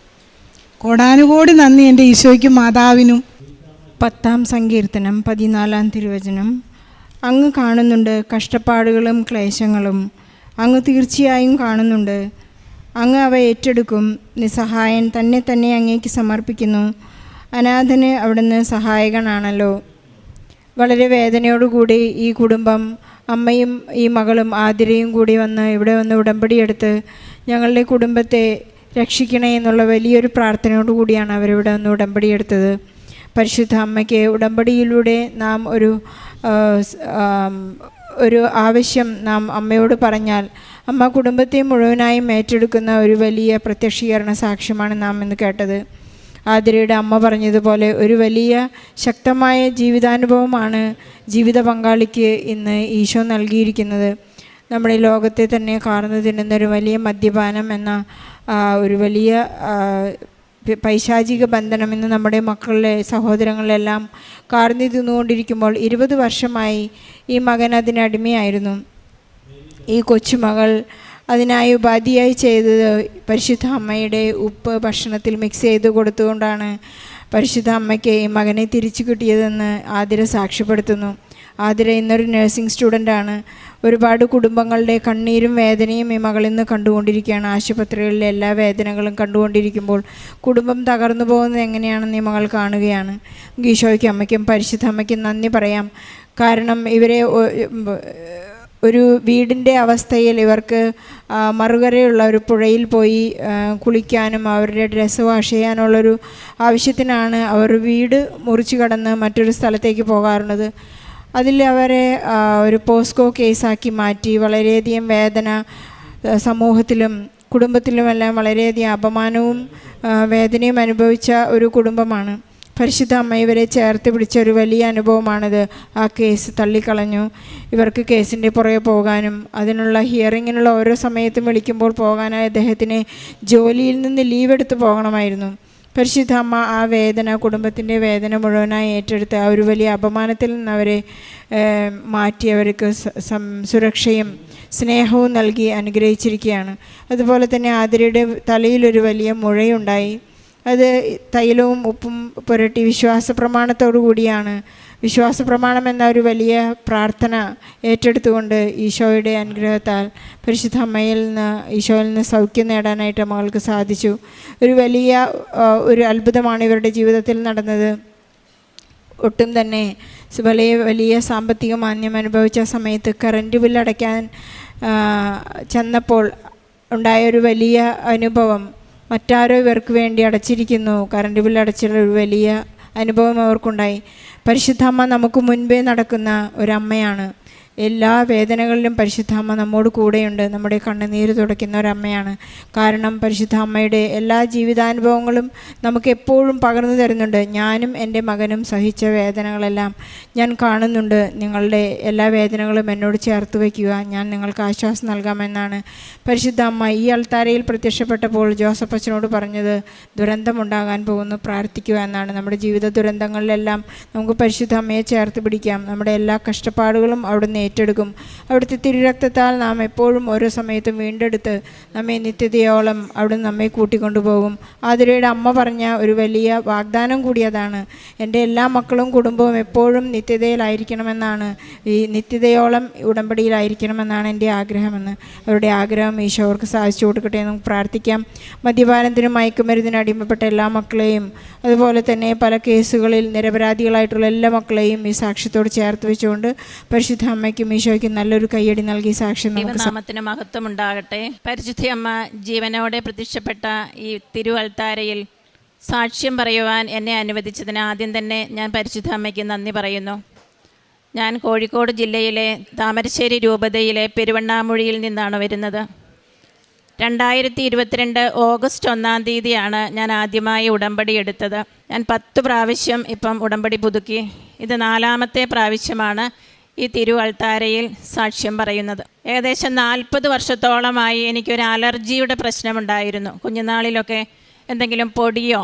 കോടാനുകോടി നന്ദി എൻ്റെ ഈശോയ്ക്കും മാതാവിനും. 10-ാം സങ്കീർത്തനം 14-ാം തിരുവചനം. അങ്ങ് കാണുന്നുണ്ട് കഷ്ടപ്പാടുകളും ക്ലേശങ്ങളും, അങ്ങ് തീർച്ചയായും കാണുന്നുണ്ട്. അങ്ങ് അവ ഏറ്റെടുക്കും. നിസ്സഹായൻ തന്നെ അങ്ങേക്ക് സമർപ്പിക്കുന്നു. അനാഥന് അവിടുന്ന് സഹായകനാണല്ലോ. വളരെ വേദനയോടുകൂടി ഈ കുടുംബം, അമ്മയും ഈ മകളും ആതിരയും കൂടി ഇവിടെ വന്ന് ഉടമ്പടിയെടുത്ത് ഞങ്ങളുടെ കുടുംബത്തെ രക്ഷിക്കണേ എന്നുള്ള വലിയൊരു പ്രാർത്ഥനയോടുകൂടിയാണ് അവരിവിടെ വന്ന് ഉടമ്പടിയെടുത്തത്. പരിശുദ്ധ അമ്മയ്ക്ക് ഉടമ്പടിയിലൂടെ നാം ഒരു ആവശ്യം നാം അമ്മയോട് പറഞ്ഞാൽ അമ്മ കുടുംബത്തെ മുഴുവനായും ഏറ്റെടുക്കുന്ന ഒരു വലിയ പ്രത്യക്ഷീകരണ സാക്ഷ്യമാണ് നാം ഇന്ന് കേട്ടത്. ആതിരയുടെ അമ്മ പറഞ്ഞതുപോലെ ഒരു വലിയ ശക്തമായ ജീവിതാനുഭവമാണ് ജീവിത പങ്കാളിക്ക് ഇന്ന് ഈശോ നൽകിയിരിക്കുന്നത്. നമ്മുടെ ലോകത്തെ തന്നെ കാർന്നു തിന്നുന്ന ഒരു വലിയ മദ്യപാനം എന്ന ഒരു വലിയ പൈശാചിക ബന്ധനം ഇന്ന് നമ്മുടെ മക്കളുടെ സഹോദരങ്ങളെല്ലാം കാർന്നു തിന്നുകൊണ്ടിരിക്കുമ്പോൾ 20 വർഷമായി ഈ മകൻ അതിനടിമയായിരുന്നു. ഈ കൊച്ചുമകൾ അതിനായി ഉപാധിയായി ചെയ്തത് പരിശുദ്ധ അമ്മയുടെ ഉപ്പ് ഭക്ഷണത്തിൽ മിക്സ് ചെയ്ത് കൊടുത്തുകൊണ്ടാണ് പരിശുദ്ധ അമ്മയ്ക്ക് ഈ മകനെ തിരിച്ചു കിട്ടിയതെന്ന് ആതിര സാക്ഷ്യപ്പെടുത്തുന്നു. ആതിര ഇന്നൊരു നഴ്സിംഗ് സ്റ്റുഡൻ്റാണ്. ഒരുപാട് കുടുംബങ്ങളുടെ കണ്ണീരും വേദനയും ഈ മകളിൽ നിന്ന് കണ്ടുകൊണ്ടിരിക്കുകയാണ്. ആശുപത്രികളിലെ എല്ലാ വേദനകളും കണ്ടുകൊണ്ടിരിക്കുമ്പോൾ കുടുംബം തകർന്നു പോകുന്നത് എങ്ങനെയാണെന്ന് ഈ മകൾ കാണുകയാണ്. ഈശോയ്ക്കും അമ്മയ്ക്കും പരിശുദ്ധ അമ്മയ്ക്കും നന്ദി പറയാം. കാരണം ഇവരെ ഒരു വീടിൻ്റെ അവസ്ഥയിൽ ഇവർക്ക് മറുകരയുള്ള ഒരു പുഴയിൽ പോയി കുളിക്കാനും അവരുടെ ഡ്രസ്സ് വാഷ് ചെയ്യാനുള്ളൊരു ആവശ്യത്തിനാണ് അവർ വീട് മുറിച്ച് കടന്ന് മറ്റൊരു സ്ഥലത്തേക്ക് പോകാറുള്ളത്. അതിൽ അവരെ ഒരു പോസ്കോ കേസാക്കി മാറ്റി വളരെയധികം വേദന സമൂഹത്തിലും കുടുംബത്തിലുമെല്ലാം വളരെയധികം അപമാനവും വേദനയും അനുഭവിച്ച ഒരു കുടുംബമാണ്. പരിശുദ്ധ അമ്മ ഇവരെ ചേർത്ത് പിടിച്ച ഒരു വലിയ അനുഭവമാണിത്. ആ കേസ് തള്ളിക്കളഞ്ഞു. ഇവർക്ക് കേസിൻ്റെ പുറകെ പോകാനും അതിനുള്ള ഹിയറിങ്ങിനുള്ള ഓരോ സമയത്തും വിളിക്കുമ്പോൾ പോകാനായി അദ്ദേഹത്തിന് ജോലിയിൽ നിന്ന് ലീവ് എടുത്ത് പോകണമായിരുന്നു. പരിശുദ്ധ അമ്മ ആ വേദന, കുടുംബത്തിൻ്റെ വേദന മുഴുവനായി ഏറ്റെടുത്ത് ആ ഒരു വലിയ അപമാനത്തിൽ നിന്ന് അവരെ മാറ്റി അവർക്ക് സുരക്ഷയും സ്നേഹവും നൽകി അനുഗ്രഹിച്ചിരിക്കുകയാണ്. അതുപോലെ തന്നെ ആതിരയുടെ തലയിലൊരു വലിയ മുഴയുണ്ടായി. അത് തൈലവും ഉപ്പും പുരട്ടി വിശ്വാസപ്രമാണത്തോടു കൂടിയാണ്. വിശ്വാസപ്രമാണം എന്ന ഒരു വലിയ പ്രാർത്ഥന ഏറ്റെടുത്തുകൊണ്ട് ഈശോയുടെ അനുഗ്രഹത്താൽ പരിശുദ്ധ അമ്മയിൽ നിന്ന് ഈശോയിൽ നിന്ന് സൗഖ്യം നേടാനായിട്ട് മകൾക്ക് സാധിച്ചു. ഒരു വലിയ ഒരു അത്ഭുതമാണ് ഇവരുടെ ജീവിതത്തിൽ നടന്നത്. ഒട്ടും തന്നെ വലിയ സാമ്പത്തിക മാന്യം അനുഭവിച്ച സമയത്ത് കറണ്ട് ബില്ലടയ്ക്കാൻ ചെന്നപ്പോൾ ഉണ്ടായൊരു വലിയ അനുഭവം, മറ്റാരോ ഇവർക്ക് വേണ്ടി അടച്ചിരിക്കുന്നു, കറണ്ട് ബില്ല് അടച്ചുള്ള ഒരു വലിയ അനുഭവം അവർക്കുണ്ടായി. പരിശുദ്ധ അമ്മ നമുക്ക് മുൻപേ നടക്കുന്ന ഒരമ്മയാണ്. എല്ലാ വേദനകളിലും പരിശുദ്ധ അമ്മ നമ്മോട് കൂടെയുണ്ട്. നമ്മുടെ കണ്ണുനീര് തുടയ്ക്കുന്ന ഒരമ്മയാണ്. കാരണം പരിശുദ്ധ അമ്മയുടെ എല്ലാ ജീവിതാനുഭവങ്ങളും നമുക്ക് എപ്പോഴും പകർന്നു തരുന്നുണ്ട്. ഞാനും എൻ്റെ മകനും സഹിച്ച വേദനകളെല്ലാം ഞാൻ കാണുന്നുണ്ട്. നിങ്ങളുടെ എല്ലാ വേദനകളും എന്നോട് ചേർത്ത് വയ്ക്കുക, ഞാൻ നിങ്ങൾക്ക് ആശ്വാസം നൽകാമെന്നാണ് പരിശുദ്ധ അമ്മ ഈ അൾത്താരയിൽ പ്രത്യക്ഷപ്പെട്ടപ്പോൾ ജോസഫ് അച്ഛനോട് പറഞ്ഞത്. ദുരന്തമുണ്ടാകാൻ പോകുന്നു, പ്രാർത്ഥിക്കുക എന്നാണ്. നമ്മുടെ ജീവിത ദുരന്തങ്ങളിലെല്ലാം നമുക്ക് പരിശുദ്ധ അമ്മയെ ചേർത്ത് പിടിക്കാം. നമ്മുടെ എല്ലാ കഷ്ടപ്പാടുകളും അവിടുന്ന് ഏറ്റെടുക്കും. അവിടുത്തെ തിരുരക്തത്താൽ നാം എപ്പോഴും ഓരോ സമയത്തും വീണ്ടെടുത്ത് നമ്മെ നിത്യതയോളം അവിടുന്ന് നമ്മെ കൂട്ടിക്കൊണ്ടുപോകും. ആതിരയുടെ അമ്മ പറഞ്ഞ ഒരു വലിയ വാഗ്ദാനം കൂടി അതാണ്. എൻ്റെ എല്ലാ മക്കളും കുടുംബവും എപ്പോഴും നിത്യതയിലായിരിക്കണമെന്നാണ്, ഈ നിത്യതയോളം ഉടമ്പടിയിലായിരിക്കണമെന്നാണ് എൻ്റെ ആഗ്രഹമെന്ന്. അവരുടെ ആഗ്രഹം ഈശോ അവർക്ക് സാധിച്ചു കൊടുക്കട്ടെ എന്ന് നമുക്ക് പ്രാർത്ഥിക്കാം. മദ്യപാനത്തിനും മയക്കുമരുന്നിനും അടിമപ്പെട്ട എല്ലാ മക്കളെയും, അതുപോലെ തന്നെ പല കേസുകളിൽ നിരപരാധികളായിട്ടുള്ള എല്ലാ മക്കളെയും ഈ സാക്ഷ്യത്തോട് ചേർത്ത് വെച്ചുകൊണ്ട് പരിശുദ്ധ അമ്മയ്ക്കും ഈശോയ്ക്കും നല്ലൊരു കയ്യടി നൽകി സാക്ഷ്യം നാമത്തിന് മഹത്വം ഉണ്ടാകട്ടെ. പരിശുദ്ധ അമ്മ ജീവനോടെ പ്രത്യക്ഷപ്പെട്ട ഈ തിരുവൽത്താരയിൽ സാക്ഷ്യം പറയുവാൻ എന്നെ അനുവദിച്ചതിന് ആദ്യം തന്നെ ഞാൻ പരിശുദ്ധ അമ്മയ്ക്ക് നന്ദി പറയുന്നു. ഞാൻ കോഴിക്കോട് ജില്ലയിലെ താമരശ്ശേരി രൂപതയിലെ പെരുവണ്ണാമൊഴിയിൽ നിന്നാണ് വരുന്നത്. 2022 ഓഗസ്റ്റ് 1 തീയതിയാണ് ഞാൻ ആദ്യമായി ഉടമ്പടി എടുത്തത്. ഞാൻ 10 പ്രാവശ്യം ഇപ്പം ഉടമ്പടി പുതുക്കി. ഇത് 4ാമത്തെ പ്രാവശ്യമാണ് ഈ തിരുവൽത്താരയിൽ സാക്ഷ്യം പറയുന്നത്. ഏകദേശം 40 വർഷത്തോളമായി എനിക്കൊരു അലർജിയുടെ പ്രശ്നമുണ്ടായിരുന്നു. കുഞ്ഞുനാളിലൊക്കെ എന്തെങ്കിലും പൊടിയോ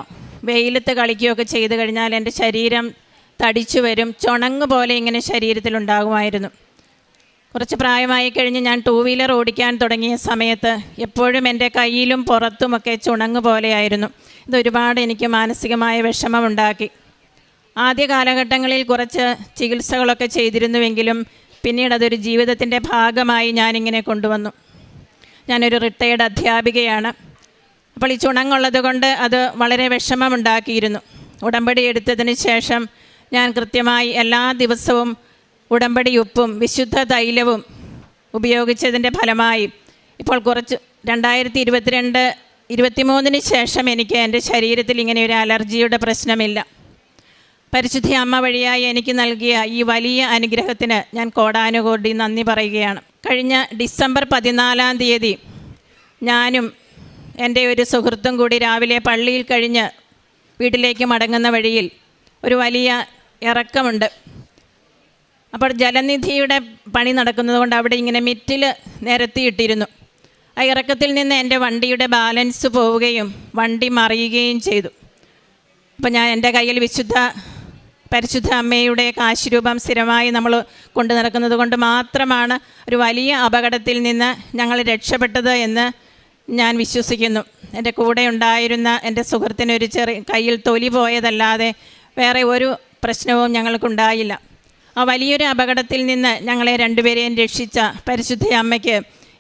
വെയിലത്ത് കളിക്കുകയോ ഒക്കെ ചെയ്തു കഴിഞ്ഞാൽ എൻ്റെ ശരീരം തടിച്ചു വരും, ചുണങ്ങ് പോലെ ഇങ്ങനെ ശരീരത്തിലുണ്ടാകുമായിരുന്നു. കുറച്ച് പ്രായമായി കഴിഞ്ഞ് ഞാൻ 2 വീലർ ഓടിക്കാൻ തുടങ്ങിയ സമയത്ത് എപ്പോഴും എൻ്റെ കയ്യിലും പുറത്തുമൊക്കെ ചുണങ്ങ് പോലെയായിരുന്നു. ഇതൊരുപാട് എനിക്ക് മാനസികമായ വിഷമമുണ്ടാക്കി. ആദ്യ കാലഘട്ടങ്ങളിൽ കുറച്ച് ചികിത്സകളൊക്കെ ചെയ്തിരുന്നുവെങ്കിലും പിന്നീട് അതൊരു ജീവിതത്തിൻ്റെ ഭാഗമായി ഞാനിങ്ങനെ കൊണ്ടുവന്നു. ഞാനൊരു റിട്ടയേർഡ് അധ്യാപികയാണ്. അപ്പോൾ ഈ ചുണങ്ങുള്ളത് കൊണ്ട് അത് വളരെ വിഷമമുണ്ടാക്കിയിരുന്നു. ഉടമ്പടി എടുത്തതിന് ശേഷം ഞാൻ കൃത്യമായി എല്ലാ ദിവസവും ഉടമ്പടി ഉപ്പും വിശുദ്ധ തൈലവും ഉപയോഗിച്ചതിൻ്റെ ഫലമായി ഇപ്പോൾ കുറച്ച് 2022-23 ശേഷം എനിക്ക് എൻ്റെ ശരീരത്തിൽ ഇങ്ങനെ ഒരു അലർജിയുടെ പ്രശ്നമില്ല. പരിശുദ്ധ അമ്മ വഴിയായി എനിക്ക് നൽകിയ ഈ വലിയ അനുഗ്രഹത്തിന് ഞാൻ കോടാനുകോടി നന്ദി പറയുകയാണ്. കഴിഞ്ഞ ഡിസംബർ 14 തീയതി ഞാനും എൻ്റെ ഒരു സുഹൃത്തും കൂടി രാവിലെ പള്ളിയിൽ കഴിഞ്ഞ് വീട്ടിലേക്ക് മടങ്ങുന്ന വഴിയിൽ ഒരു വലിയ ഇറക്കമുണ്ട്. അപ്പോൾ ജലനിധിയുടെ പണി നടക്കുന്നത് കൊണ്ട് അവിടെ ഇങ്ങനെ മിറ്റിൽ നിരത്തിയിട്ടിരുന്നു. ആ ഇറക്കത്തിൽ നിന്ന് എൻ്റെ വണ്ടിയുടെ ബാലൻസ് പോവുകയും വണ്ടി മറിയുകയും ചെയ്തു. അപ്പോൾ ഞാൻ എൻ്റെ കയ്യിൽ പരിശുദ്ധ അമ്മയുടെ കാശുരൂപം സ്ഥിരമായി നമ്മൾ കൊണ്ടു നടക്കുന്നത് കൊണ്ട് മാത്രമാണ് ഒരു വലിയ അപകടത്തിൽ നിന്ന് ഞങ്ങൾ രക്ഷപ്പെട്ടത് എന്ന് ഞാൻ വിശ്വസിക്കുന്നു. എൻ്റെ കൂടെ ഉണ്ടായിരുന്ന എൻ്റെ സുഹൃത്തിനൊരു കയ്യിൽ തൊലി പോയതല്ലാതെ വേറെ ഒരു പ്രശ്നവും ഞങ്ങൾക്കുണ്ടായില്ല. ആ വലിയൊരു അപകടത്തിൽ നിന്ന് ഞങ്ങളെ രണ്ടുപേരെയും രക്ഷിച്ച പരിശുദ്ധ അമ്മയ്ക്ക്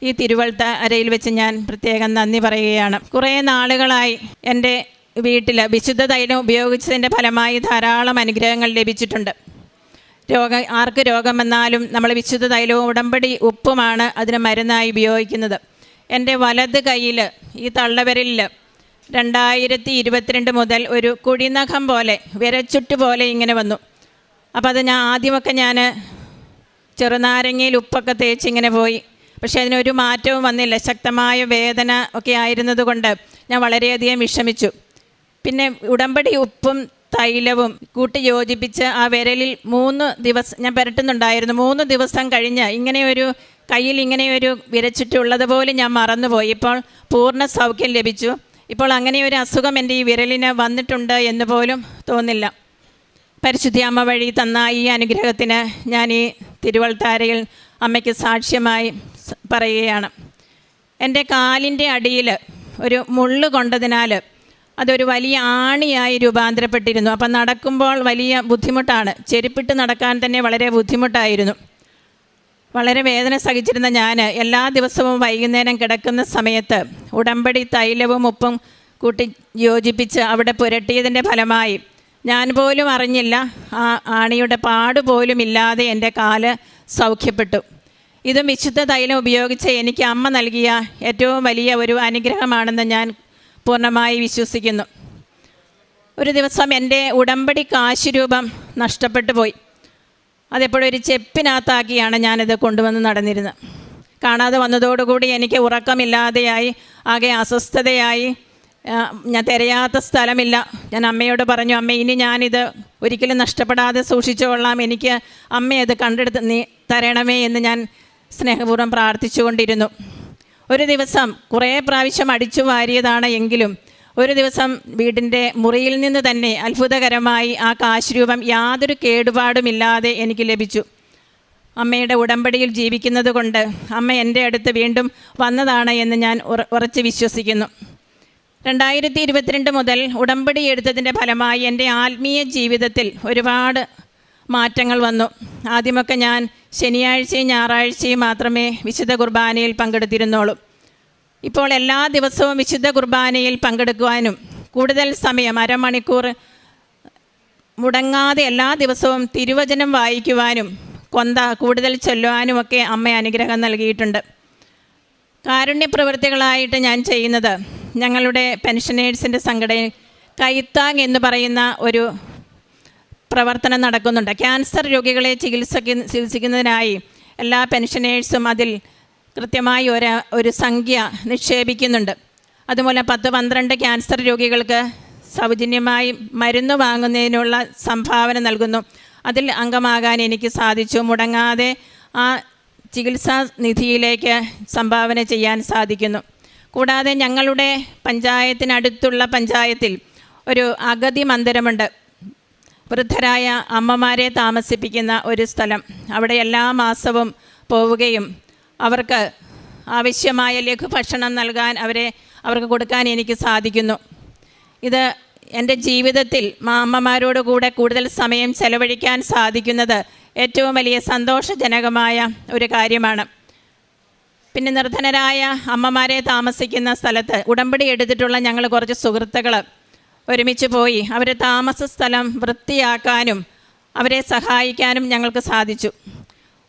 ഈ തിരുവൾത്താരയിൽ വെച്ച് ഞാൻ പ്രത്യേകം നന്ദി പറയുകയാണ്. കുറേ നാളുകളായി എൻ്റെ വീട്ടിൽ വിശുദ്ധ തൈലം ഉപയോഗിച്ചതിൻ്റെ ഫലമായി ധാരാളം അനുഗ്രഹങ്ങൾ ലഭിച്ചിട്ടുണ്ട്. ആർക്ക് രോഗം വന്നാലും നമ്മൾ വിശുദ്ധ തൈലവും ഉടമ്പടി ഉപ്പുമാണ് അതിന് മരുന്നായി ഉപയോഗിക്കുന്നത്. എൻ്റെ വലത് കൈയിൽ ഈ തള്ളവിരലിൽ 2022 മുതൽ ഒരു കുഴിനഖം പോലെ വിരച്ചുട്ട് പോലെ ഇങ്ങനെ വന്നു. അപ്പോൾ അത് ആദ്യമൊക്കെ ഞാൻ ചെറുനാരങ്ങയിൽ ഉപ്പൊക്കെ തേച്ച് ഇങ്ങനെ പോയി. പക്ഷേ അതിനൊരു മാറ്റവും വന്നില്ല. ശക്തമായ വേദന ഒക്കെ ആയിരുന്നത് കൊണ്ട് ഞാൻ വളരെയധികം വിഷമിച്ചു. പിന്നെ ഉടമ്പടി ഉപ്പും തൈലവും കൂട്ടി യോജിപ്പിച്ച് ആ വിരലിൽ 3 ദിവസം ഞാൻ പുരട്ടുന്നുണ്ടായിരുന്നു. 3 ദിവസം കഴിഞ്ഞ് ഇങ്ങനെയൊരു കയ്യിൽ ഇങ്ങനെയൊരു വിരച്ചിട്ടുള്ളതുപോലെ ഞാൻ മറന്നുപോയി. ഇപ്പോൾ പൂർണ്ണ സൗഖ്യം ലഭിച്ചു. ഇപ്പോൾ അങ്ങനെയൊരു അസുഖം എൻ്റെ ഈ വിരലിന് വന്നിട്ടുണ്ട് എന്ന് പോലും തോന്നില്ല. പരിശുദ്ധ അമ്മ വഴി തന്ന ഈ അനുഗ്രഹത്തിന് ഞാൻ ഈ തിരുവൾത്താരയിൽ അമ്മയ്ക്ക് സാക്ഷ്യമായി പറയുകയാണ്. എൻ്റെ കാലിൻ്റെ അടിയിൽ ഒരു മുള്ള് കൊണ്ടതിനാൽ അതൊരു വലിയ ആണിയായി രൂപാന്തരപ്പെട്ടിരുന്നു. അപ്പം നടക്കുമ്പോൾ വലിയ ബുദ്ധിമുട്ടാണ്. ചെരുപ്പിട്ട് നടക്കാൻ തന്നെ വളരെ ബുദ്ധിമുട്ടായിരുന്നു. വളരെ വേദന സഹിച്ചിരുന്ന ഞാൻ എല്ലാ ദിവസവും വൈകുന്നേരം കിടക്കുന്ന സമയത്ത് ഉടമ്പടി തൈലവും ഉപ്പും കൂട്ടി യോജിപ്പിച്ച് അവിടെ പുരട്ടിയതിൻ്റെ ഫലമായി ഞാൻ പോലും അറിഞ്ഞില്ല, ആ ആണിയുടെ പാടുപോലും ഇല്ലാതെ എൻ്റെ കാല് സൗഖ്യപ്പെട്ടു. ഇതും വിശുദ്ധ തൈലം ഉപയോഗിച്ച് എനിക്ക് അമ്മ നൽകിയ ഏറ്റവും വലിയ ഒരു അനുഗ്രഹമാണെന്ന് ഞാൻ പൂർണ്ണമായി വിശ്വസിക്കുന്നു. ഒരു ദിവസം എൻ്റെ ഉടമ്പടി കാശുരൂപം നഷ്ടപ്പെട്ടു പോയി. അതെപ്പോഴും ഒരു ചെപ്പിനകത്താക്കിയാണ് ഞാനത് കൊണ്ടുവന്ന് നടന്നിരുന്നത്. കാണാതെ വന്നതോടുകൂടി എനിക്ക് ഉറക്കമില്ലാതെയായി, ആകെ അസ്വസ്ഥതയായി. ഞാൻ തിരയാത്ത സ്ഥലമില്ല. ഞാൻ അമ്മയോട് പറഞ്ഞു, അമ്മ ഇനി ഞാനിത് ഒരിക്കലും നഷ്ടപ്പെടാതെ സൂക്ഷിച്ചുകൊള്ളാം, എനിക്ക് അമ്മ അത് കണ്ടെടുത്ത് നീ തരണമേ എന്ന് ഞാൻ സ്നേഹപൂർവ്വം പ്രാർത്ഥിച്ചുകൊണ്ടിരുന്നു. ഒരു ദിവസം കുറേ പ്രാവശ്യം അടിച്ചു വാരിയതാണ് എങ്കിലും ഒരു ദിവസം വീടിൻ്റെ മുറിയിൽ നിന്ന് തന്നെ അത്ഭുതകരമായി ആ കാശുരൂപം യാതൊരു കേടുപാടുമില്ലാതെ എനിക്ക് ലഭിച്ചു. അമ്മയുടെ ഉടമ്പടിയിൽ ജീവിക്കുന്നത് കൊണ്ട് അമ്മ എൻ്റെ അടുത്ത് വീണ്ടും വന്നതാണ് എന്ന് ഞാൻ ഉറച്ച് വിശ്വസിക്കുന്നു. 2022 മുതൽ ഉടമ്പടി എടുത്തതിൻ്റെ ഫലമായി എൻ്റെ ആത്മീയ ജീവിതത്തിൽ ഒരുപാട് മാറ്റങ്ങൾ വന്നു. ആദ്യമൊക്കെ ഞാൻ ശനിയാഴ്ചയും ഞായറാഴ്ചയും മാത്രമേ വിശുദ്ധ കുർബാനയിൽ പങ്കെടുത്തിരുന്നുള്ളൂ. ഇപ്പോൾ എല്ലാ ദിവസവും വിശുദ്ധ കുർബാനയിൽ പങ്കെടുക്കുവാനും കൂടുതൽ സമയം അരമണിക്കൂർ മുടങ്ങാതെ എല്ലാ ദിവസവും തിരുവചനം വായിക്കുവാനും കൂടുതൽ ചൊല്ലുവാനുമൊക്കെ അമ്മ അനുഗ്രഹം നൽകിയിട്ടുണ്ട്. കാരുണ്യപ്രവൃത്തികളായിട്ട് ഞാൻ ചെയ്യുന്നത് ഞങ്ങളുടെ പെൻഷനേഴ്സിൻ്റെ സംഘടനയിൽ കൈത്താങ് എന്ന് പറയുന്ന ഒരു പ്രവർത്തനം നടക്കുന്നുണ്ട്. ക്യാൻസർ രോഗികളെ ചികിത്സിക്കുന്നതിനായി എല്ലാ പെൻഷനേഴ്സും അതിൽ കൃത്യമായി ഒരു സംഖ്യ നിക്ഷേപിക്കുന്നുണ്ട്. അതുപോലെ 10-12 ക്യാൻസർ രോഗികൾക്ക് സൗജന്യമായി മരുന്ന് വാങ്ങുന്നതിനുള്ള സംഭാവന നൽകുന്നു. അതിൽ അംഗമാകാൻ എനിക്ക് സാധിച്ചു. മുടങ്ങാതെ ആ ചികിത്സാ നിധിയിലേക്ക് സംഭാവന ചെയ്യാൻ സാധിക്കുന്നു. കൂടാതെ ഞങ്ങളുടെ പഞ്ചായത്തിനടുത്തുള്ള പഞ്ചായത്തിൽ ഒരു അഗതി മന്ദിരമുണ്ട്. വൃദ്ധരായ അമ്മമാരെ താമസിപ്പിക്കുന്ന ഒരു സ്ഥലം. അവിടെ എല്ലാ മാസവും പോവുകയും അവർക്ക് ആവശ്യമായ ലഘുഭക്ഷണം നൽകാൻ അവർക്ക് കൊടുക്കാൻ എനിക്ക് സാധിക്കുന്നു. ഇത് എൻ്റെ ജീവിതത്തിൽ അമ്മമാരോട് കൂടെ കൂടുതൽ സമയം ചെലവഴിക്കാൻ സാധിക്കുന്നത് ഏറ്റവും വലിയ സന്തോഷജനകമായ ഒരു കാര്യമാണ്. പിന്നെ നിർധനരായ അമ്മമാരെ താമസിക്കുന്ന സ്ഥലത്ത് ഉടമ്പടി എടുത്തിട്ടുള്ള ഞങ്ങൾ കുറച്ച് സുഹൃത്തുക്കൾ ഒരുമിച്ച് പോയി അവരെ താമസ സ്ഥലം വൃത്തിയാക്കാനും അവരെ സഹായിക്കാനും ഞങ്ങൾക്ക് സാധിച്ചു.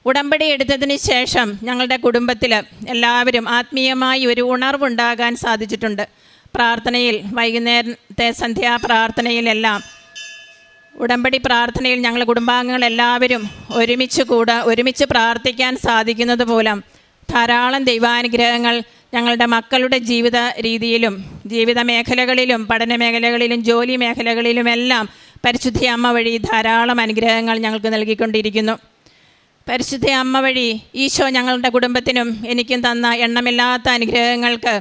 ഉടമ്പടി എടുത്തതിന് ശേഷം ഞങ്ങളുടെ കുടുംബത്തിൽ എല്ലാവരും ആത്മീയമായി ഒരു ഉണർവുണ്ടാകാൻ സാധിച്ചിട്ടുണ്ട്. പ്രാർത്ഥനയിൽ വൈകുന്നേരത്തെ സന്ധ്യാപ്രാർത്ഥനയിലെല്ലാം ഉടമ്പടി പ്രാർത്ഥനയിൽ ഞങ്ങൾ കുടുംബാംഗങ്ങളെല്ലാവരും ഒരുമിച്ച് പ്രാർത്ഥിക്കാൻ സാധിക്കുന്നത് മൂലം ധാരാളം ദൈവാനുഗ്രഹങ്ങൾ ഞങ്ങളുടെ മക്കളുടെ ജീവിത രീതിയിലും ജീവിത മേഖലകളിലും പഠന മേഖലകളിലും ജോലി മേഖലകളിലുമെല്ലാം പരിശുദ്ധ അമ്മ വഴി ധാരാളം അനുഗ്രഹങ്ങൾ ഞങ്ങൾക്ക് നൽകിക്കൊണ്ടിരിക്കുന്നു. പരിശുദ്ധ അമ്മ വഴി ഈശോ ഞങ്ങളുടെ കുടുംബത്തിനും എനിക്കും തന്ന എണ്ണമില്ലാത്ത അനുഗ്രഹങ്ങൾക്ക്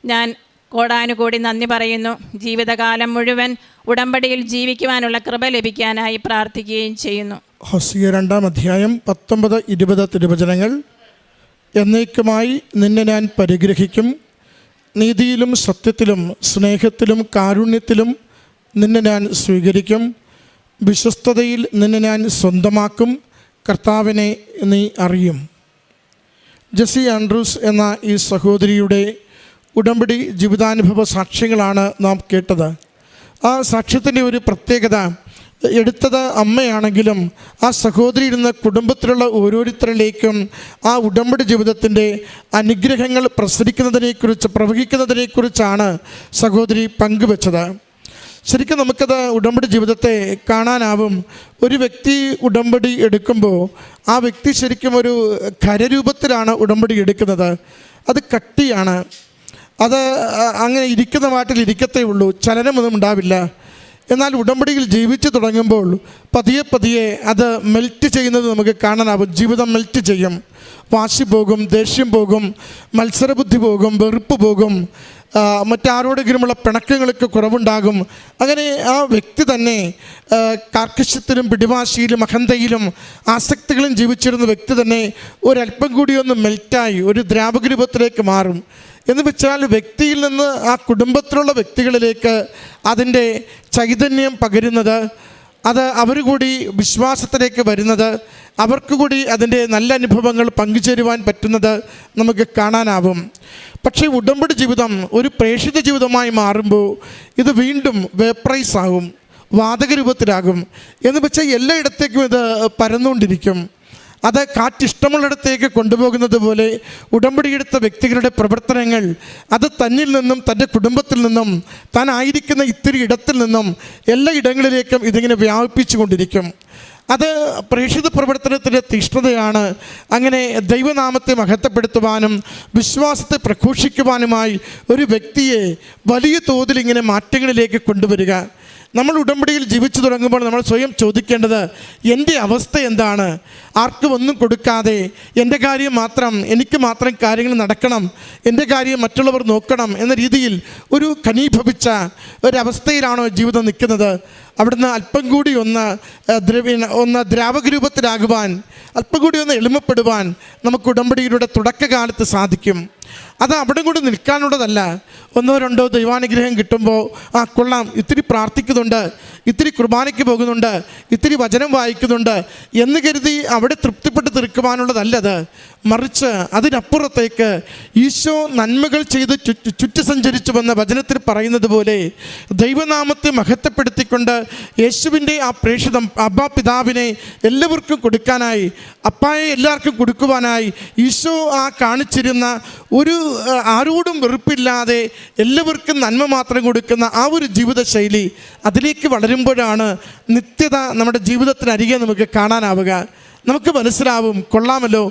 ഞാൻ കോടാനുകൂടി നന്ദി പറയുന്നു. ജീവിതകാലം മുഴുവൻ ഉടമ്പടിയിൽ ജീവിക്കുവാനുള്ള കൃപ ലഭിക്കാനായി പ്രാർത്ഥിക്കുകയും ചെയ്യുന്നു. ഹോസിയ 2-ാം അധ്യായം 19-20 തിരുവചനങ്ങൾ. എന്നേക്കുമായി നിന്നെ ഞാൻ പരിഗ്രഹിക്കും, നീതിയിലും സത്യത്തിലും സ്നേഹത്തിലും കാരുണ്യത്തിലും നിന്നെ ഞാൻ സ്വീകരിക്കും, വിശ്വസ്തതയിൽ നിന്നെ ഞാൻ സ്വന്തമാക്കും, കർത്താവിനെ നീ അറിയും. ജെസ്സി ആൻഡ്രൂസ് എന്ന ഈ സഹോദരിയുടെ ഉടമ്പടി ജീവിതാനുഭവ സാക്ഷ്യങ്ങളാണ് നാം കേട്ടത്. ആ സാക്ഷ്യത്തിൻ്റെ ഒരു പ്രത്യേകത, എടുത്തത് അമ്മയാണെങ്കിലും ആ സഹോദരി ഇരുന്ന കുടുംബത്തിലുള്ള ഓരോരുത്തരിലേക്കും ആ ഉടമ്പടി ജീവിതത്തിൻ്റെ അനുഗ്രഹങ്ങൾ പ്രവഹിക്കുന്നതിനെക്കുറിച്ചാണ് സഹോദരി പങ്കുവച്ചത്. ശരിക്കും നമുക്കത് ഉടമ്പടി ജീവിതത്തെ കാണാനാവും. ഒരു വ്യക്തി ഉടമ്പടി എടുക്കുമ്പോൾ ആ വ്യക്തി ശരിക്കും ഒരു ഖരരൂപത്തിലാണ് ഉടമ്പടി എടുക്കുന്നത്. അത് കട്ടിയാണ്, അത് അങ്ങനെ ഇരിക്കുന്ന മാട്ടിൽ ഇരിക്കത്തേ ഉള്ളൂ, ചലനമൊന്നും ഉണ്ടാവില്ല. എന്നാൽ ഉടമ്പടിയിൽ ജീവിച്ചു തുടങ്ങുമ്പോൾ പതിയെ പതിയെ അത് മെൽറ്റ് ചെയ്യുന്നത് നമുക്ക് കാണാനാവും. ജീവിതം മെൽറ്റ് ചെയ്യും. വാശി പോകും, ദേഷ്യം പോകും, മത്സരബുദ്ധി പോകും, വെറുപ്പ് പോകും, മറ്റാരോടെങ്കിലുമുള്ള പിണക്കങ്ങൾക്ക് കുറവുണ്ടാകും. അങ്ങനെ ആ വ്യക്തി തന്നെ കാർക്കശ്യത്തിലും പിടിവാശിയിലും അഹന്തയിലും ആസക്തികളും ജീവിച്ചിരുന്ന വ്യക്തി തന്നെ ഒരല്പം കൂടിയൊന്ന് മെൽറ്റായി ഒരു ദ്രാവകരൂപത്തിലേക്ക് മാറും. എന്ന് വെച്ചാൽ വ്യക്തിയിൽ നിന്ന് ആ കുടുംബത്തിലുള്ള വ്യക്തികളിലേക്ക് അതിൻ്റെ ചൈതന്യം പകരുന്നത്, അത് അവർ കൂടി വിശ്വാസത്തിലേക്ക് വരുന്നത്, അവർക്ക് കൂടി അതിൻ്റെ നല്ല അനുഭവങ്ങൾ പങ്കുചേരുവാൻ പറ്റുന്നത് നമുക്ക് കാണാനാവും. പക്ഷേ ഉടമ്പടി ജീവിതം ഒരു പ്രേക്ഷിത ജീവിതമായി മാറുമ്പോൾ ഇത് വീണ്ടും വേപ്രൈസ് ആകും, വാതക രൂപത്തിലാകും. എന്ന് വെച്ചാൽ എല്ലായിടത്തേക്കും ഇത് പരന്നുകൊണ്ടിരിക്കും. അത് കാറ്റിഷ്ടമുള്ളിടത്തേക്ക് കൊണ്ടുപോകുന്നത് പോലെ ഉടമ്പടിയെടുത്ത വ്യക്തികളുടെ പ്രവർത്തനങ്ങൾ അത് തന്നിൽ നിന്നും തൻ്റെ കുടുംബത്തിൽ നിന്നും താൻ ആയിരിക്കുന്ന ഇത്തിരി ഇടത്തിൽ നിന്നും എല്ലാ ഇടങ്ങളിലേക്കും ഇതിങ്ങനെ വ്യാപിപ്പിച്ചു കൊണ്ടിരിക്കും. അത് പ്രേക്ഷിത പ്രവർത്തനത്തിൻ്റെ തീഷ്ണതയാണ്. അങ്ങനെ ദൈവനാമത്തെ മഹത്വപ്പെടുത്തുവാനും വിശ്വാസത്തെ പ്രഘോഷിക്കുവാനുമായി ഒരു വ്യക്തിയെ വലിയ തോതിൽ ഇങ്ങനെ മാറ്റങ്ങളിലേക്ക് കൊണ്ടുവരിക. നമ്മൾ ഉടമ്പടിയിൽ ജീവിച്ചു തുടങ്ങുമ്പോൾ നമ്മൾ സ്വയം ചോദിക്കേണ്ടത്, എൻ്റെ അവസ്ഥ എന്താണ്? ആർക്കും ഒന്നും കൊടുക്കാതെ എൻ്റെ കാര്യം മാത്രം, എനിക്ക് മാത്രം കാര്യങ്ങൾ നടക്കണം, എൻ്റെ കാര്യം മറ്റുള്ളവർ നോക്കണം എന്ന രീതിയിൽ ഒരു ഘനീഭവിച്ച ഒരവസ്ഥയിലാണോ ജീവിതം നിൽക്കുന്നത്? അവിടുന്ന് അല്പം കൂടി ഒന്ന് ദ്രാവകരൂപത്തിലാകുവാൻ, അല്പം കൂടി ഒന്ന് എളിമപ്പെടുവാൻ നമുക്ക് ഉടമ്പടിയിലൂടെ തുടക്കകാലത്ത് സാധിക്കും. അത് അവിടെ കൂടി നിൽക്കാനുള്ളതല്ല. 1-2 ദൈവാനുഗ്രഹം കിട്ടുമ്പോൾ കൊള്ളാം, ഇത്തിരി പ്രാർത്ഥിക്കുന്നുണ്ട്, ഇത്തിരി കുർബാനയ്ക്ക് പോകുന്നുണ്ട്, ഇത്തിരി വചനം വായിക്കുന്നുണ്ട് എന്ന് കരുതി അവിടെ തൃപ്തിപ്പെട്ട് തീർക്കുവാനുള്ളതല്ലത്. മറിച്ച് അതിനപ്പുറത്തേക്ക് ഈശോ നന്മകൾ ചെയ്ത് ചുറ്റി സഞ്ചരിച്ചുവെന്ന വചനത്തിൽ പറയുന്നത് പോലെ ദൈവനാമത്തെ മഹത്വപ്പെടുത്തിക്കൊണ്ട് യേശുവിൻ്റെ ആ പ്രേക്ഷിതം അബ്ബാ പിതാവിനെ എല്ലാവർക്കും കൊടുക്കാനായി, അപ്പായെ എല്ലാവർക്കും കൊടുക്കുവാനായി ഈശോ കാണിച്ചിരുന്ന ഒരു ആരോടും വെറുപ്പില്ലാതെ എല്ലാവർക്കും നന്മ മാത്രം കൊടുക്കുന്ന ആ ഒരു ജീവിതശൈലി, അതിലേക്ക് വളരുമ്പോഴാണ് നിത്യത നമ്മുടെ ജീവിതത്തിനരികെ നമുക്ക് കാണാനാവുക. നമുക്ക് മനസ്സിലാവും, കൊള്ളാമല്ലോ,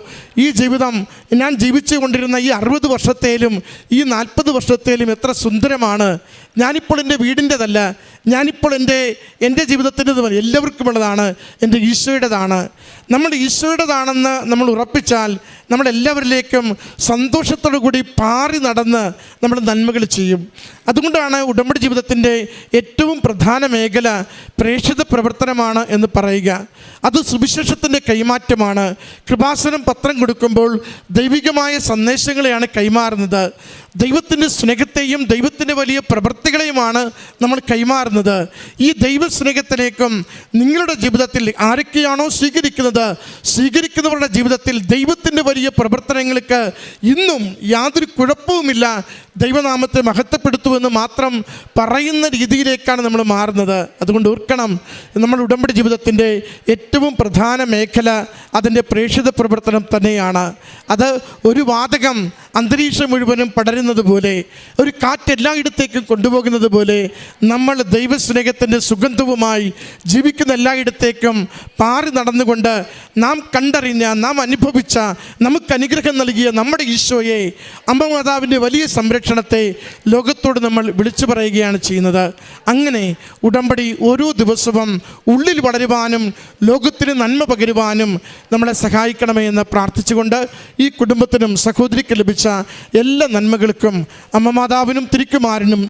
ഈ ജീവിതം ഞാൻ ജീവിച്ചു കൊണ്ടിരുന്ന ഈ 60 വർഷത്തേലും ഈ 40 വർഷത്തേലും എത്ര സുന്ദരമാണ്. ഞാനിപ്പോൾ എൻ്റെ വീടിൻ്റെതല്ല, ഞാനിപ്പോൾ എൻ്റെ ജീവിതത്തിൻ്റെതുമല്ല, എല്ലാവർക്കുമുള്ളതാണ്, എൻ്റെ ഈശോയുടേതാണ്. നമ്മൾ ഈശോയുടേതാണെന്ന് നമ്മൾ ഉറപ്പിച്ചാൽ നമ്മളെല്ലാവരിലേക്കും സന്തോഷത്തോടു കൂടി പാറി നടന്ന് നമ്മൾ നന്മകൾ ചെയ്യും. അതുകൊണ്ടാണ് ഉടമ്പടി ജീവിതത്തിൻ്റെ ഏറ്റവും പ്രധാന മേഖല പ്രേക്ഷിത പ്രവർത്തനമാണ് എന്ന് പറയുക. അത് സുവിശേഷത്തിൻ്റെ കൈമാറ്റമാണ്. കൃപാസനം പത്രം കൊടുക്കുമ്പോൾ ദൈവികമായ സന്ദേശങ്ങളെയാണ് കൈമാറുന്നത്. ദൈവത്തിൻ്റെ സ്നേഹത്തെയും ദൈവത്തിൻ്റെ വലിയ പ്രവൃത്തികളെയുമാണ് നമ്മൾ കൈമാറുന്നത്. ഈ ദൈവസ്നേഹത്തിലേക്കും നിങ്ങളുടെ ജീവിതത്തിൽ ആരൊക്കെയാണോ സ്വീകരിക്കുന്നവരുടെ ജീവിതത്തിൽ ദൈവത്തിൻ്റെ വലിയ പ്രവർത്തനങ്ങൾക്ക് ഇന്നും യാതൊരു കുഴപ്പവുമില്ല, ദൈവനാമത്തെ മഹത്വപ്പെടുത്തുമെന്ന് മാത്രം പറയുന്ന രീതിയിലേക്കാണ് നമ്മൾ മാറുന്നത്. അതുകൊണ്ട് ഓർക്കണം, നമ്മൾ ഉടമ്പടി ജീവിതത്തിൻ്റെ ഏറ്റവും പ്രധാന മേഖല അതിൻ്റെ പ്രേക്ഷിത പ്രവർത്തനം തന്നെയാണ്. അത് ഒരു വാതകം അന്തരീക്ഷം മുഴുവനും പടരുന്നത് പോലെ, ഒരു കാറ്റ് എല്ലായിടത്തേക്കും കൊണ്ടുപോകുന്നത് പോലെ നമ്മൾ ദൈവസ്നേഹത്തിൻ്റെ സുഗന്ധവുമായി ജീവിക്കുന്ന എല്ലായിടത്തേക്കും പാറി നടന്നുകൊണ്ട് നാം കണ്ടറിഞ്ഞ, നാം അനുഭവിച്ച, നമുക്ക് അനുഗ്രഹം നൽകിയ നമ്മുടെ ഈശോയെ, അമ്മ മാതാവിൻ്റെ വലിയ സംരക്ഷണം സംരക്ഷണത്തെ ലോകത്തോട് നമ്മൾ വിളിച്ചു പറയുകയാണ് ചെയ്യുന്നത്. അങ്ങനെ ഉടമ്പടി ഓരോ ദിവസവും ഉള്ളിൽ വളരുവാനും ലോകത്തിന് നന്മ പകരുവാനും നമ്മളെ സഹായിക്കണമേ എന്ന് പ്രാർത്ഥിച്ചുകൊണ്ട് ഈ കുടുംബത്തിനും സഹോദരിക്ക് ലഭിച്ച എല്ലാ നന്മകൾക്കും അമ്മ മാതാവിനും തിരുക്കുമാരനും